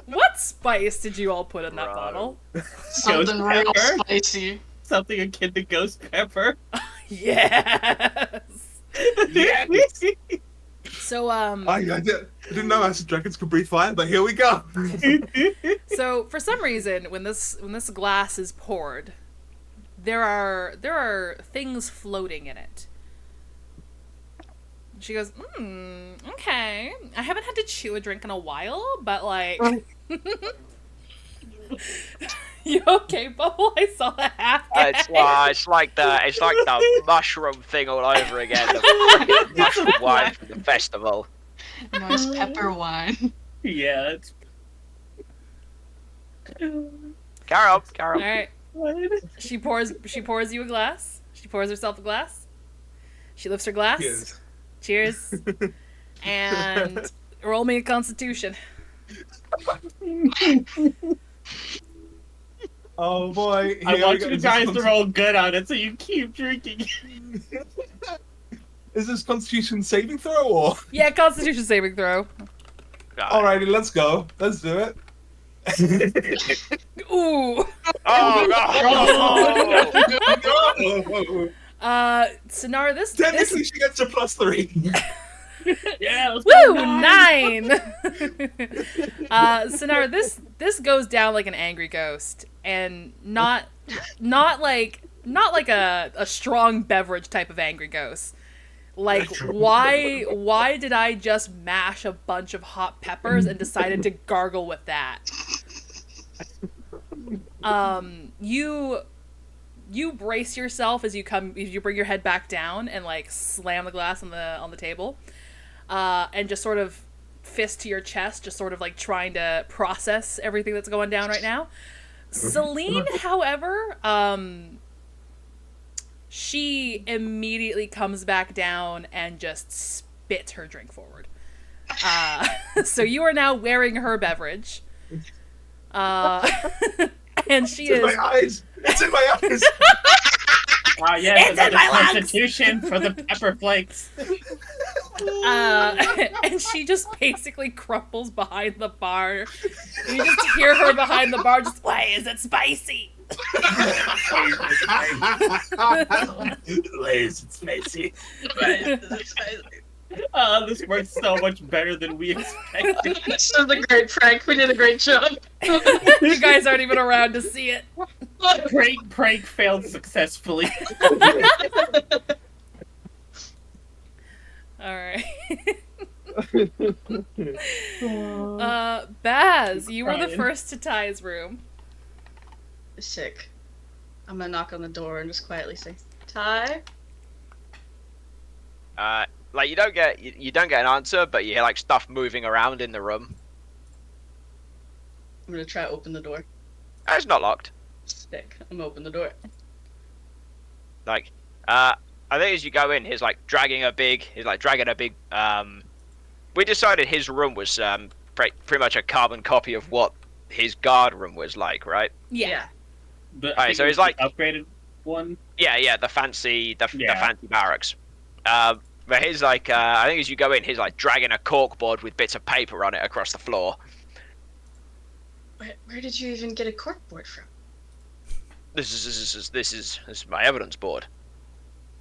What spice did you all put in that bottle? Something real spicy. something akin to ghost pepper. Yes. Yes! So I didn't know acid dragons could breathe fire, but here we go. so for some reason when this glass is poured, there are things floating in it. She goes, okay. I haven't had to chew a drink in a while, but like you okay, Bubble? I saw a half It's like the mushroom thing all over again. The mushroom wine from the festival. Nice pepper wine. Yeah, it's. Carol. Alright. She pours you a glass. She pours herself a glass. She lifts her glass. Yes. Cheers. And roll me a constitution. Oh boy. I Here want we go. you guys to roll good on it so you keep drinking. Is this Constitution saving throw or? Yeah, constitution saving throw. Alrighty, let's go. Let's do it. Ooh. Oh no! Sonara, this Technically, she gets a +3. Yeah, let's Woo! go 9! Sonara, this goes down like an angry ghost. And not like a strong beverage type of angry ghost. Like, why did I just mash a bunch of hot peppers and decided to gargle with that? You brace yourself as you bring your head back down and like slam the glass on the table, and just sort of fist to your chest, just sort of like trying to process everything that's going down right now. Celine, however, she immediately comes back down and just spits her drink forward. So you are now wearing her beverage. And she It's in is... my eyes. It's in my eyes. Yes, It's in my lungs! substitution for the pepper flakes. And she just basically crumples behind the bar. You just hear her behind the bar just, why is it spicy? Lays, it's spicy. This works so much better than we expected. This is a great prank. We did a great job. You guys aren't even around to see it. Great prank failed successfully. Alright. Baz, you were the Ryan. first to Ty's room. Sick. I'm gonna knock on the door and just quietly say, Ty? Like you don't get an answer, but you hear like stuff moving around in the room. I'm gonna try to open the door. It's not locked. Sick. I'm gonna open the door. Like, I think as you go in, he's dragging a big. We decided his room was pretty much a carbon copy of what his guard room was like, right? Yeah. Alright, so he's like upgraded one. Yeah, the fancy barracks. But he's I think as you go in, he's dragging a corkboard with bits of paper on it across the floor. Where did you even get a corkboard from? This is my evidence board.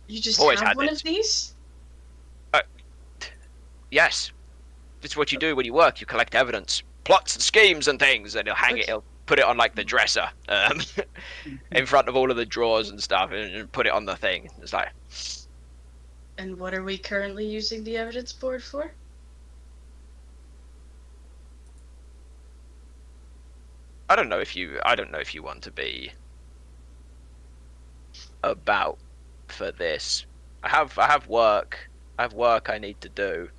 You just Always have had one it. of these? Yes, it's what you do when you work. You collect evidence, plots and schemes and things, and he'll put it on the dresser, in front of all of the drawers and stuff, and put it on the thing. It's like. And what are we currently using the evidence board for? I don't know if you want to be about for this. I have work I need to do.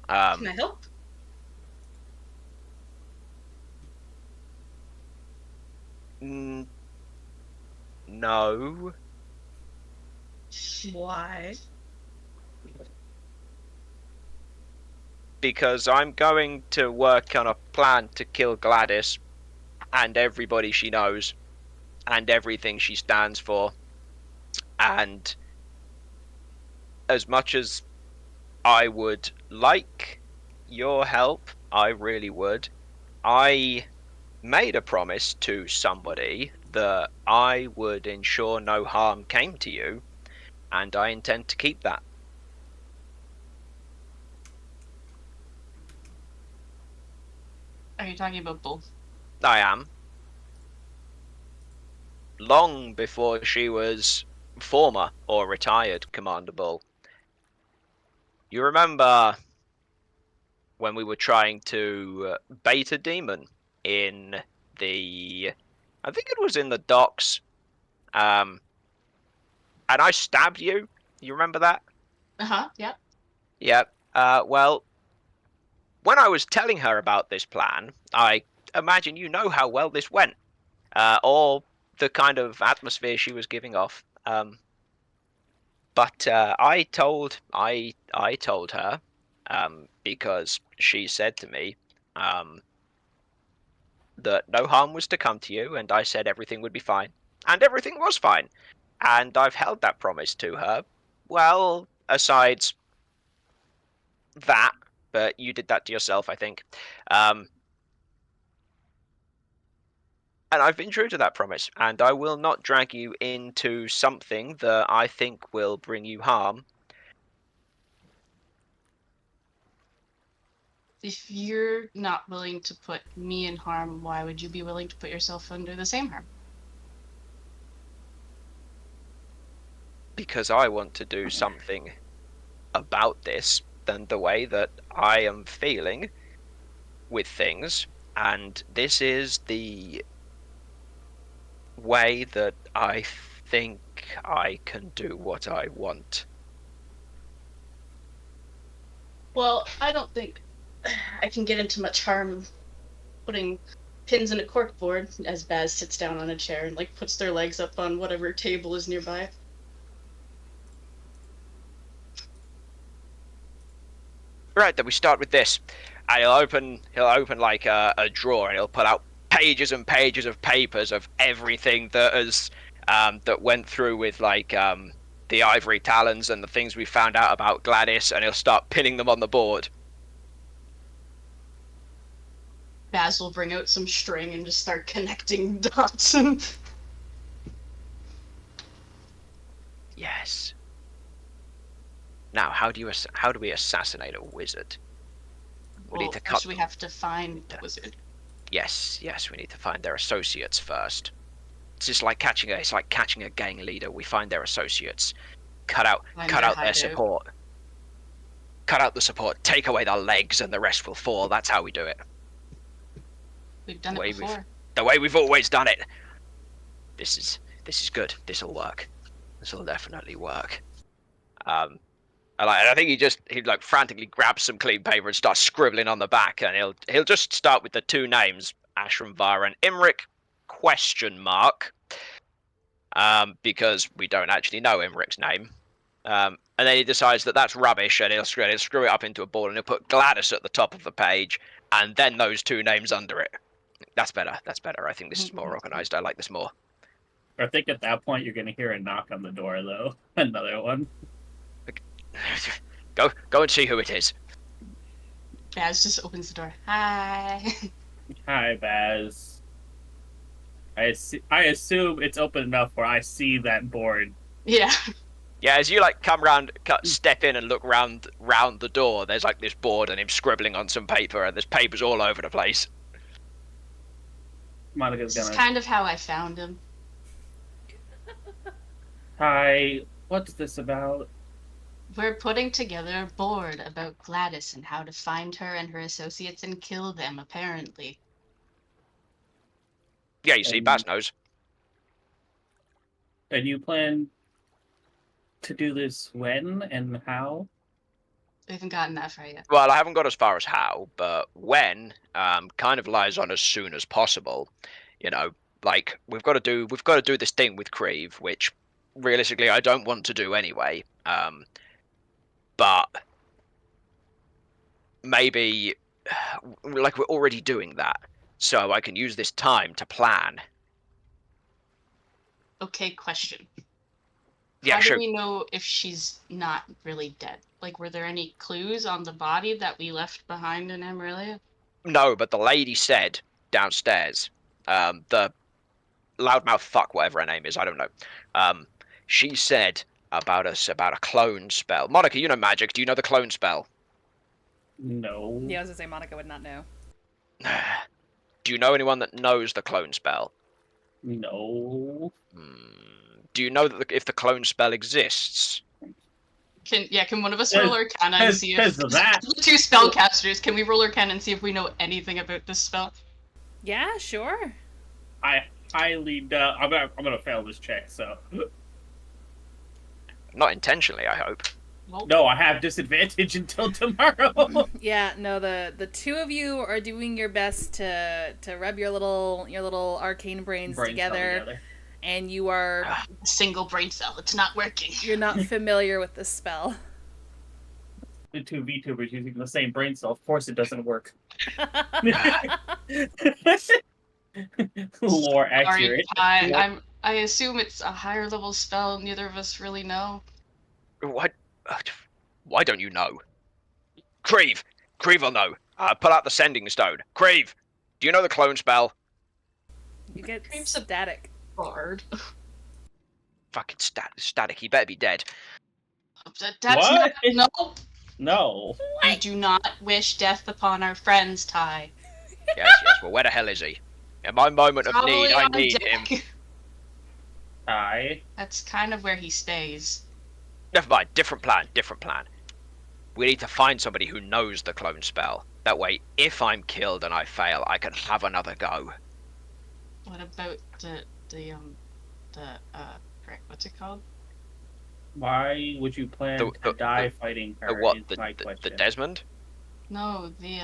Can I help? No. Why? Because I'm going to work on a plan to kill Gladys and everybody she knows and everything she stands for. And as much as I would like your help, I really would, I made a promise to somebody that I would ensure no harm came to you, and I intend to keep that. Are you talking about both? I am. Long before she was former or retired Commander Bull. You remember when we were trying to bait a demon in I think it was in the docks, and I stabbed you? You remember that? Uh-huh, yep. Yep. Well, when I was telling her about this plan, I imagine you know how well this went, or the kind of atmosphere she was giving off. But I told her, because she said to me, that no harm was to come to you, and I said everything would be fine, and everything was fine, and I've held that promise to her. Well, aside that, but you did that to yourself, I think. Um, and I've been true to that promise, and I will not drag you into something that I think will bring you harm. If you're not willing to put me in harm, why would you be willing to put yourself under the same harm? Because I want to do something about this than the way that I am feeling with things, and this is the way that I think I can do what I want. Well, I don't think I can get into much harm putting pins in a corkboard as Baz sits down on a chair and like puts their legs up on whatever table is nearby. Right, then we start with this. And he'll open like a drawer, and he'll pull out pages and pages of papers of everything that has that went through with like the ivory talons and the things we found out about Gladys, and he'll start pinning them on the board. Baz will bring out some string and just start connecting dots. Yes. Now, how do we assassinate a wizard? We Well, need to first cut we them. have to find the wizard. Yes, we need to find their associates first. It's just like catching a gang leader. We find their associates, Find cut their out their hideout. support, cut out the support, take away their legs, and the rest will fall. That's how we do it. We've done The it way before. The way we've always done it. This is good. This'll work. This'll definitely work. And I think he like frantically grabs some clean paper and starts scribbling on the back, and he'll just start with the two names, Ashramvar and Imric, question mark, because we don't actually know Imric's name. And then he decides that that's rubbish, and he'll screw it up into a board, and he'll put Gladys at the top of the page, and then those two names under it. That's better. That's better. I think this is more organized. I like this more. I think at that point you're gonna hear a knock on the door, though. Another one. Go and see who it is. Baz just opens the door. Hi. Hi, Baz. I assume it's open enough where I see that board. Yeah. Yeah, as you like come round, step in and look round the door, there's like this board and him scribbling on some paper, and there's papers all over the place. Monica's This is gonna. kind of how I found him. Hi, what's this about? We're putting together a board about Gladys and how to find her and her associates and kill them, apparently. Yeah, you see, Baz knows. And you plan to do this when and how? We haven't gotten that far yet. Well, I haven't got as far as how, but when kind of lies on as soon as possible. You know, like we've got to do this thing with Creve, which realistically I don't want to do anyway. But maybe like we're already doing that, so I can use this time to plan. Okay, question. Yeah, How sure. do we know if she's not really dead? Like, were there any clues on the body that we left behind in Emerilla? No, but the lady said downstairs, the loudmouth fuck, whatever her name is, I don't know. She said about a clone spell. Monica, you know magic. Do you know the clone spell? No. Yeah, I was gonna say Monica would not know. Do you know anyone that knows the clone spell? No. Do you know that if the clone spell exists? Can one of us roll Arcana and see if Because of that. the two spellcasters, can we roll Arcana and see if we know anything about this spell? Yeah, sure. I highly doubt. I'm gonna fail this check. So Not intentionally, I hope. Well, no, I have disadvantage until tomorrow. Yeah, no, the two of you are doing your best to rub your little arcane brains together, and you are single brain cell. It's not working. you're not familiar with the spell. The two VTubers using the same brain cell. Of course, it doesn't work. Lore accurate. Sorry, I assume it's a higher level spell. Neither of us really know. What? Why don't you know? Creve will know. Pull out the sending stone. Creve, do you know the clone spell? You get Creeps a- static. Bard. Fucking static. He better be dead. That's What? not, no. No. We do not wish death upon our friends, Ty. Yes. Well, where the hell is he? In my moment of need, I need him. That's kind of where he stays. Never mind. Different plan. We need to find somebody who knows the clone spell. That way, if I'm killed and I fail, I can have another go. What about what's it called? Why would you plan to die fighting her? The Desmond? No, the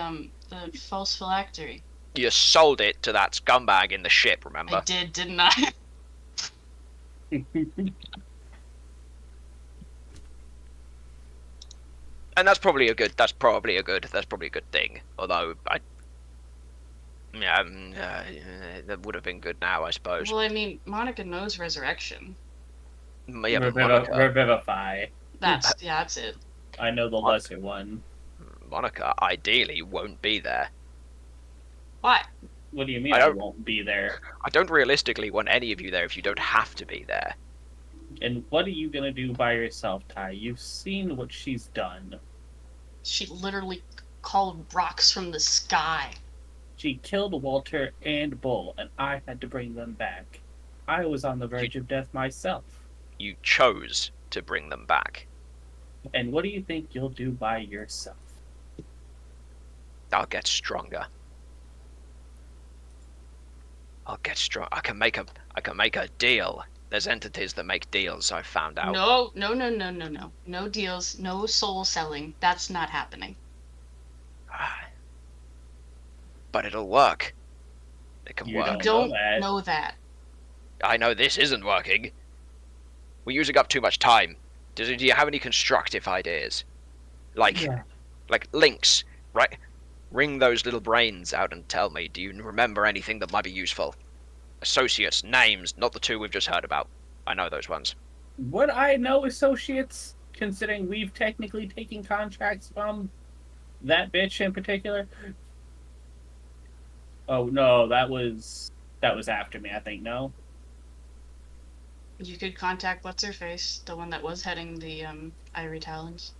false phylactery. You sold it to that scumbag in the ship, remember? I did, didn't I? And that's probably a good thing. Although that would have been good now, I suppose. Well, I mean, Monica knows resurrection. Yeah, but Monica, Revivify. That's it. I know the lesser one. Monica ideally won't be there. Why? What do you mean I won't be there? I don't realistically want any of you there if you don't have to be there. And what are you gonna do by yourself, Ty? You've seen what she's done. She literally called rocks from the sky. She killed Walter and Bull, and I had to bring them back. I was on the verge of death myself. You chose to bring them back. And what do you think you'll do by yourself? I'll get stronger. I can make a deal. There's entities that make deals, I've found out. No. No deals, no soul selling. That's not happening. But it'll work. It can You work. I don't know that. I know this isn't working. We're using up too much time. Do you have any constructive ideas? Like links, right? Ring those little brains out and tell me, do you remember anything that might be useful? Associates, names, not the two we've just heard about. I know those ones. Would I know associates, considering we've technically taken contracts from that bitch in particular? Oh no, that was after me, I think. No. You could contact what's her face, the one that was heading the Ivory Talons.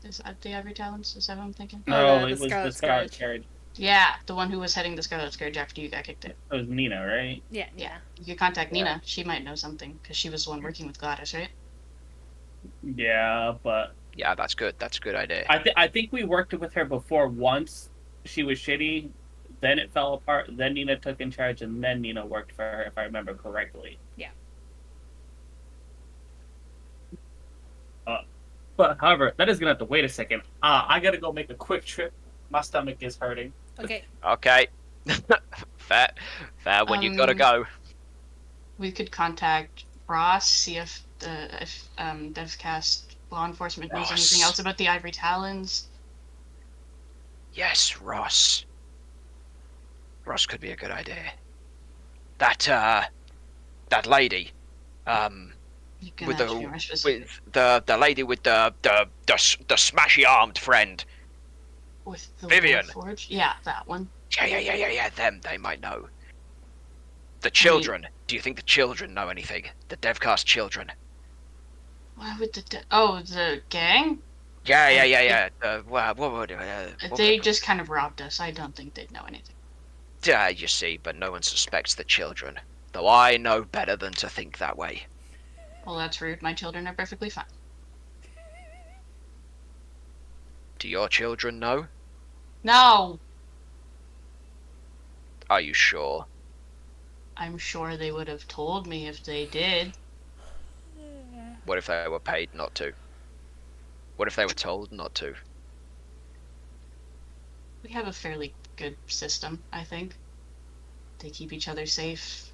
Is that the Ivory Talons? Is that what I'm thinking? No, the it was the Scarlet Scarlet Scourge. Carriage. Yeah, the one who was heading the Scarlet Scourge after you got kicked out. It was Nina, right? Yeah. You could contact Nina. She might know something because she was the one working with Gladys, right? Yeah, but Yeah, that's good. That's a good idea. I think we worked with her before once. She was shitty. Then it fell apart. Then Nina took in charge, and then Nina worked for her, if I remember correctly. Yeah. But however, that is gonna have to wait a second. I gotta go make a quick trip. My stomach is hurting. Okay. Okay. Fair when you gotta go. We could contact Ross, see if DevCast law enforcement knows Ross. anything else about the Ivory Talons. Yes, Ross. Ross could be a good idea. That lady, You can with actually be more specific. with the lady with the smashy armed friend. With the Vivian. Forge? Yeah, that one. Yeah, them, they might know. The children, do you think the children know anything? The Devcast children? Why would the gang? Yeah. What would They just kind of robbed us. I don't think they'd know anything. Yeah, you see, but no one suspects the children. Though I know better than to think that way. Well, that's rude. My children are perfectly fine. Do your children know? No! Are you sure? I'm sure they would have told me if they did. What if they were paid not to? What if they were told not to? We have a fairly good system, I think. They keep each other safe.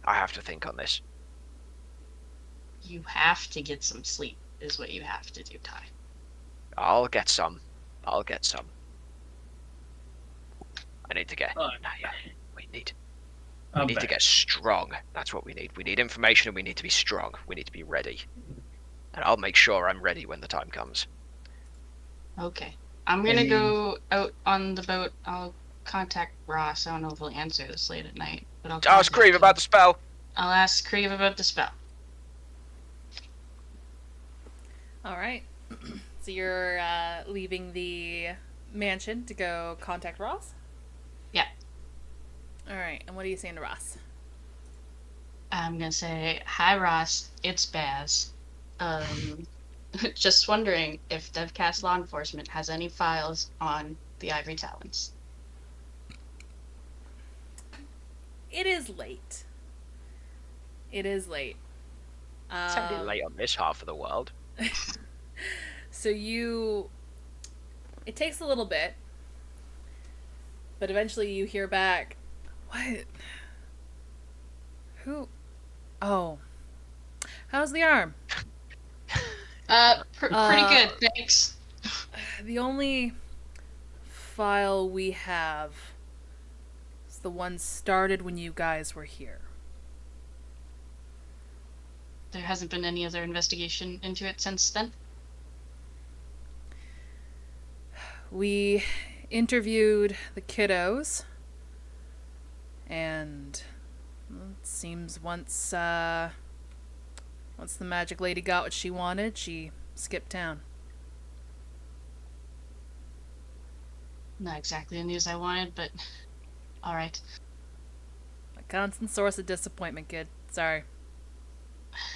I have to think on this. You have to get some sleep, is what you have to do, Ty. I'll get some. I need to get... We need to get strong. That's what we need. We need information and we need to be strong. We need to be ready. And I'll make sure I'm ready when the time comes. Okay. I'm gonna go out on the boat. I'll contact Ross. I don't know if he'll answer this late at night, but I'll Ask Creve about the spell. I'll ask Creve about the spell. Alright. So you're leaving the mansion to go contact Ross? Yeah. Alright, and what are you saying to Ross? I'm gonna say, hi Ross, it's Baz. Just wondering if DevCast Law Enforcement has any files on the Ivory Talons. It is late. It's already late on this half of the world. So it takes a little bit, but eventually you hear back, what? Who? Oh. How's the arm? Pretty good, thanks. The only file we have is the one started when you guys were here. There hasn't been any other investigation into it since then? We interviewed the kiddos, and it seems once the magic lady got what she wanted, she skipped town. Not exactly the news I wanted, but alright. A constant source of disappointment, kid. Sorry.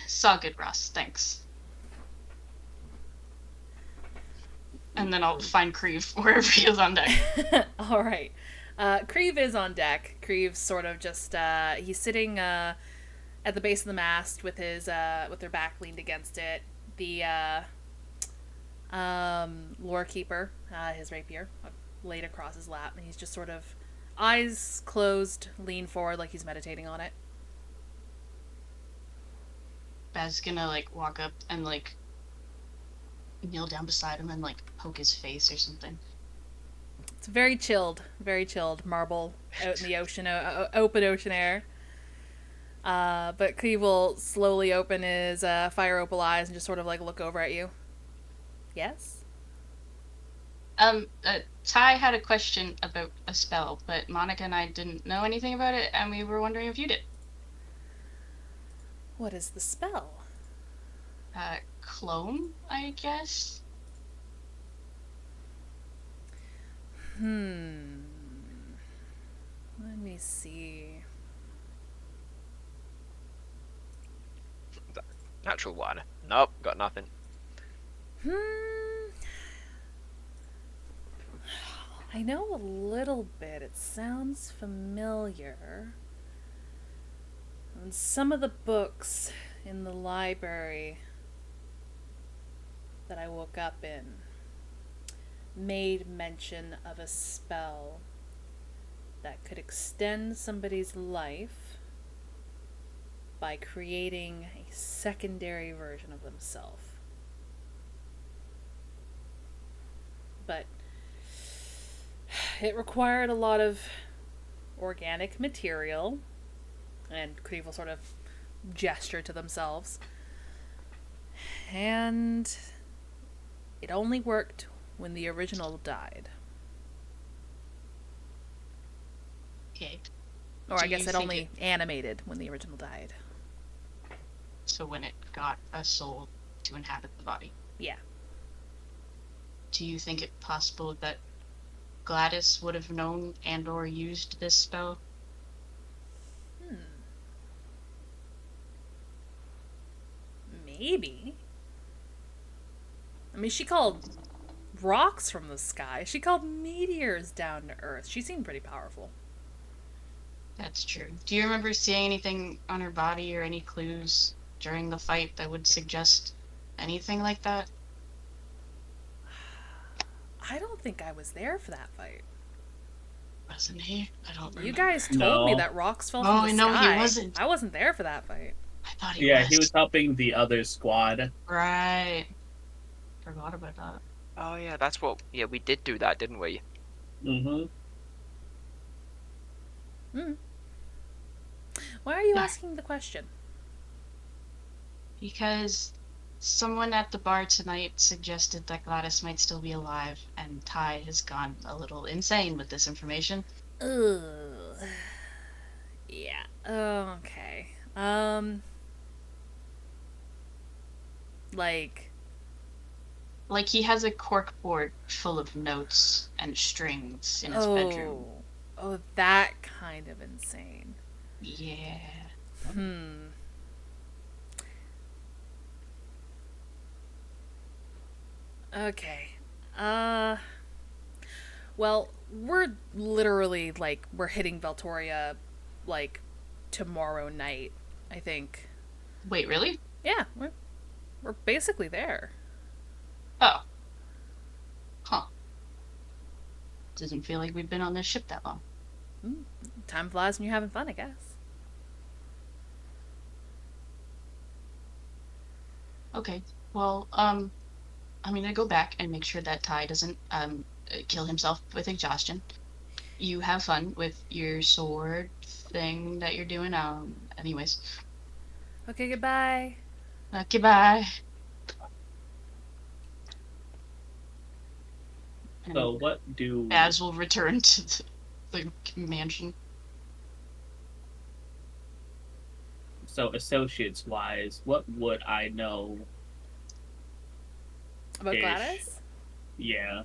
It's all good, Ross. Thanks. And then I'll find Creve wherever he is on deck. Alright. Creve is on deck. Creve's sort of just, he's sitting, at the base of the mast with his, with their back leaned against it. The, lore keeper, his rapier, laid across his lap, and he's just sort of, eyes closed, lean forward like he's meditating on it. Baz's gonna, walk up and, kneel down beside him and, poke his face or something. It's very chilled marble out in the ocean, open ocean air. But Creve will slowly open his fire opal eyes and just sort of look over at you. Yes? Ty had a question about a spell, but Monica and I didn't know anything about it, and we were wondering if you did. What is the spell? Clone, I guess? Let me see. Natural one. Nope, got nothing. I know a little bit. It sounds familiar. And some of the books in the library that I woke up in made mention of a spell that could extend somebody's life by creating a secondary version of themselves. But it required a lot of organic material, and Creve will sort of gesture to themselves. And it only worked when the original died. Okay. Or Do I guess you it think only animated when the original died. So when it got a soul to inhabit the body. Yeah. Do you think it possible that Gladys would have known and or used this spell? Maybe. I mean, she called rocks from the sky. She called meteors down to Earth. She seemed pretty powerful. That's true. Do you remember seeing anything on her body or any clues during the fight that would suggest anything like that? I don't think I was there for that fight. Wasn't he? I don't remember. You guys told me No. that rocks fell Oh, from the no, he sky. wasn't. I wasn't there for that fight. I thought he Yeah, was. he was helping the other squad. Right. Forgot about that. Oh yeah, that's what. Yeah, we did do that, didn't we? Mm-hmm. Why are you Ah. asking the question? Because someone at the bar tonight suggested that Gladys might still be alive, and Ty has gone a little insane with this information. Ugh. Yeah. Okay. Like, Like he has a cork board full of notes and strings in his bedroom. Oh, that kind of insane. Yeah. Okay. Well, we're literally, like, we're hitting Valtoria, like, tomorrow night, I think. Wait, really? Yeah, we're basically there. Oh. Huh. Doesn't feel like we've been on this ship that long. Time flies when you're having fun, I guess. Okay. Well, I'm gonna go back and make sure that Ty doesn't kill himself with exhaustion. You have fun with your sword thing that you're doing. Anyways. Okay, goodbye. Okay, bye. And So what do... Baz will return to the mansion. So associates-wise, what would I know? About Ish. Gladys? Yeah.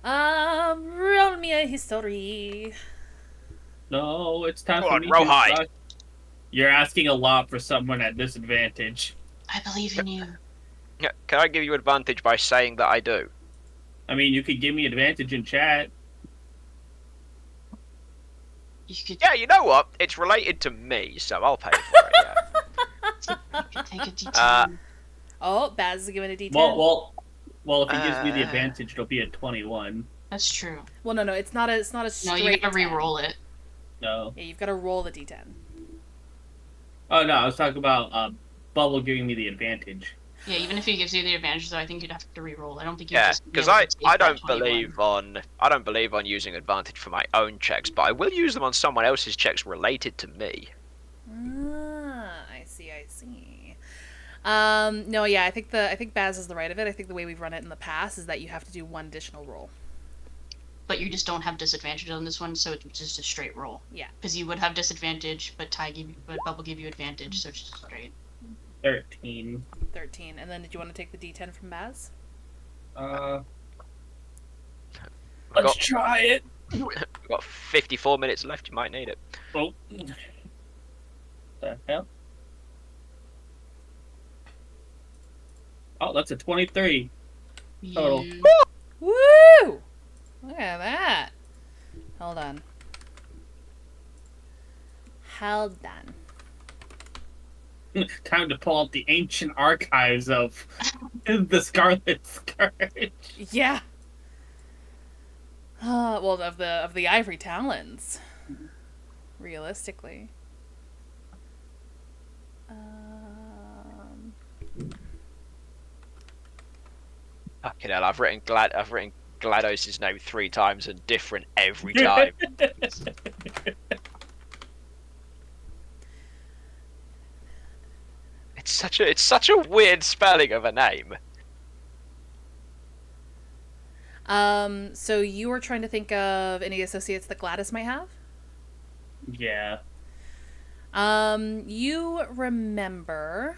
Roll me a history. No, it's time Come for on, me Rawhide. to... You're asking a lot for someone at disadvantage. I believe in you. Yeah, can I give you advantage by saying that I do? I mean, you could give me advantage in chat. You could, Yeah, you know what? It's related to me, so I'll pay for it. Yeah. you could take a D10. Oh, Baz is giving a D10. Well, if he gives me the Uh. advantage, it'll be a 21. That's true. Well, no, it's not a No, straight you gotta 10. re-roll it. No. Yeah, you've got to roll the D10. Oh, no, I was talking about Bubble giving me the advantage. Yeah, even if he gives you the advantage, though, I think you'd have to re-roll. I don't think you Yeah, just be because able I to take that don't 21. I don't believe on using advantage for my own checks, but I will use them on someone else's checks related to me. I see. No, yeah, I think Baz is the right of it. I think the way we've run it in the past is that you have to do one additional roll. But you just don't have disadvantage on this one, so it's just a straight roll. Yeah. Because you would have disadvantage, but Bubble give you advantage, so it's just straight. 13. 13. And then did you want to take the D10 from Baz? Let's got- try it. We've got 54 minutes left. You might need it. Oh. The hell? Oh, that's a 23. Total. Yeah. Woo! Look at that. Hold on. Time to pull out the ancient archives of the Scarlet Scourge. Yeah. Well, of the ivory talons. Realistically. Fucking hell! I've written GLaDOS' name 3 times and different every time. It's such a weird spelling of a name. So you were trying to think of any associates that Gladys might have? Yeah. You remember.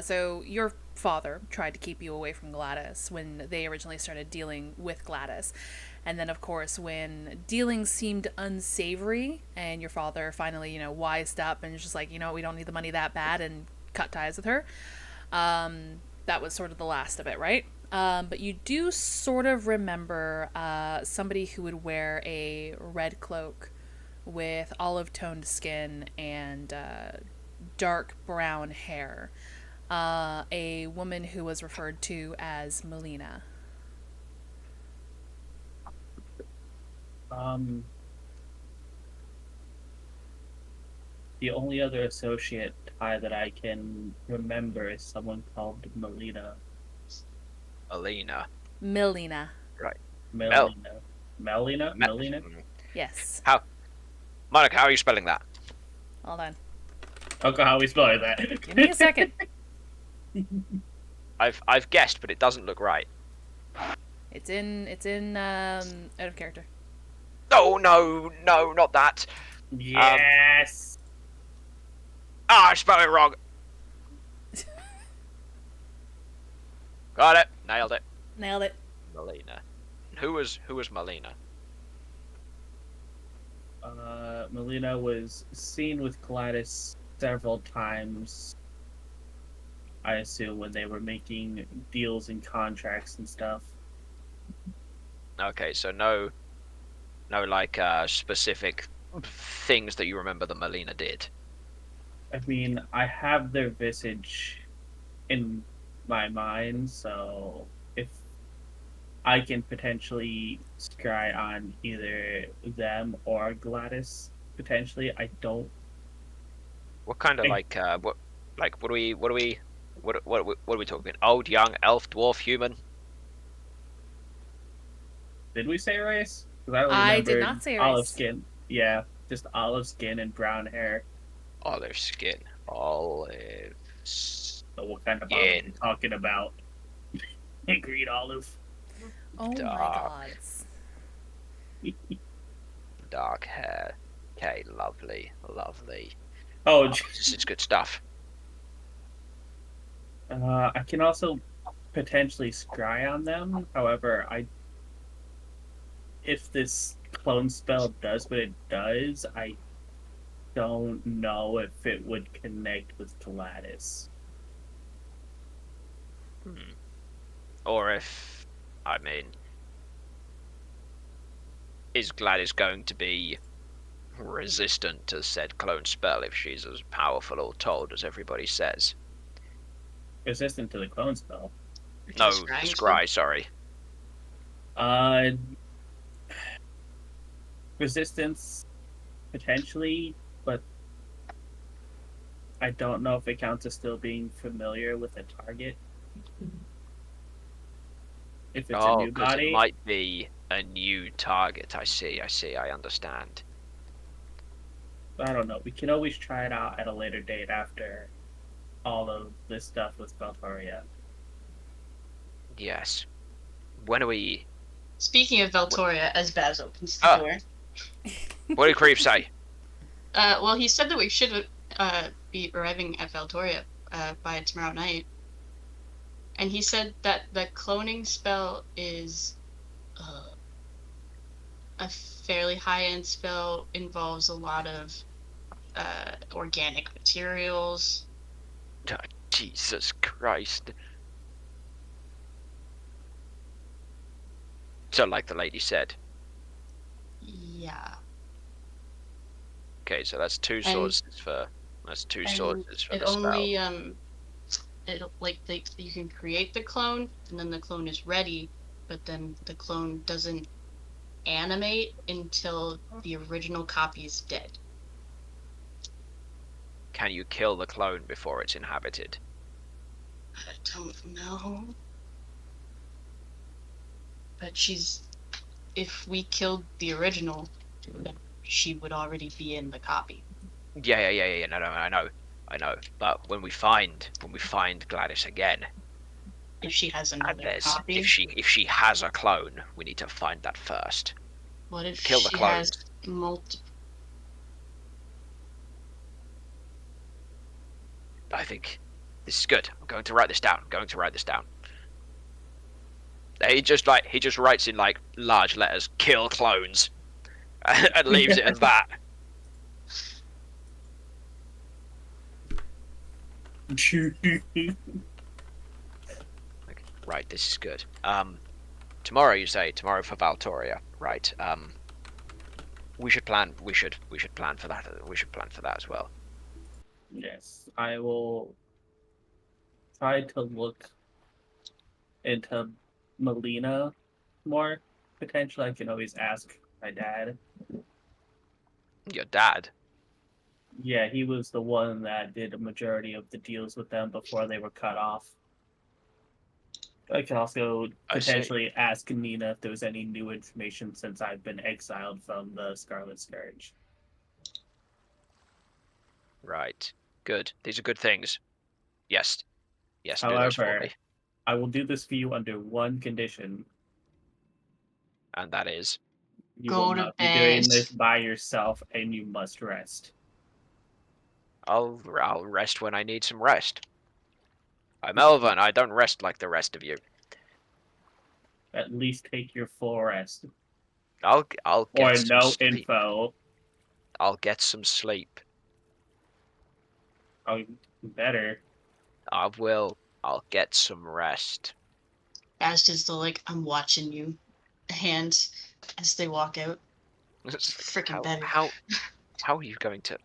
So your father tried to keep you away from Gladys when they originally started dealing with Gladys. And then, of course, when dealing seemed unsavory and your father finally, wised up and was just like, we don't need the money that bad and cut ties with her, that was sort of the last of it, right? But you do sort of remember somebody who would wear a red cloak with olive-toned skin and dark brown hair. A woman who was referred to as Melina. The only other associate tie that I can remember is someone called Melina. Alina. Melina. Right. Melina. Melina? Me- Melina? Yes. Monica, how are you spelling that? Hold on. Okay, how are we spelling that? Give me a second. I've guessed, but it doesn't look right. It's in out of character. No, not that. Yes! I spelled it wrong. Got it. Nailed it. Nailed it. Melina. Who was Melina? Melina was seen with Gladys several times. I assume when they were making deals and contracts and stuff. Okay, so no like specific things that you remember that Melina did. I mean, I have their visage in my mind, so if I can potentially scry on either them or Gladys, potentially, I don't. What kind of Think- what are we talking? Old, young, elf, dwarf, human? Did we say race? 'Cause I, I did remembered not say olive race. skin. Yeah, just olive skin and brown hair. Olive skin. Olive. So what kind of olive are you talking about? Green olive. Oh my Dark. gods. Dark hair. Okay, lovely. Oh, This is good stuff. I can also potentially scry on them. However, if this clone spell does what it does, I don't know if it would connect with Gladys. Or if, is Gladys going to be resistant to said clone spell if she's as powerful or told as everybody says? Resistant to the clone spell. No, To the scrying scry, sorry. Resistance potentially, but I don't know if it counts as still being familiar with the target. If it's a new because body, it might be a new target. I see, I understand. I don't know. We can always try it out at a later date after all of this stuff with Valtoria. Yes. When are we... Speaking of Valtoria, as Baz opens the Ah. door, What did Creep say? well, he said that we should be arriving at Valtoria by tomorrow night. And he said that the cloning spell is a fairly high-end spell, involves a lot of organic materials. Oh, Jesus Christ. So, like the lady said. Yeah. Okay, so that's two And- sources for... That's two And sources for it the spell. only you can create the clone and then the clone is ready, but then the clone doesn't animate until the original copy is dead. Can you kill the clone before it's inhabited? I don't know. But if we killed the original, then she would already be in the copy. Yeah, no, I know. I know. But when we find Gladys again, If she has and another there's copy, if she has a clone, we need to find that first. what if Kill the she has clones. multiple? I think this is good. I'm going to write this down. He just writes in like large letters, "Kill clones," and leaves it as that. Like, right, this is good. Tomorrow you say for Valtoria, right? We should plan. We should plan for that. We should plan for that as well. Yes, I will try to look into Melina more. Potentially, I can always ask my dad. Your dad. Yeah, he was the one that did a majority of the deals with them before they were cut off. I can also I see. potentially ask Nina if there was any new information since I've been exiled from the Scarlet Scourge. Right. Good. These are good things. Yes. Yes, do those for However, me. I will do this for you under one condition. And that is. You will Go to not be bed. doing this by yourself, and you must rest. I'll rest when I need some rest. I'm Elven. I don't rest like the rest of you. At least take your full rest. I'll get Or some no sleep. info. I'll get some sleep. Oh, better. I will. I'll get some rest. Baz does the like I'm watching you hands as they walk out. Freaking better. How are you going to?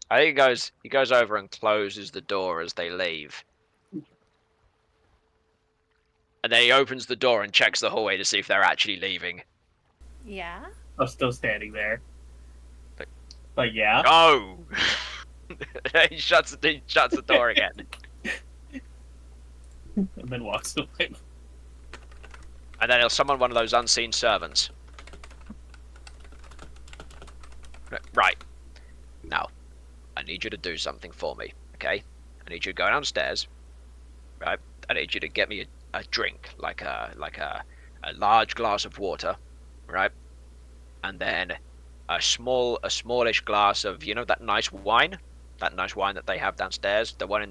I think he goes over and closes the door as they leave. And then he opens the door and checks the hallway to see if they're actually leaving. Yeah. I'm still standing there. But- But yeah. Go! he shuts the door again. And then walks away. And then he'll summon one of those unseen servants. Right. Now, I need you to do something for me, okay? I need you to go downstairs, right? I need you to get me a drink, like a large glass of water, right? And then a smallish glass of, you know, that nice wine that they have downstairs, the one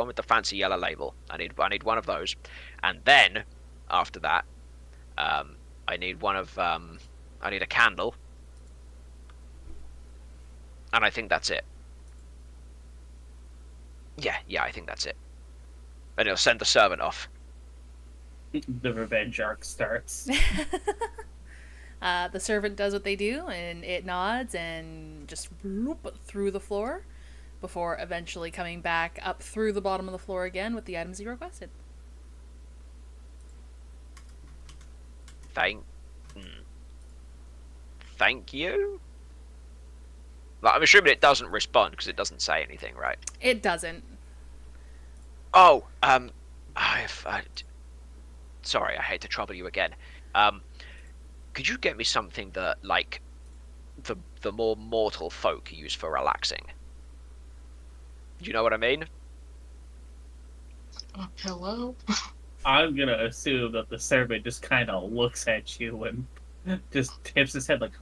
with the fancy yellow label. I need one of those, and then after that, I need a candle, and I think that's it. Yeah, I think that's it. And he'll send the servant off. The revenge arc starts. The servant does what they do, and it nods and just whoop through the floor before eventually coming back up through the bottom of the floor again with the items you requested. Thank you. Like, I'm assuming it doesn't respond because it doesn't say anything, right? It doesn't. Oh, sorry, I hate to trouble you again. Could you get me something that, like, the more mortal folk use for relaxing? Do you know what I mean? A pillow? I'm gonna assume that the servant just kind of looks at you and just tips his head like,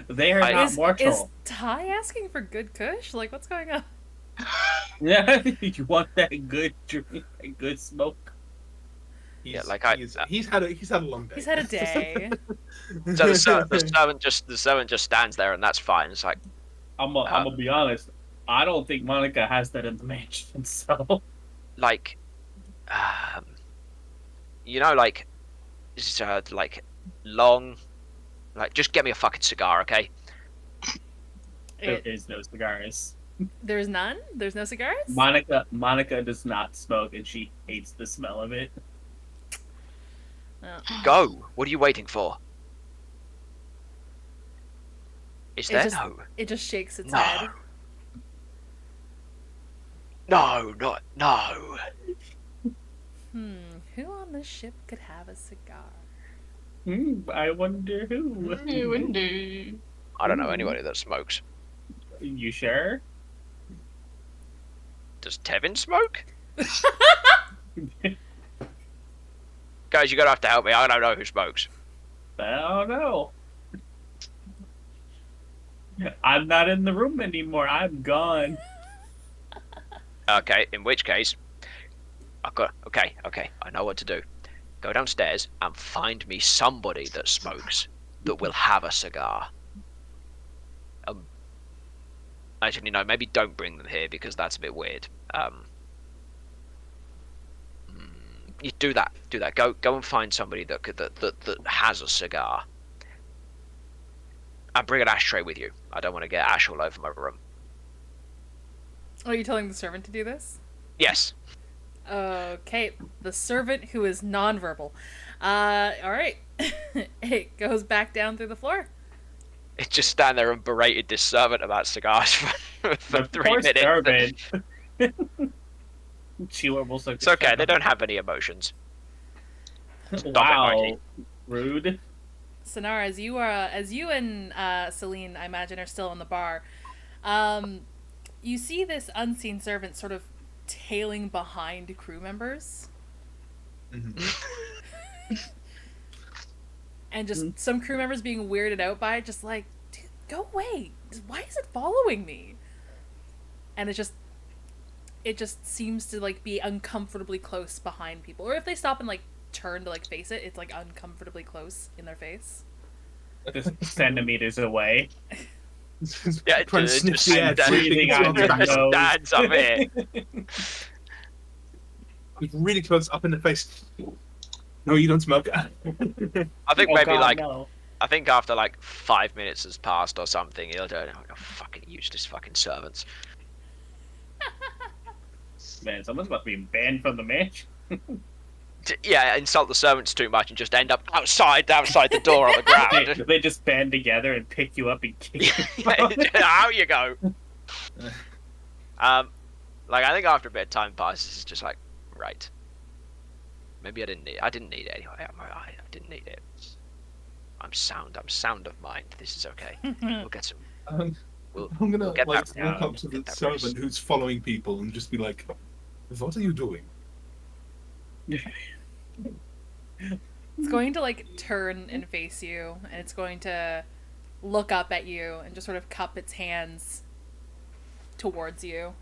They are not mortal. Is Ty asking for good kush? Like, what's going on? Yeah, you want that good drink, that good smoke? He's, Yeah, like he's had a long day. He's had a day. So the servant just stands there, and that's fine. It's like, I'm gonna be honest. I don't think Monica has that in the mansion. So, like, you know, like, like long, like, just get me a fucking cigar, okay? there is no cigars. There's none? There's no cigars? Monica does not smoke, and she hates the smell of it. Oh. Go. What are you waiting for? Is there no? It just shakes its No. head. No, not no. Who on this ship could have a cigar? I wonder who. I wonder. I don't know anybody that smokes. You sure? Does Tevin smoke? Guys, you're gonna have to help me. I don't know who smokes. I don't know. I'm not in the room anymore. I'm gone. Okay, in which case, okay. I know what to do. Go downstairs and find me somebody that smokes that will have a cigar. Actually, no, maybe don't bring them here because that's a bit weird. You do that. Go and find somebody that has a cigar. And bring an ashtray with you. I don't want to get ash all over my room. Are you telling the servant to do this? Yes. Okay, the servant who is nonverbal. Alright. It goes back down through the floor. It just stand there and berated this servant about cigars for The 3 poor minutes. servant. Chewable It's okay, they don't have any emotions. Wow, rude. Sonara, as you and Celine, I imagine, are still in the bar, you see this unseen servant sort of tailing behind crew members. And just some crew members being weirded out by it, just like, dude, go away. Why is it following me? And it just seems to like be uncomfortably close behind people. Or if they stop and like turn to like face it, it's like uncomfortably close in their face. Just centimeters away. Yeah, Trying to just sniff the air, breathing out your nose. stands up here. Really close, up in the face. No, you don't smoke. I think Oh, maybe God, like no. I think after like 5 minutes has passed or something, he'll do it. Oh, fucking useless fucking servants. Man, someone's about to be banned from the match. Yeah, insult the servants too much and just end up outside the door on the ground. They just band together and pick you up and kick you. Out you go. Like I think after a bit of time passes, it's just like, right. Maybe I didn't need it anyway. I didn't need it. I'm sound of mind. This is okay. We'll get some. I'm gonna we'll get like that walk round. up to the Get that servant roast. who's following people and just be like, "What are you doing?" It's going to like turn and face you, and it's going to look up at you and just sort of cup its hands towards you.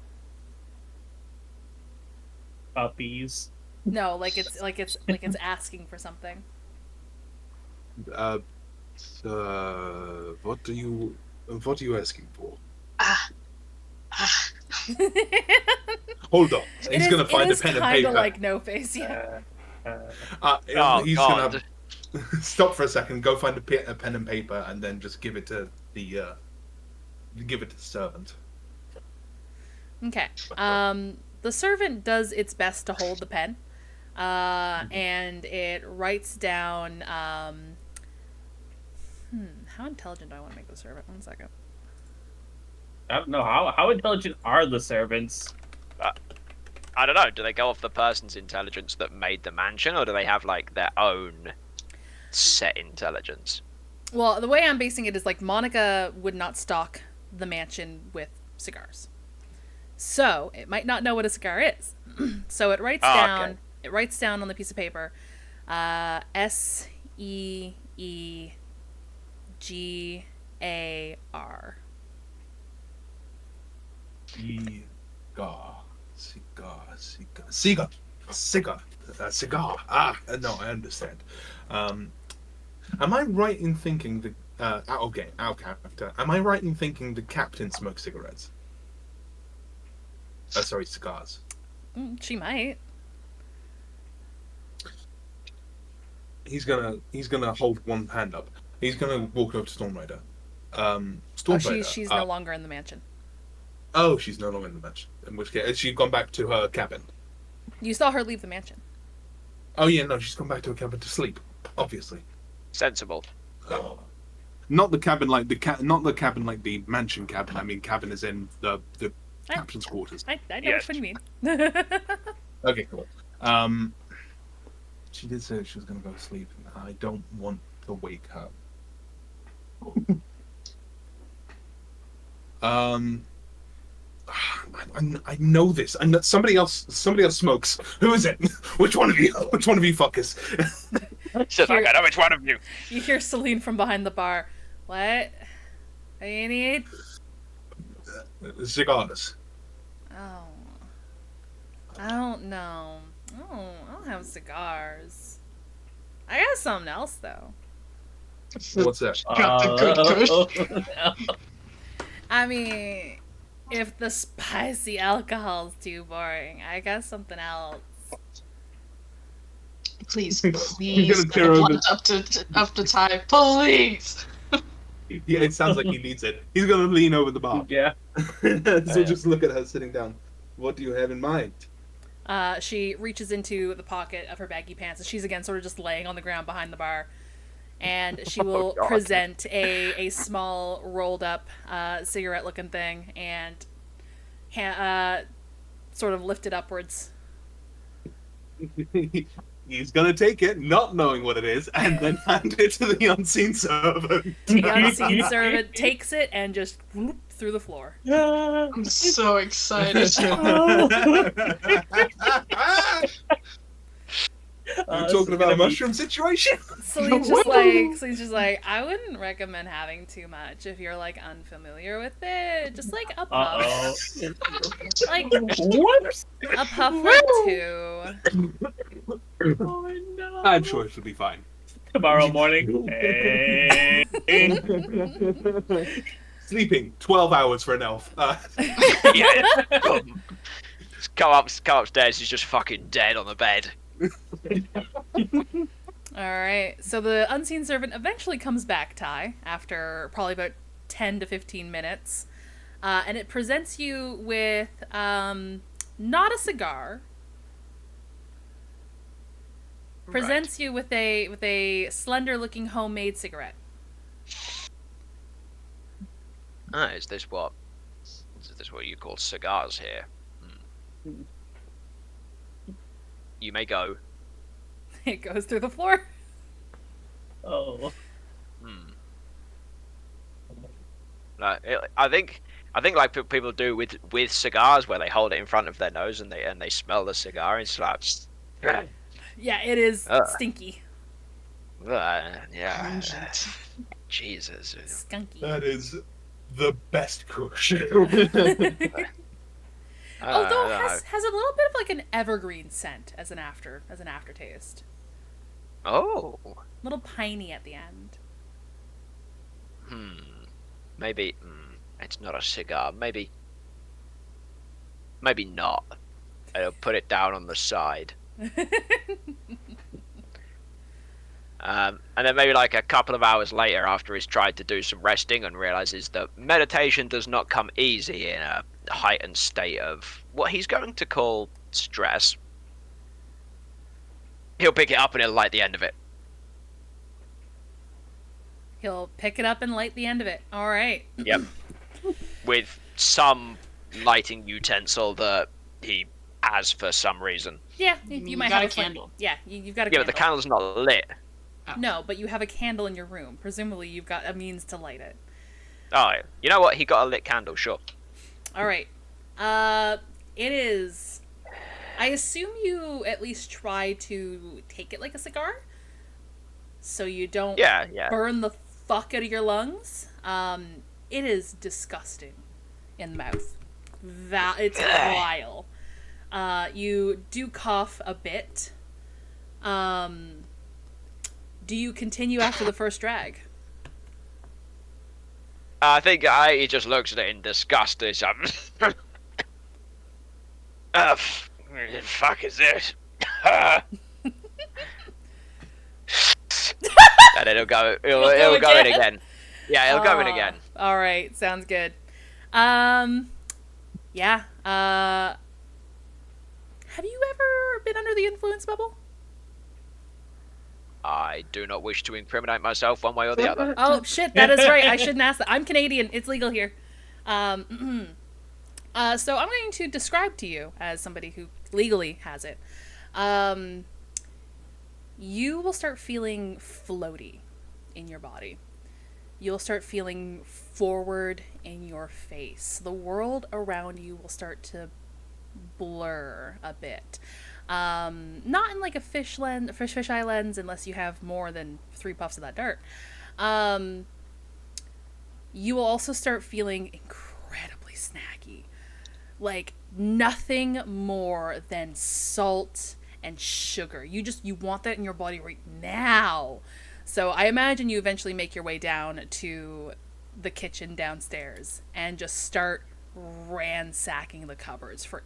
Puppies. No, like it's asking for something. What are you asking for? Hold on. He's gonna find a pen and Kind paper. of like no face, yeah. Oh, he's God. gonna stop for a second, go find a pen and paper, and then just give it to the servant. Okay. The servant does its best to hold the pen, and it writes down. How intelligent do I want to make the servant? 1 second. I don't know how intelligent are the servants. I don't know. Do they go off the person's intelligence that made the mansion, or do they have like their own set intelligence? Well, the way I'm basing it is like Monica would not stock the mansion with cigars, so it might not know what a cigar is. So it writes down. Okay. It writes down on the piece of paper, SEEGAR. Cigar. No, I understand. Am I right in thinking our character? Am I right in thinking the captain smokes cigarettes? Sorry, cigars. She might. He's gonna hold one hand up. He's gonna walk over to Storm Rider. Storm Rider. She's no longer in the mansion. Oh, she's no longer in the mansion. In which case, has she gone back to her cabin? You saw her leave the mansion. Oh yeah, no, she's gone back to her cabin to sleep. Obviously. Sensible. Not the cabin like not the cabin like the mansion cabin. I mean, cabin is in the captain's quarters. I know Yes. which one you mean. Okay, cool. She did say she was going to go to sleep. I don't want to wake her. I know this. I know somebody else smokes. Who is it? Which one of you? Which one of you fuckers? Says, I know which one of you. You hear Celine from behind the bar. What? What do you need? Cigars. Oh. I don't know. Oh, I don't have cigars. I got something else, though. What's that? Got the good kush. I mean, if the spicy alcohol's too boring, I got something else. Please, You're please, gonna tear over- up to Ty, please. Yeah, it sounds like he needs it. He's gonna lean over the bar. Yeah. So just look at her sitting down. What do you have in mind? She reaches into the pocket of her baggy pants, and she's again sort of just laying on the ground behind the bar. And she will God. present a small rolled up cigarette looking thing and sort of lift it upwards. He's gonna take it, not knowing what it is, and then hand it to the unseen servant. The unseen servant takes it and just whoop through the floor. I'm so excited. We're talking about a mushroom situation. Celine's just like, I wouldn't recommend having too much if you're like unfamiliar with it. Just like a puff. Like What? a puff or two. Oh no. I'm sure it should be fine. Tomorrow morning. Hey. Sleeping 12 hours for an elf. Yeah. Come upstairs. He's just fucking dead on the bed. Alright, so the unseen servant eventually comes back, Ty, after probably about 10 to 15 minutes. And it presents you with not a cigar. Presents you with a slender looking homemade cigarette. Ah, is this what you call cigars here? You may go. It goes through the floor. Oh. I think like people do with cigars, where they hold it in front of their nose and they smell the cigar and slaps. Yeah, it is stinky. Yeah. Pungent. Jesus. Skunky. That is the best kush. Although it has a little bit of like an evergreen scent as an aftertaste. Oh. A little piney at the end. Maybe it's not a cigar. Maybe not. I'll put it down on the side. And then maybe like a couple of hours later, after he's tried to do some resting and realizes that meditation does not come easy in a heightened state of what he's going to call stress, he'll pick it up and he'll light the end of it. He'll pick it up and light the end of it. All right. Yep. With some lighting utensil that he has for some reason. Yeah, You you might got have a candle. Yeah, you've got a Yeah, candle. but the candle's not lit. No, but you have a candle in your room. Presumably, you've got a means to light it. Oh, you know what? He got a lit candle, sure. All right. It is. I assume you at least try to take it like a cigar, so you don't Yeah. burn the fuck out of your lungs. It is disgusting in the mouth. It's vile. You do cough a bit. Do you continue after the first drag? I think he just looks at it in disgust. He's fuck is this? And then he'll go in again. Yeah, he'll go in again. All right, sounds good. Yeah. Have you ever been under the influence, Bubble? I do not wish to incriminate myself one way or the other. Oh shit, that is right. I shouldn't ask that. I'm Canadian. It's legal here. So I'm going to describe to you, as somebody who legally has it, you will start feeling floaty. in your body. You'll start feeling forward in your face. The world around you will start to blur a bit. Not in like a fisheye lens, unless you have more than 3 puffs of that dart. You will also start feeling incredibly snacky. Like nothing more than salt and sugar. You want that in your body right now. So I imagine you eventually make your way down to the kitchen downstairs and just start ransacking the cupboards for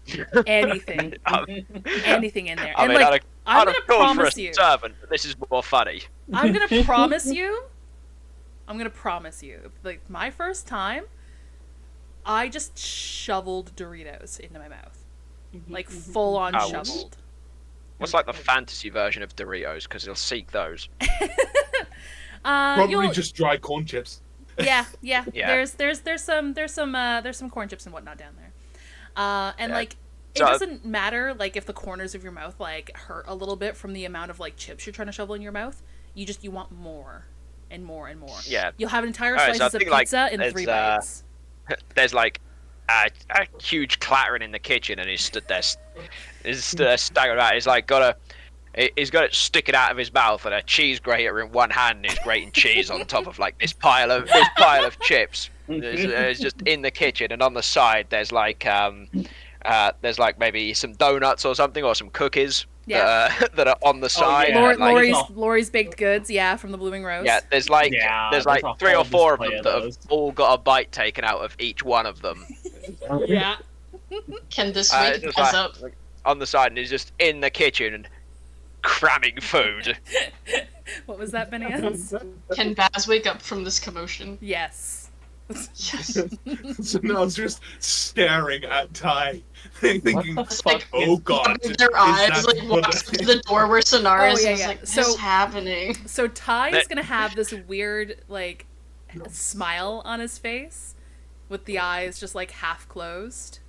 anything. Anything in there. I And mean, like, I'm gonna promise you. Servant, but this is more funny. I'm gonna promise you, like my first time, I just shoveled Doritos into my mouth. Like full on Oh, shoveled. What's like the fantasy version of Doritos? Because he'll seek those. Probably just dry corn chips. Yeah. Yeah. There's some corn chips and whatnot down there. And Yeah. like it doesn't matter like if the corners of your mouth like hurt a little bit from the amount of like chips you're trying to shovel in your mouth. You want more and more and more. Yeah. You'll have entire Alright, slices so I of think, like, pizza in 3 bites. There's like a huge clattering in the kitchen, and he's stood there, staggered out. He's like he's got it sticking out of his mouth, and a cheese grater in one hand, and he's grating cheese on top of like this pile of chips. It's just in the kitchen, and on the side there's like maybe some donuts or something, or some cookies. Yeah. That are on the side. yeah. and, like, Lori's baked goods, from the Blooming Rose. yeah, there's like there's 3 a or 4 of whole them display that of have those. all got a bite taken out of each one of them. Yeah. Can this It's wake just us like- up? on the side, and he's just in the kitchen and cramming food. What was that, Bananas? Can Baz wake up from this commotion? Yes. Yes. So now it's just staring at Ty, thinking, What the fuck? "Oh God!" Their is eyes that like what walk it to the door where Sonar is, Oh, yeah, and it's yeah. like, So- what's happening? So Ty is That- gonna have this weird like smile on his face, with the eyes just like half closed.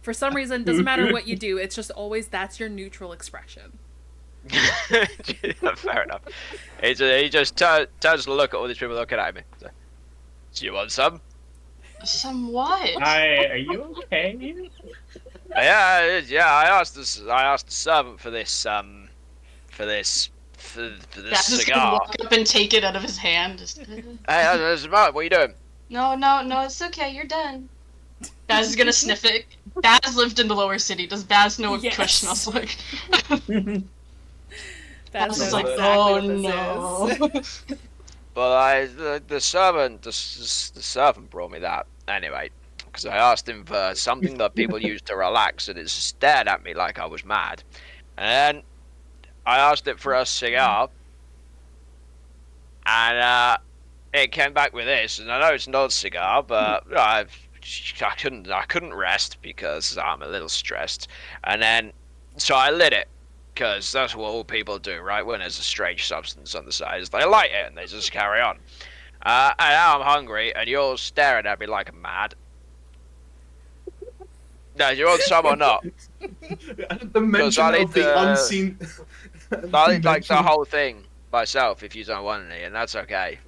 For some reason, doesn't matter what you do, it's just always that's your neutral expression. Fair enough. He just turns to look at all these people looking at him. So, do you want some? Somewhat. Hi, are you okay? Yeah. I asked the servant for this for this Baz is gonna cigar. walk up and take it out of his hand. Just, Hey, what are you doing? no, it's okay, you're done. Baz is gonna sniff it. Baz lived in the lower city. Does Baz know what Yes. Kush smells like? That's Baz is exactly like, what oh this no. is. Well, the servant brought me that anyway, because I asked him for something that people use to relax, and it stared at me like I was mad. And then I asked it for a cigar, and it came back with this. And I know it's not a cigar, but I couldn't rest because I'm a little stressed. And then so I lit it. Because that's what all people do, right? When there's a strange substance on the side, is they light it and they just carry on. And now I'm hungry, and you're staring at me like I'm mad. No, do you want some or not? The mention I'll eat of the the- unseen. I'll eat like the whole thing myself if you don't want any, and that's okay.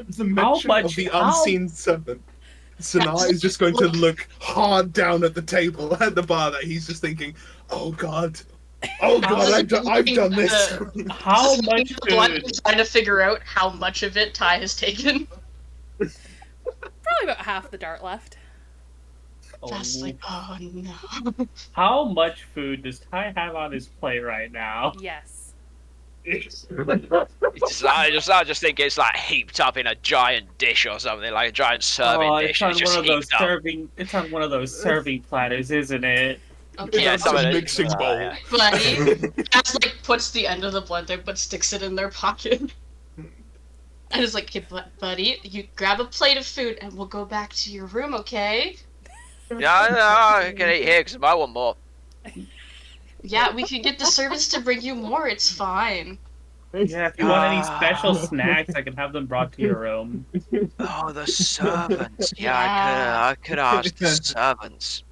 The mention of the unseen servant. Sanaa is just going to look hard down at the table at the bar that he's just thinking, "Oh God, I've done this." How much Blood food? and trying to figure out how much of it Ty has taken. Probably about half the dart left. Baz is like, oh no. How much food does Ty have on his plate right now? Yes. I just think it's like heaped up in a giant dish or something, like a giant serving dish. It's on It's just one of those heaped up. serving. It's on one of those serving platters, isn't it? Okay, Yeah, It's some a of it- mixing bowl. yeah. buddy. Baz like puts the end of the blood there, but sticks it in their pocket. And it's like, hey, buddy, you grab a plate of food and we'll go back to your room, okay? Yeah, no, I can eat here because I want more. Yeah, we can get the servants to bring you more. It's fine. Yeah, if you want any special snacks, I can have them brought to your room. Oh, the servants. Yeah, Yeah. I could ask the servants.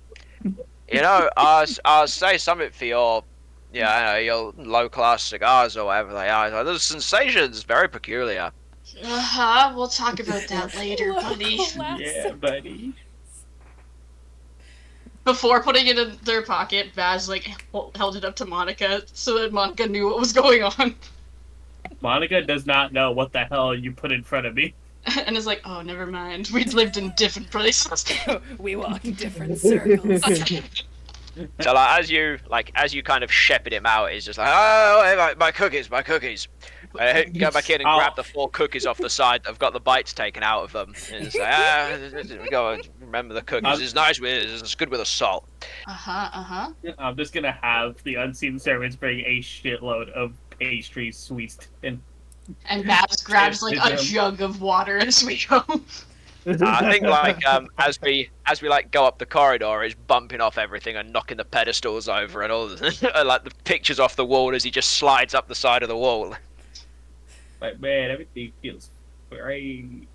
You know, I'll say something for Yeah, I know, your low-class cigars or whatever they are. Like, the sensation's very peculiar. Uh-huh, we'll talk about that later, buddy. Yeah, buddy. Before putting it in their pocket, Baz, like, held it up to Monica so that Monica knew what was going on. Monica does not know what the hell you put in front of me. And is like, oh, never mind. We'd lived in different places. We walk in different circles. So like as you kind of shepherd him out, he's just like, oh, hey, my cookies, my cookies. I go back in and grab the 4 cookies off the side. I've got the bites taken out of them. And it's like, go remember the cookies. It's nice it's good with a salt. Uh-huh. I'm just gonna have the unseen servants bring a shitload of pastries, sweets, and And Babs grabs like a jug of water as we go. I think like as we like go up the corridor, he's bumping off everything and knocking the pedestals over and all like the pictures off the wall as he just slides up the side of the wall. like, man, everything feels great.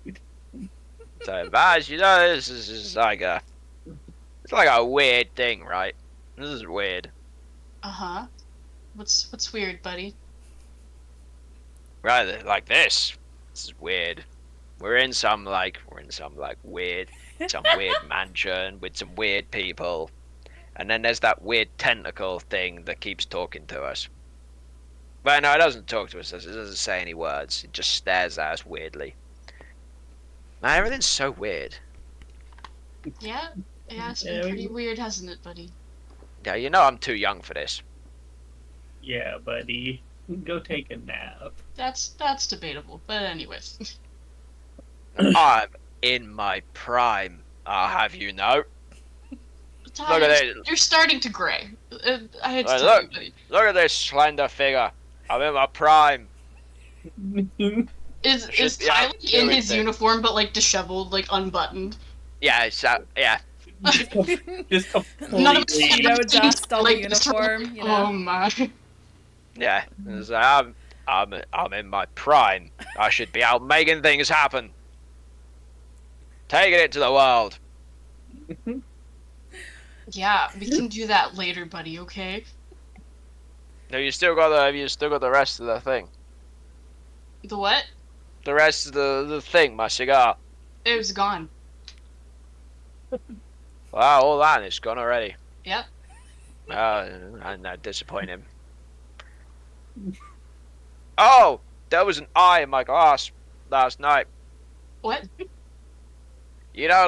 So, Baz, this is like it's like a weird thing, right? This is weird. Uh-huh. What's weird, buddy? Right, like this. This is weird. We're in some weird mansion with some weird people, and then there's that weird tentacle thing that keeps talking to us. But no, it doesn't talk to us. It doesn't say any words. It just stares at us weirdly. Man, everything's so weird. Yeah, it's been pretty weird, hasn't it, buddy? Yeah, you know I'm too young for this. Yeah, buddy. Go take a nap. That's debatable, but anyways. I'm in my prime. I'll have you know. Look at that. You're starting to gray. I had to Right, tell you, buddy. Look at this slender figure. I'm in my prime. Is Tyler in his uniform but like disheveled, like unbuttoned? Yeah, yeah. Just None of us completely. Dust on the like, uniform. Oh my. Yeah. It's like, I'm in my prime. I should be out making things happen. Taking it to the world. Yeah, we can do that later, buddy. Okay. No, you still got the rest of the thing. The what? The rest of the thing, my cigar. It was gone. Wow, all that is gone already. Yep. I'm not disappointed. Oh, there was an eye in my glass last night. What? You know,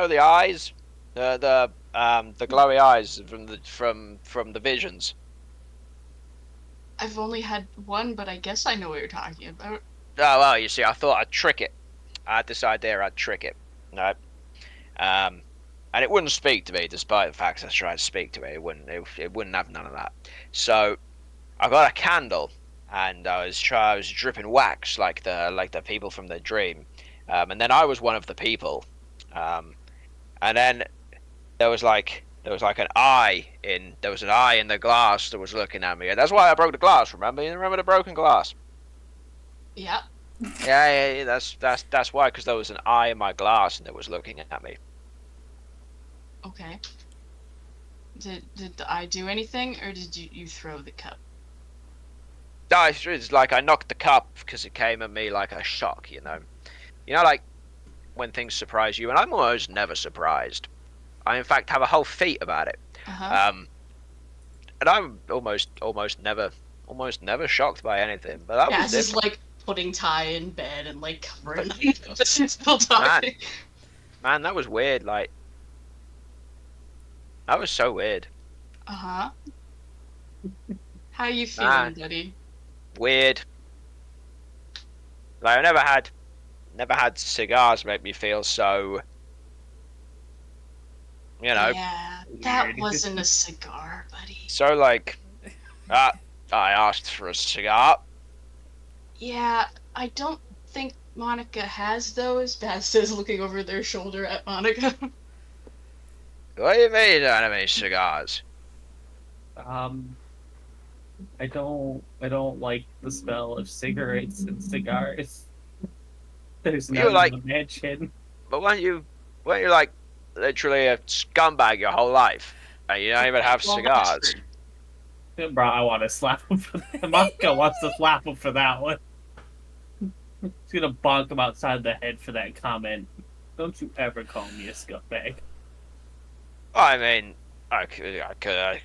the eyes, the glowy eyes from the visions. I've only had one, but I guess I know what you're talking about. Oh well, you see, I thought I'd trick it. I had this idea I'd trick it. No. And it wouldn't speak to me, despite the fact I tried to speak to it. It wouldn't have none of that. So I got a candle, and I was dripping wax like the people from the dream. And then I was one of the people. And then there was an eye in the glass that was looking at me, and that's why I broke the glass. Remember? You remember the broken glass? Yeah. Yeah. That's why, because there was an eye in my glass and it was looking at me. Okay. Did the eye do anything, or did you throw the cup? No, it's like I knocked the cup because it came at me like a shock. You know, like when things surprise you, and I'm almost never surprised. I in fact have a whole feat about it. Uh-huh. And I'm almost never shocked by anything. But that was just like putting Ty in bed and like covering him, but she's still talking. Man, that was weird. Like, that was so weird. Uh-huh. How you feeling, buddy? Weird. Like, I never had cigars make me feel so, Yeah, that wasn't a cigar, buddy. So like, I asked for a cigar. Yeah, I don't think Monica has those. Baz says, looking over their shoulder at Monica. What do you mean you don't have any cigars? I don't like the smell of cigarettes and cigars. There's none in the mansion. But weren't you like literally a scumbag your whole life, and you don't even have cigars? Bro, I want to slap him for that. Monica wants to slap him for that one. He's gonna bonk him outside the head for that comment. Don't you ever call me a scumbag. I mean, I could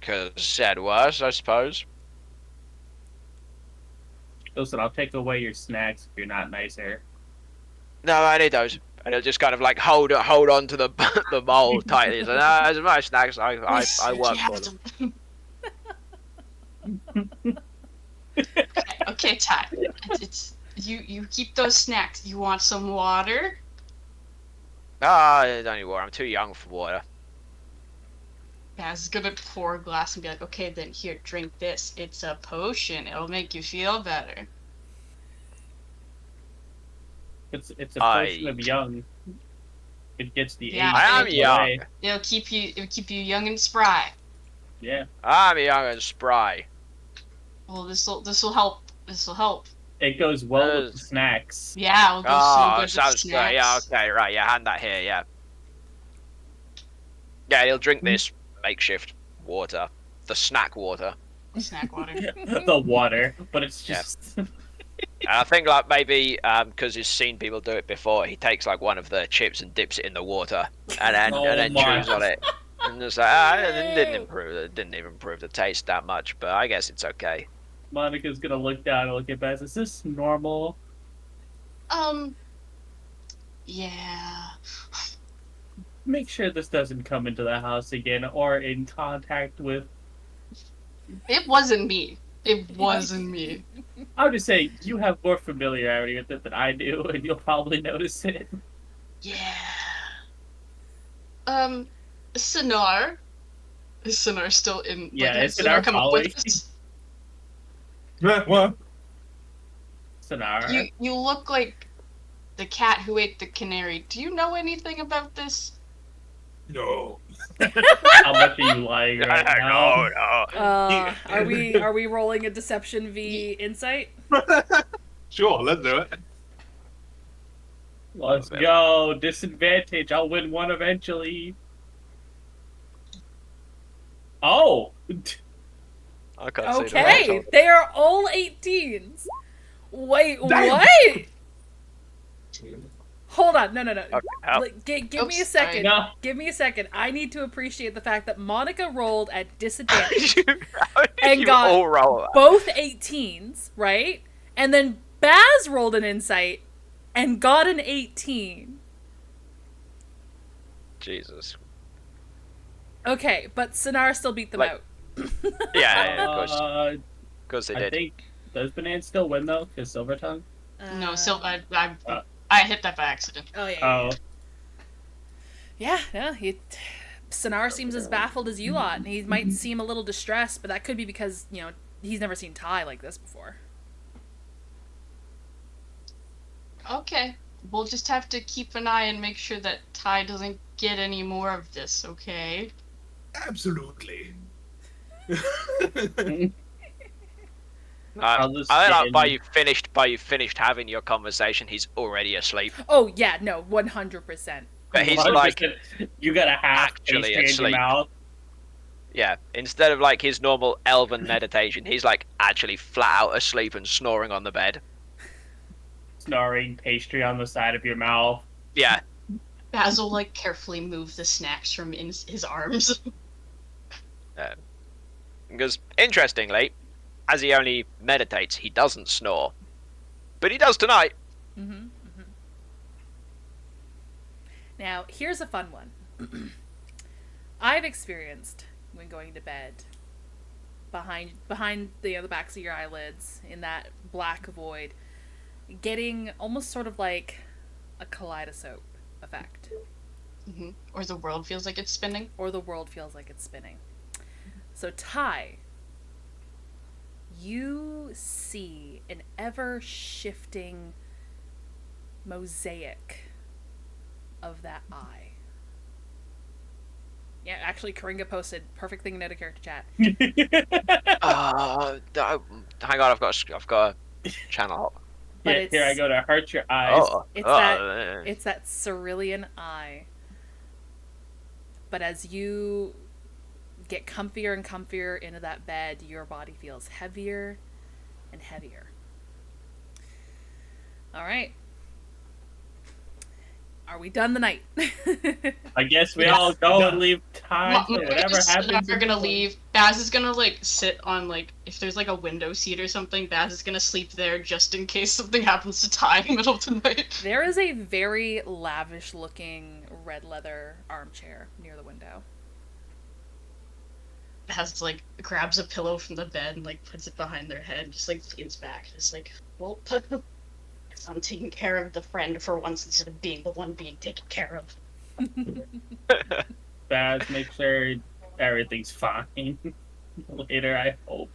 have said worse, I suppose. Listen, I'll take away your snacks if you're not nicer. No, I need those. And he'll just kind of like hold on to the the mole tightly. He's like, no, those are my snacks. I work for them. Okay, Ty. It's you keep those snacks. You want some water? Don't need water. I'm too young for water. Baz is gonna pour a glass and be like, okay, then here, drink this. It's a potion. It'll make you feel better. It's a potion of young. It gets the Yeah, age I am away. young. It'll keep you young and spry. Yeah. I'm young and spry. Well, this'll help. This'll help. It goes well with the snacks. Yeah, it'll go so Oh, good with sounds good. snacks. Yeah, okay, right. Yeah, hand that here. Yeah. Yeah, he'll drink this makeshift water, the snack water. Snack water. The water, but it's just. And I think like maybe because he's seen people do it before, he takes like one of the chips and dips it in the water, and then my. chews on it. And it's like, it didn't improve. It didn't even improve the taste that much, but I guess it's okay. Monica's gonna look down and look at Baz. Is this normal? Yeah. Make sure this doesn't come into the house again or in contact with. It wasn't me. It wasn't me. I would just say you have more familiarity with it than I do, and you'll probably notice it. Yeah. Sinar. Is Sinar still in? Yeah, like, has is Sinar come up following? with us? What? Sonara. You look like the cat who ate the canary. Do you know anything about this? No. How much are you lying right now? No. Are we rolling a deception v insight? Sure, let's do it. Let's go. Disadvantage. I'll win one eventually. Oh. I can't see the Okay, right they are all 18s. Wait, Damn. what? Hold on, no. Okay, help. Like, give me a Oops, second. No. Give me a second. I need to appreciate the fact that Monica rolled at disadvantage. How did And you got all roll that? Both 18s, right? And then Baz rolled an insight and got an 18. Jesus. Okay, but Sinar still beat them Like- out. Yeah, of course. Uh, Because they I did. think does Banan still win though? Because Silver Tongue. No, Uh, I hit that by accident. Oh yeah. Oh, Yeah. Sinar seems as baffled as you lot, and he might seem a little distressed, but that could be because he's never seen Ty like this before. Okay. We'll just have to keep an eye and make sure that Ty doesn't get any more of this, okay? Absolutely. I'll just I get like in- by you finished having your conversation, he's already asleep. Oh yeah, no, 100%. But he's 100%. like, you got a half actually pastry in your asleep. mouth. yeah, instead of like his normal elven meditation, he's like actually flat out asleep and snoring on the bed. Snoring pastry on the side of your mouth. Yeah, Basil, like, carefully move the snacks from his arms. because interestingly, as he only meditates, he doesn't snore. But he does tonight. Mm-hmm. Now, here's a fun one. I've experienced when going to bed behind the backs of your eyelids in that black void, getting almost sort of like a kaleidoscope effect, Or the world feels like it's spinning. or the world feels like it's spinning. So Ty, you see an ever-shifting mosaic of that eye. Yeah, actually, Karinga posted perfect thing in out of character chat. Hang on, I've got a channel hop. But Yeah, it's- here I go to hurt your eyes. It's that cerulean eye. But as you get comfier and comfier into that bed, your body feels heavier and heavier. All right. Are we done the night? I guess we Yeah. all go Done. and leave time for whatever happens. Are gonna leave. Baz is gonna like sit on like if there's like a window seat or something. Baz is gonna sleep there just in case something happens to Ty in the middle of the night. There is a very lavish-looking red leather armchair near the window. Baz like grabs a pillow from the bed and like puts it behind their head, just like leans back. It's like, well, I'm taking care of the friend for once instead of being the one being taken care of. Baz, make sure everything's fine. Later, I hope.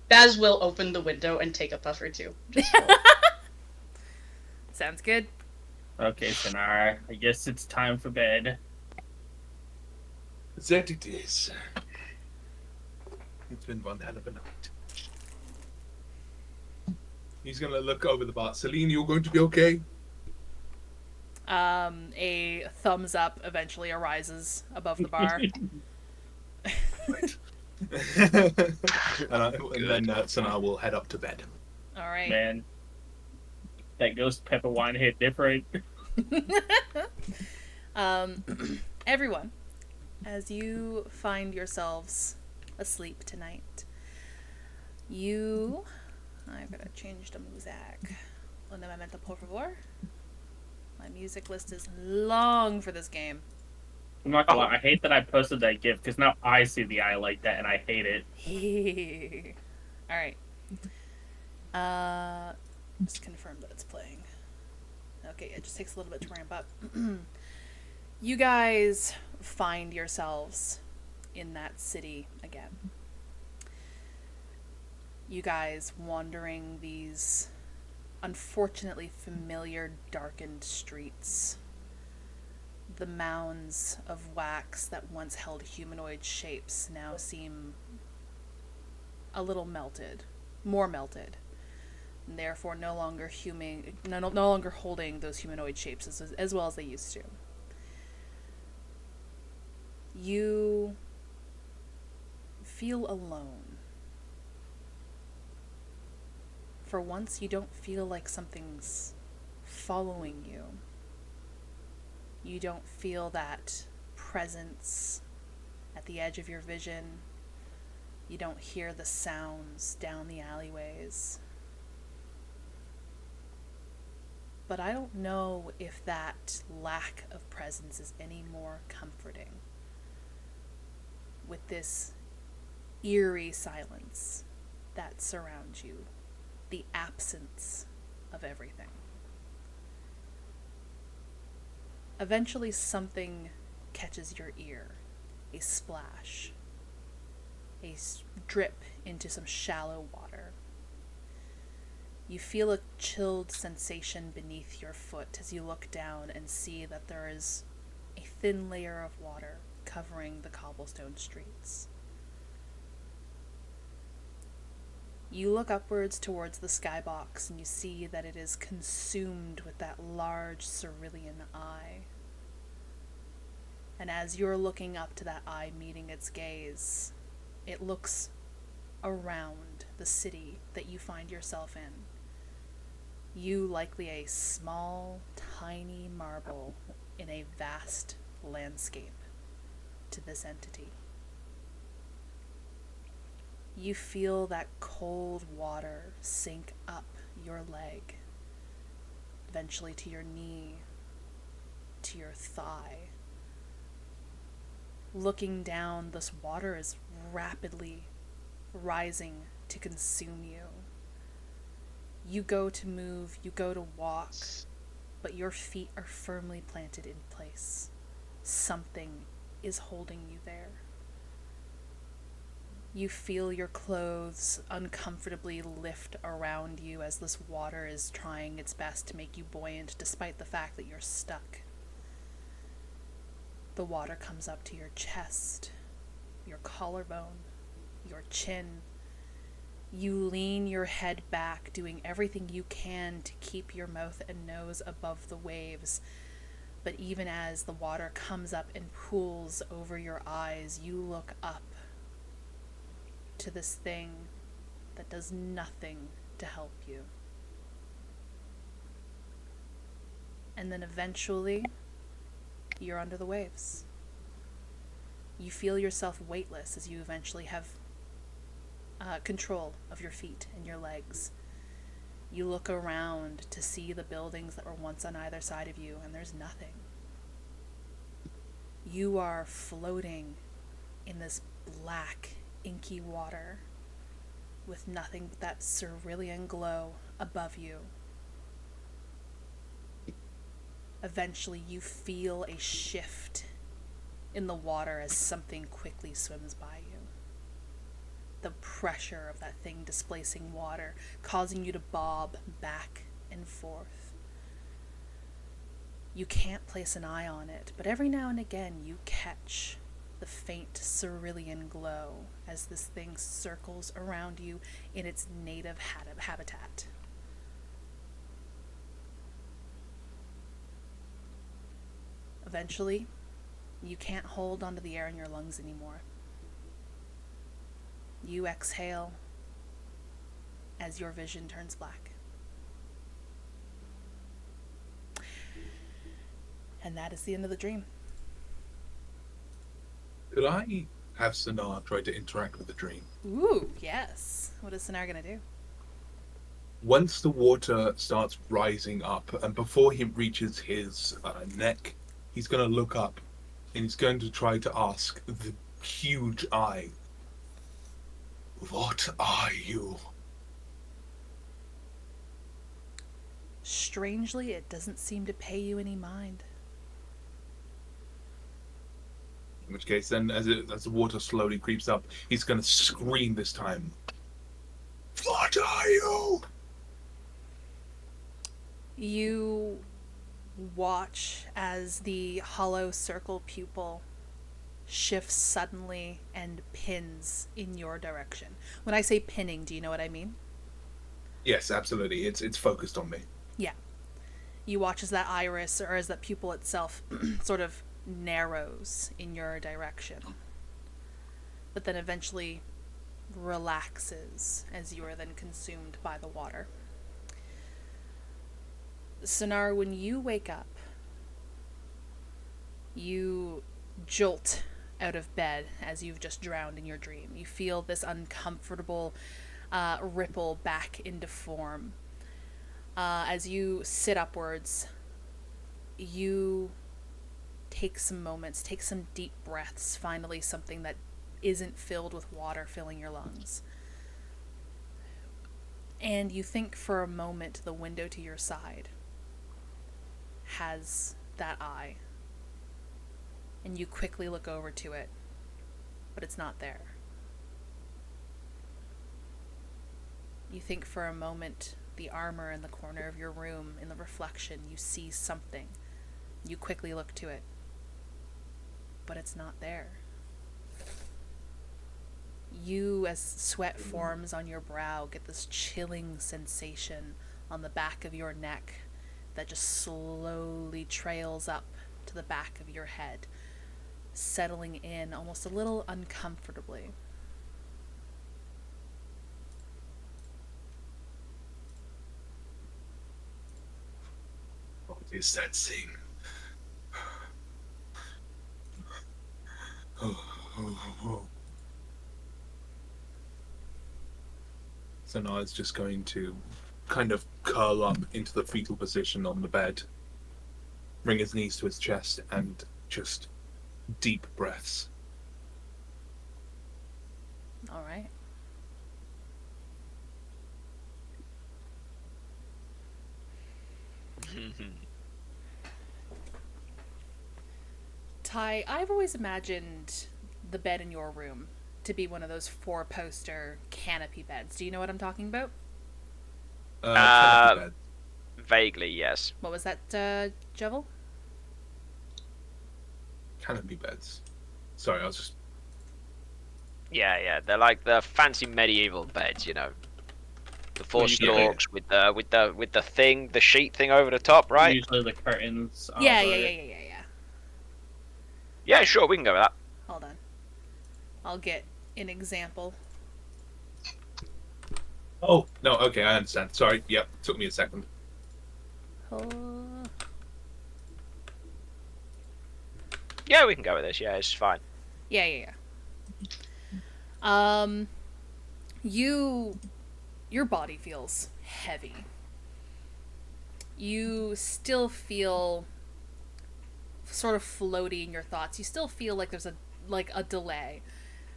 Baz will open the window and take a puff or two. Sounds good. Okay, Sonara, I guess it's time for bed. That it is. It's been one hell of a night. He's gonna look over the bar. Celine, you're going to be okay? A thumbs up eventually arises above the bar. Right. and then Sonara will head up to bed. All right. Man, that ghost pepper wine hit different. Everyone, as you find yourselves asleep tonight, I've got to change the music. Un momento, por favor. My music list is long for this game. I'm not gonna lie, I hate that I posted that GIF because now I see the eye like that and I hate it. Alright. Just confirm that it's playing. Okay, it just takes a little bit to ramp up. You guys find yourselves in that city again. You guys wandering these unfortunately familiar darkened streets. The mounds of wax that once held humanoid shapes now seem a little melted, more melted, and therefore no longer holding those humanoid shapes as well as they used to. You feel alone. For once, you don't feel like something's following you. You don't feel that presence at the edge of your vision. You don't hear the sounds down the alleyways. But I don't know if that lack of presence is any more comforting. With this eerie silence that surrounds you. The absence of everything. Eventually something catches your ear. A splash. A drip into some shallow water. You feel a chilled sensation beneath your foot as you look down and see that there is a thin layer of water covering the cobblestone streets. You look upwards towards the skybox and you see that it is consumed with that large cerulean eye. And as you're looking up to that eye meeting its gaze, it looks around the city that you find yourself in. You likely a small, tiny marble in a vast landscape to this entity. You feel that cold water sink up your leg, eventually to your knee, to your thigh. Looking down, this water is rapidly rising to consume you. You go to move, you go to walk, but your feet are firmly planted in place. Something is holding you there. You feel your clothes uncomfortably lift around you as this water is trying its best to make you buoyant, despite the fact that you're stuck. The water comes up to your chest, your collarbone, your chin. You lean your head back, doing everything you can to keep your mouth and nose above the waves. But even as the water comes up and pools over your eyes, you look up to this thing that does nothing to help you. And then eventually, you're under the waves. You feel yourself weightless as you eventually have control of your feet and your legs. You look around to see the buildings that were once on either side of you, and there's nothing. You are floating in this black, inky water with nothing but that cerulean glow above you. Eventually, you feel a shift in the water as something quickly swims by you. The pressure of that thing displacing water, causing you to bob back and forth. You can't place an eye on it, but every now and again you catch the faint cerulean glow as this thing circles around you in its native habitat. Eventually, you can't hold onto the air in your lungs anymore. You exhale as your vision turns black. And that is the end of the dream. Could I have Sonar try to interact with the dream? Ooh, yes. What is Sonar gonna do? Once the water starts rising up, and before he reaches his neck, he's going to look up, and he's going to try to ask the huge eye, "What are you?" Strangely, it doesn't seem to pay you any mind. In which case, then, as the water slowly creeps up, he's going to scream this time, "What are you?" You watch as the hollow circle pupil shifts suddenly and pins in your direction. When I say pinning, do you know what I mean? Yes, absolutely. It's focused on me. Yeah. You watch as that iris, or as that pupil itself, sort of narrows in your direction. But then eventually relaxes as you are then consumed by the water. Sonar, when you wake up, you jolt out of bed as you've just drowned in your dream. You feel this uncomfortable ripple back into form. As you sit upwards, you take some moments, take some deep breaths, finally something that isn't filled with water filling your lungs. And you think for a moment the window to your side has that eye. And you quickly look over to it, but it's not there. You think for a moment the armor in the corner of your room, in the reflection, you see something. You quickly look to it, but it's not there. You, as sweat forms on your brow, get this chilling sensation on the back of your neck that just slowly trails up to the back of your head, settling in almost a little uncomfortably. What is that thing? Sonar's just going to kind of curl up into the fetal position on the bed, bring his knees to his chest, and just deep breaths. All right. Ty, I've always imagined the bed in your room to be one of those 4-poster canopy beds. Do you know what I'm talking about? Canopy bed. Vaguely, yes. What was that, Jevel? Canopy beds. Sorry, I was just... Yeah. They're like the fancy medieval beds, you know. The four Well, stalks with the thing, the sheet thing over the top, right? Usually the curtains. Yeah. Yeah, sure, we can go with that. Hold on. I'll get an example. Oh, no, okay, I understand. Sorry, yep, took me a second. Oh. Yeah, we can go with this. Yeah, it's fine. Yeah. Your body feels heavy. You still feel sort of floaty in your thoughts. You still feel like there's a delay.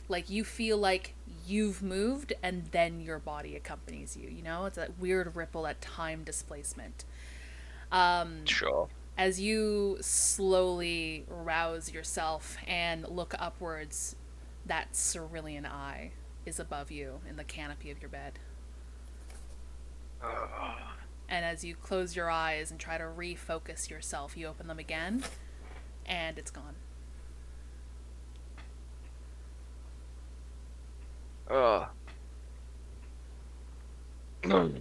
Like you feel like you've moved and then your body accompanies you, you know? It's that weird ripple, that time displacement. Sure. As you slowly rouse yourself and look upwards, that cerulean eye is above you in the canopy of your bed. And as you close your eyes and try to refocus yourself, you open them again, and it's gone. Oh. He'll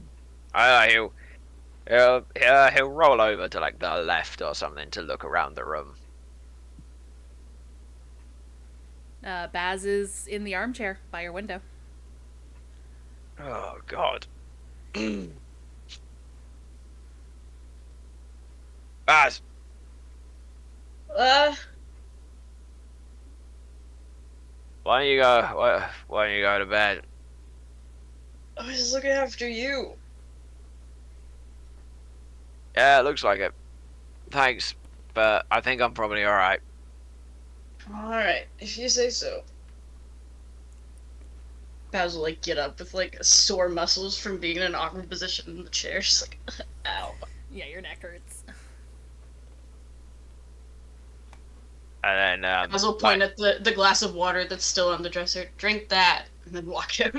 roll over to like the left or something to look around the room. Baz is in the armchair by your window. Oh God. Baz, Uh, why don't you go? Why don't you go to bed? I was looking after you. Yeah, it looks like it. Thanks, but I think I'm probably all right. Alright, if you say so. Baz will, like, get up with, like, sore muscles from being in an awkward position in the chair. She's like, ow. Yeah, your neck hurts. And then Baz will point at the glass of water that's still on the dresser. Drink that, and then walk out.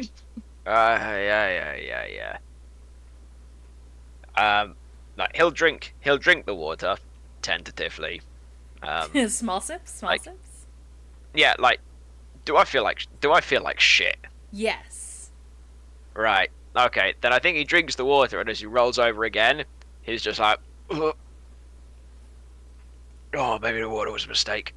yeah. Like he'll drink the water tentatively. Small sips, like- sips. Yeah, like, do I feel like shit? Yes. Right. Okay. Then I think he drinks the water, and as he rolls over again, he's just like, oh, maybe the water was a mistake.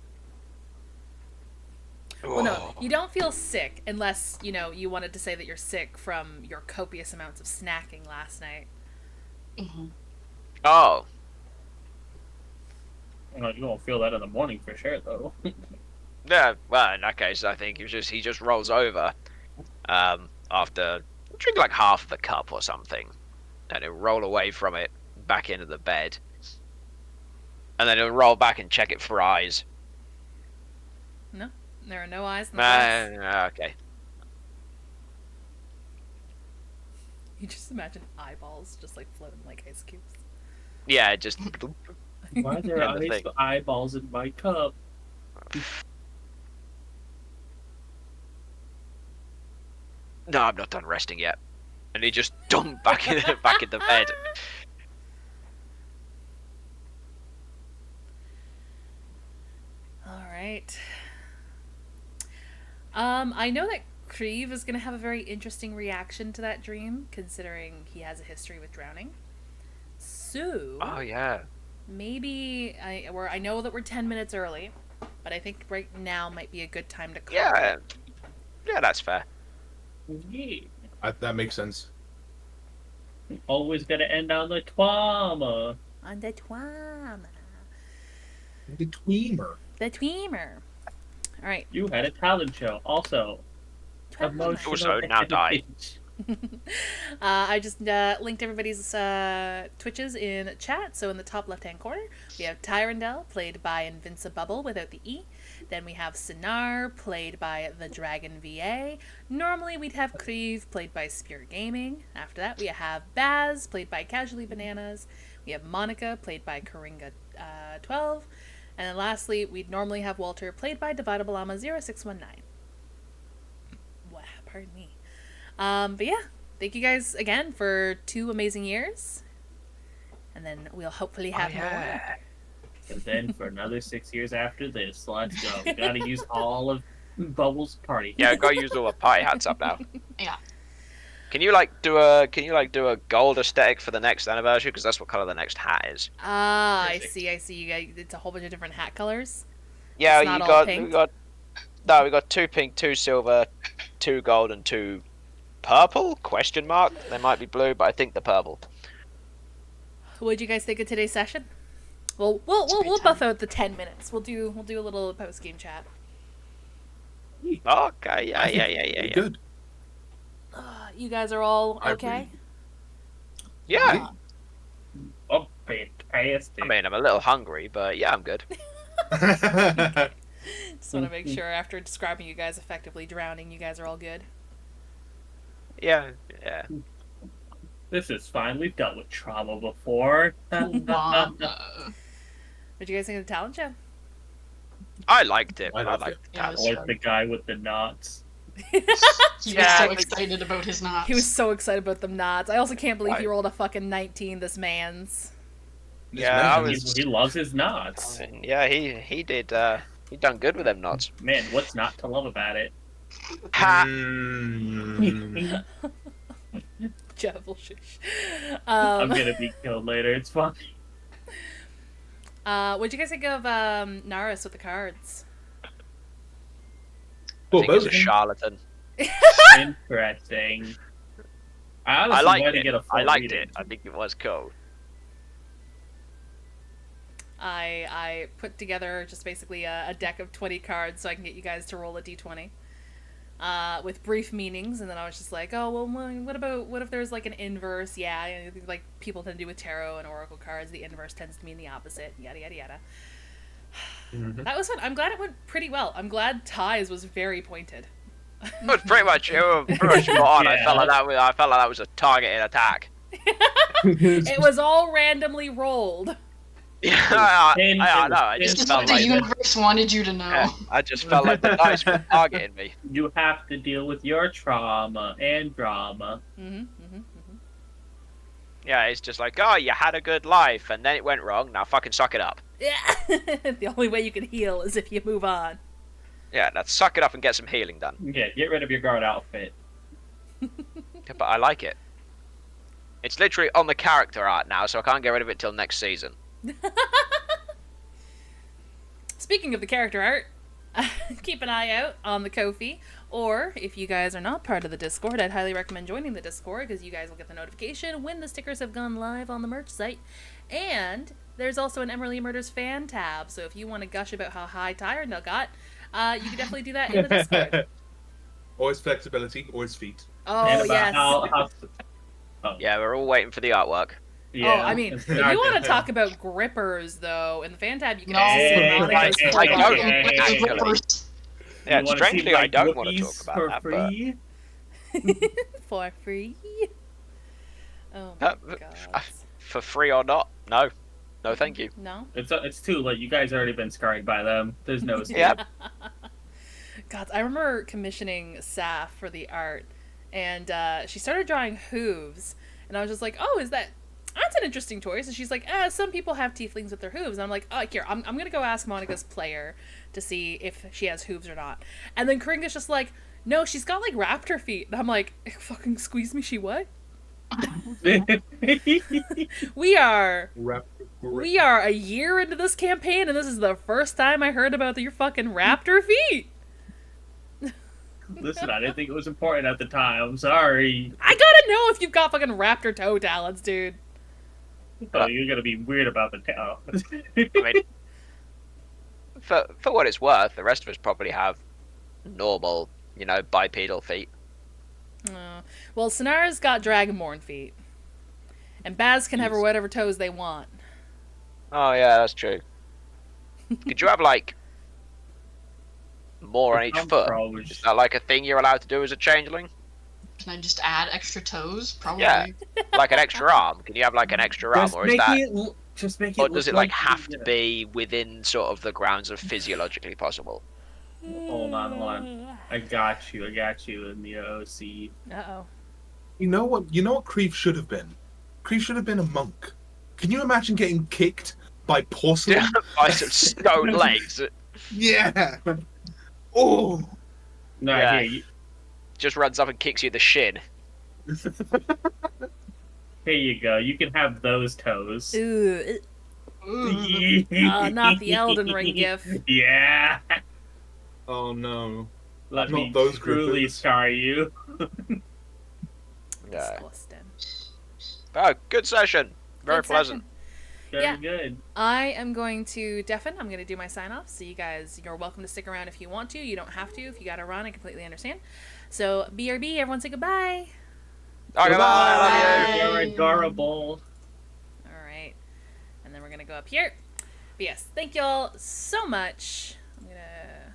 Well, no, you don't feel sick unless, you wanted to say that you're sick from your copious amounts of snacking last night. Mm-hmm. Oh. Well, you won't feel that in the morning for sure, though. Yeah. Well, in that case, I think he just rolls over, after drink like half of the cup or something, and he'll roll away from it back into the bed, and then he'll roll back and check it for eyes. No, there are no eyes in the glass. Okay. You just imagine eyeballs just like floating like ice cubes. Yeah, just. Why are there Yeah, the thing. eyeballs in my cup? No, I'm not done resting yet. And he just dumped back in the bed. All right. I know that Creve is going to have a very interesting reaction to that dream, considering he has a history with drowning. So, Oh yeah. maybe I know that we're 10 minutes early, but I think right now might be a good time to call. Yeah. Yeah, that's fair. Yeah. That makes sense. Always gotta end on the twama. On the twama. The tweamer. The tweamer. All right. You had a talent show. Also, emotional Also, now die. damage. I just linked everybody's Twitches in chat. So in the top left-hand corner, we have Tyrandel, played by Invincibubble without the E. Then we have Sinar, played by the Dragon VA. Normally we'd have Creve, played by Spear Gaming. After that, we have Baz, played by Casually Bananas. We have Monica, played by Karinga12. And then lastly, we'd normally have Walter, played by Dividable Llama 0619. Wow, pardon me. But yeah, thank you guys again for 2 amazing years. And then we'll hopefully have more. And then for another 6 years after this, let's go. We gotta use all of Bubbles' party. Yeah, go use all the party hats up now. Yeah. Can you do a gold aesthetic for the next anniversary? Because that's what color the next hat is. Ah, I Perfect. see. You guys, it's a whole bunch of different hat colors. Yeah, It's not you all got pink? we got 2 pink, 2 silver, 2 gold, and 2 purple? Question mark. They might be blue, but I think they're purple. What'd you guys think of today's session? Well, we'll buff out the 10 minutes. We'll do a little post game chat. Okay, yeah. Good. You guys are all I okay? Yeah. Oh, fantastic. I mean, I'm a little hungry, but yeah, I'm good. Just want to make sure after describing you guys effectively drowning, you guys are all good. Yeah. This is fine. We've dealt with trauma before. What did you guys think of the talent show? I liked it. I I loved liked it. the Yeah, talent it was show. Like the guy with the knots. He was Yeah, so like- excited about his knots. He was so excited about them knots. I also can't believe he Right. rolled a fucking 19, this man's. Yeah, I man, was- He loves his knots. Yeah, he did. He done good with them knots. Man, what's not to love about it? Ha! Mm. Devil shish. I'm gonna be killed later. It's fine. What'd you guys think of Naris with the cards? I think he's a both. charlatan. Interesting. I honestly I liked wanted to it. get a full I liked reading. it. I think it was cool. I put together just basically a deck of 20 cards so I can get you guys to roll a d20 with brief meanings, and then I was just like, oh well, what if there's like an inverse? Yeah, like people tend to do with tarot and oracle cards, the inverse tends to mean the opposite. Yada yada yada. Mhm. That was fun. I'm glad it went pretty well. I'm glad Ty's was very pointed. It was pretty much spot on. I Yeah. felt like that was a targeted attack. It was all randomly rolled. Yeah, I know. I It's just just felt what the like universe wanted you to know. yeah, I just felt like the dice were targeting me. You have to deal with your trauma and drama. Yeah, it's just like, oh, you had a good life, and then it went wrong. Now fucking suck it up. Yeah. The only way you can heal is if you move on. Yeah, now suck it up and get some healing done. Yeah, get rid of your guard outfit. Yeah, but I like it. It's literally on the character art now, so I can't get rid of it till next season. Speaking of the character art, keep an eye out on the Ko-fi, or if you guys are not part of the Discord, I'd highly recommend joining the Discord because you guys will get the notification when the stickers have gone live on the merch site. And there's also an Emerilla Murders fan tab, so if you want to gush about how high tired Nell got, you can definitely do that in the Discord. Or his flexibility, or his feet. Oh, and about yes. how Yeah, we're all waiting for the artwork. yeah, Oh, I mean, if you want to talk about grippers, though, in the fan tab, you can No, also see Hey, Monica's hey, full hey, body. hey, hey, hey, actually. Yeah, You wanna strangely, see my I don't want to talk Wookiees about for that, but free? For free. Oh Uh, my god. for free or not, no, thank you. No? It's too late. You guys already been scarred by them. There's no escape. Yep. God, I remember commissioning Saf for the art, and she started drawing hooves, and I was just like, oh, that's an interesting choice. And she's like, some people have tieflings with their hooves. And I'm like, oh, here, I'm gonna go ask Monica's player to see if she has hooves or not. And then Kringa's just like, no, she's got like raptor feet. And I'm like, fucking squeeze me, she what? We are a year into this campaign, and this is the first time I heard about your fucking raptor feet. Listen, I didn't think it was important at the time. I'm sorry. I gotta know if you've got fucking raptor toe talents, dude. Oh, you're gonna be weird about the tail. I mean, for what it's worth, the rest of us probably have normal, bipedal feet. Well, Sonara's got dragonborn feet. And Baz can have whatever toes they want. Oh yeah, that's true. Could you have like more on each foot? Is that like a thing you're allowed to do as a changeling? Can I just add extra toes? Probably. Yeah. Like an extra arm? Can you have like an extra arm, Just or is make that? it. Just make it. Or does look it like you have did to it. be within sort of the grounds of physiologically possible? Hold on. I got you in the OC. Uh-oh. You know what Krief should have been? Krief should have been a monk. Can you imagine getting kicked by porcelain? By some stone legs. Yeah. Oh. No, Yeah. here, Just runs up and kicks you in the shin. here you go. You can have those toes. Ooh. Ooh. Not the Elden Ring gif. Yeah. Oh no. Let Not me those truly griffins. scar you. Yeah. Disgusting. Oh, good session. Very Good pleasant. session. Very Yeah. good. I am going to deafen. I'm going to do my sign off. So you guys, you're welcome to stick around if you want to. You don't have to. If you got to run, I completely understand. So BRB, everyone say goodbye. Oh, goodbye. I love you. You're adorable. All right. And then we're going to go up here. But yes, thank y'all so much. I'm going to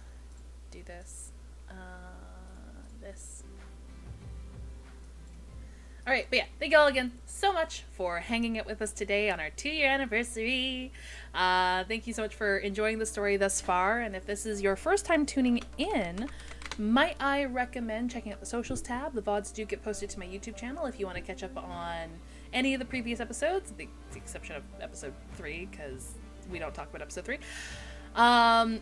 do this. This. All right, but yeah, thank y'all again so much for hanging out with us today on our 2-year anniversary. Thank you so much for enjoying the story thus far. And if this is your first time tuning in, might I recommend checking out the socials tab. The VODs do get posted to my YouTube channel if you want to catch up on any of the previous episodes, with the exception of episode 3, because we don't talk about episode 3. And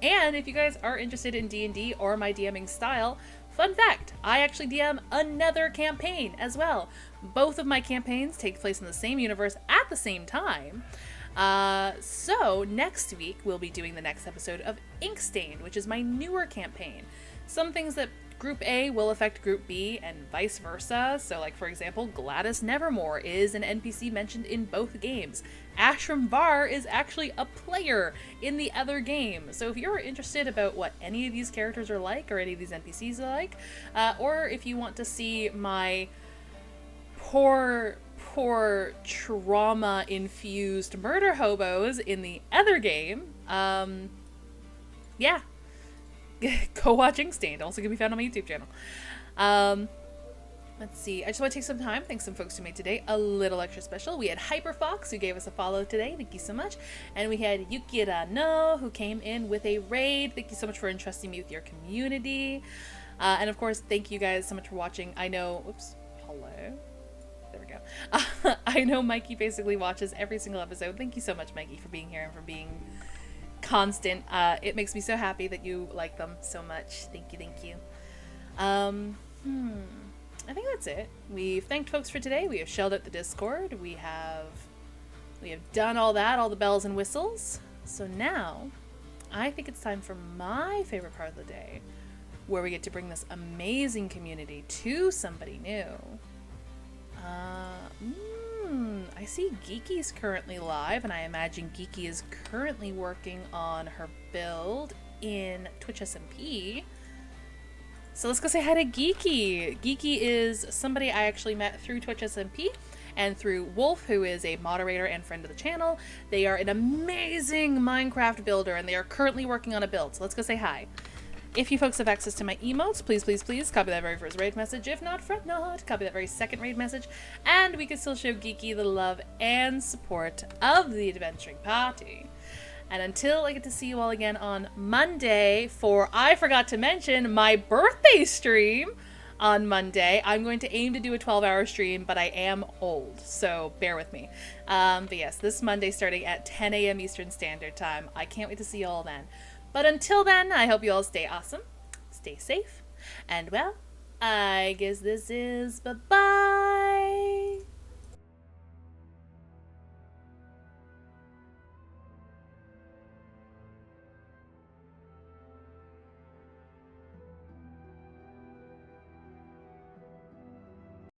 if you guys are interested in D&D or my DMing style, fun fact, I actually DM another campaign as well. Both of my campaigns take place in the same universe at the same time. So next week we'll be doing the next episode of Inkstained, which is my newer campaign. Some things that Group A will affect Group B and vice versa. So like, for example, Gladys Nevermore is an NPC mentioned in both games. Ashram Var is actually a player in the other game. So if you're interested about what any of these characters are like, or any of these NPCs are like, or if you want to see my poor trauma-infused murder hobos in the other game, yeah. Go watch Inkstained. Also can be found on my YouTube channel. Let's see. I just want to take some time. Thanks some folks who made today a little extra special. We had Hyperfox, who gave us a follow today. Thank you so much. And we had Yukira No, who came in with a raid. Thank you so much for entrusting me with your community. And of course, thank you guys so much for watching. I know... Oops. Hello. There we go. I know Mikey basically watches every single episode. Thank you so much, Mikey, for being here and for being constant. It makes me so happy that you like them so much. Thank you. I think that's it. We've thanked folks for today. We have shelled out the Discord. We have done all that, all the bells and whistles. So now, I think it's time for my favorite part of the day, where we get to bring this amazing community to somebody new. I see Geeky's currently live, and I imagine Geeky is currently working on her build in Twitch SMP. So let's go say hi to Geeky. Geeky is somebody I actually met through Twitch SMP and through Wolf, who is a moderator and friend of the channel. They are an amazing Minecraft builder, and they are currently working on a build. So let's go say hi. If you folks have access to my emotes, please copy that very first raid message. If not, fret not. Copy that very second raid message. And we can still show Geeky the love and support of the adventuring party. And until I get to see you all again on Monday for, I forgot to mention, my birthday stream on Monday. I'm going to aim to do a 12-hour stream, but I am old, so bear with me. But yes, this Monday starting at 10 a.m. Eastern Standard Time. I can't wait to see you all then. But until then, I hope you all stay awesome, stay safe, and well, I guess this is bye-bye.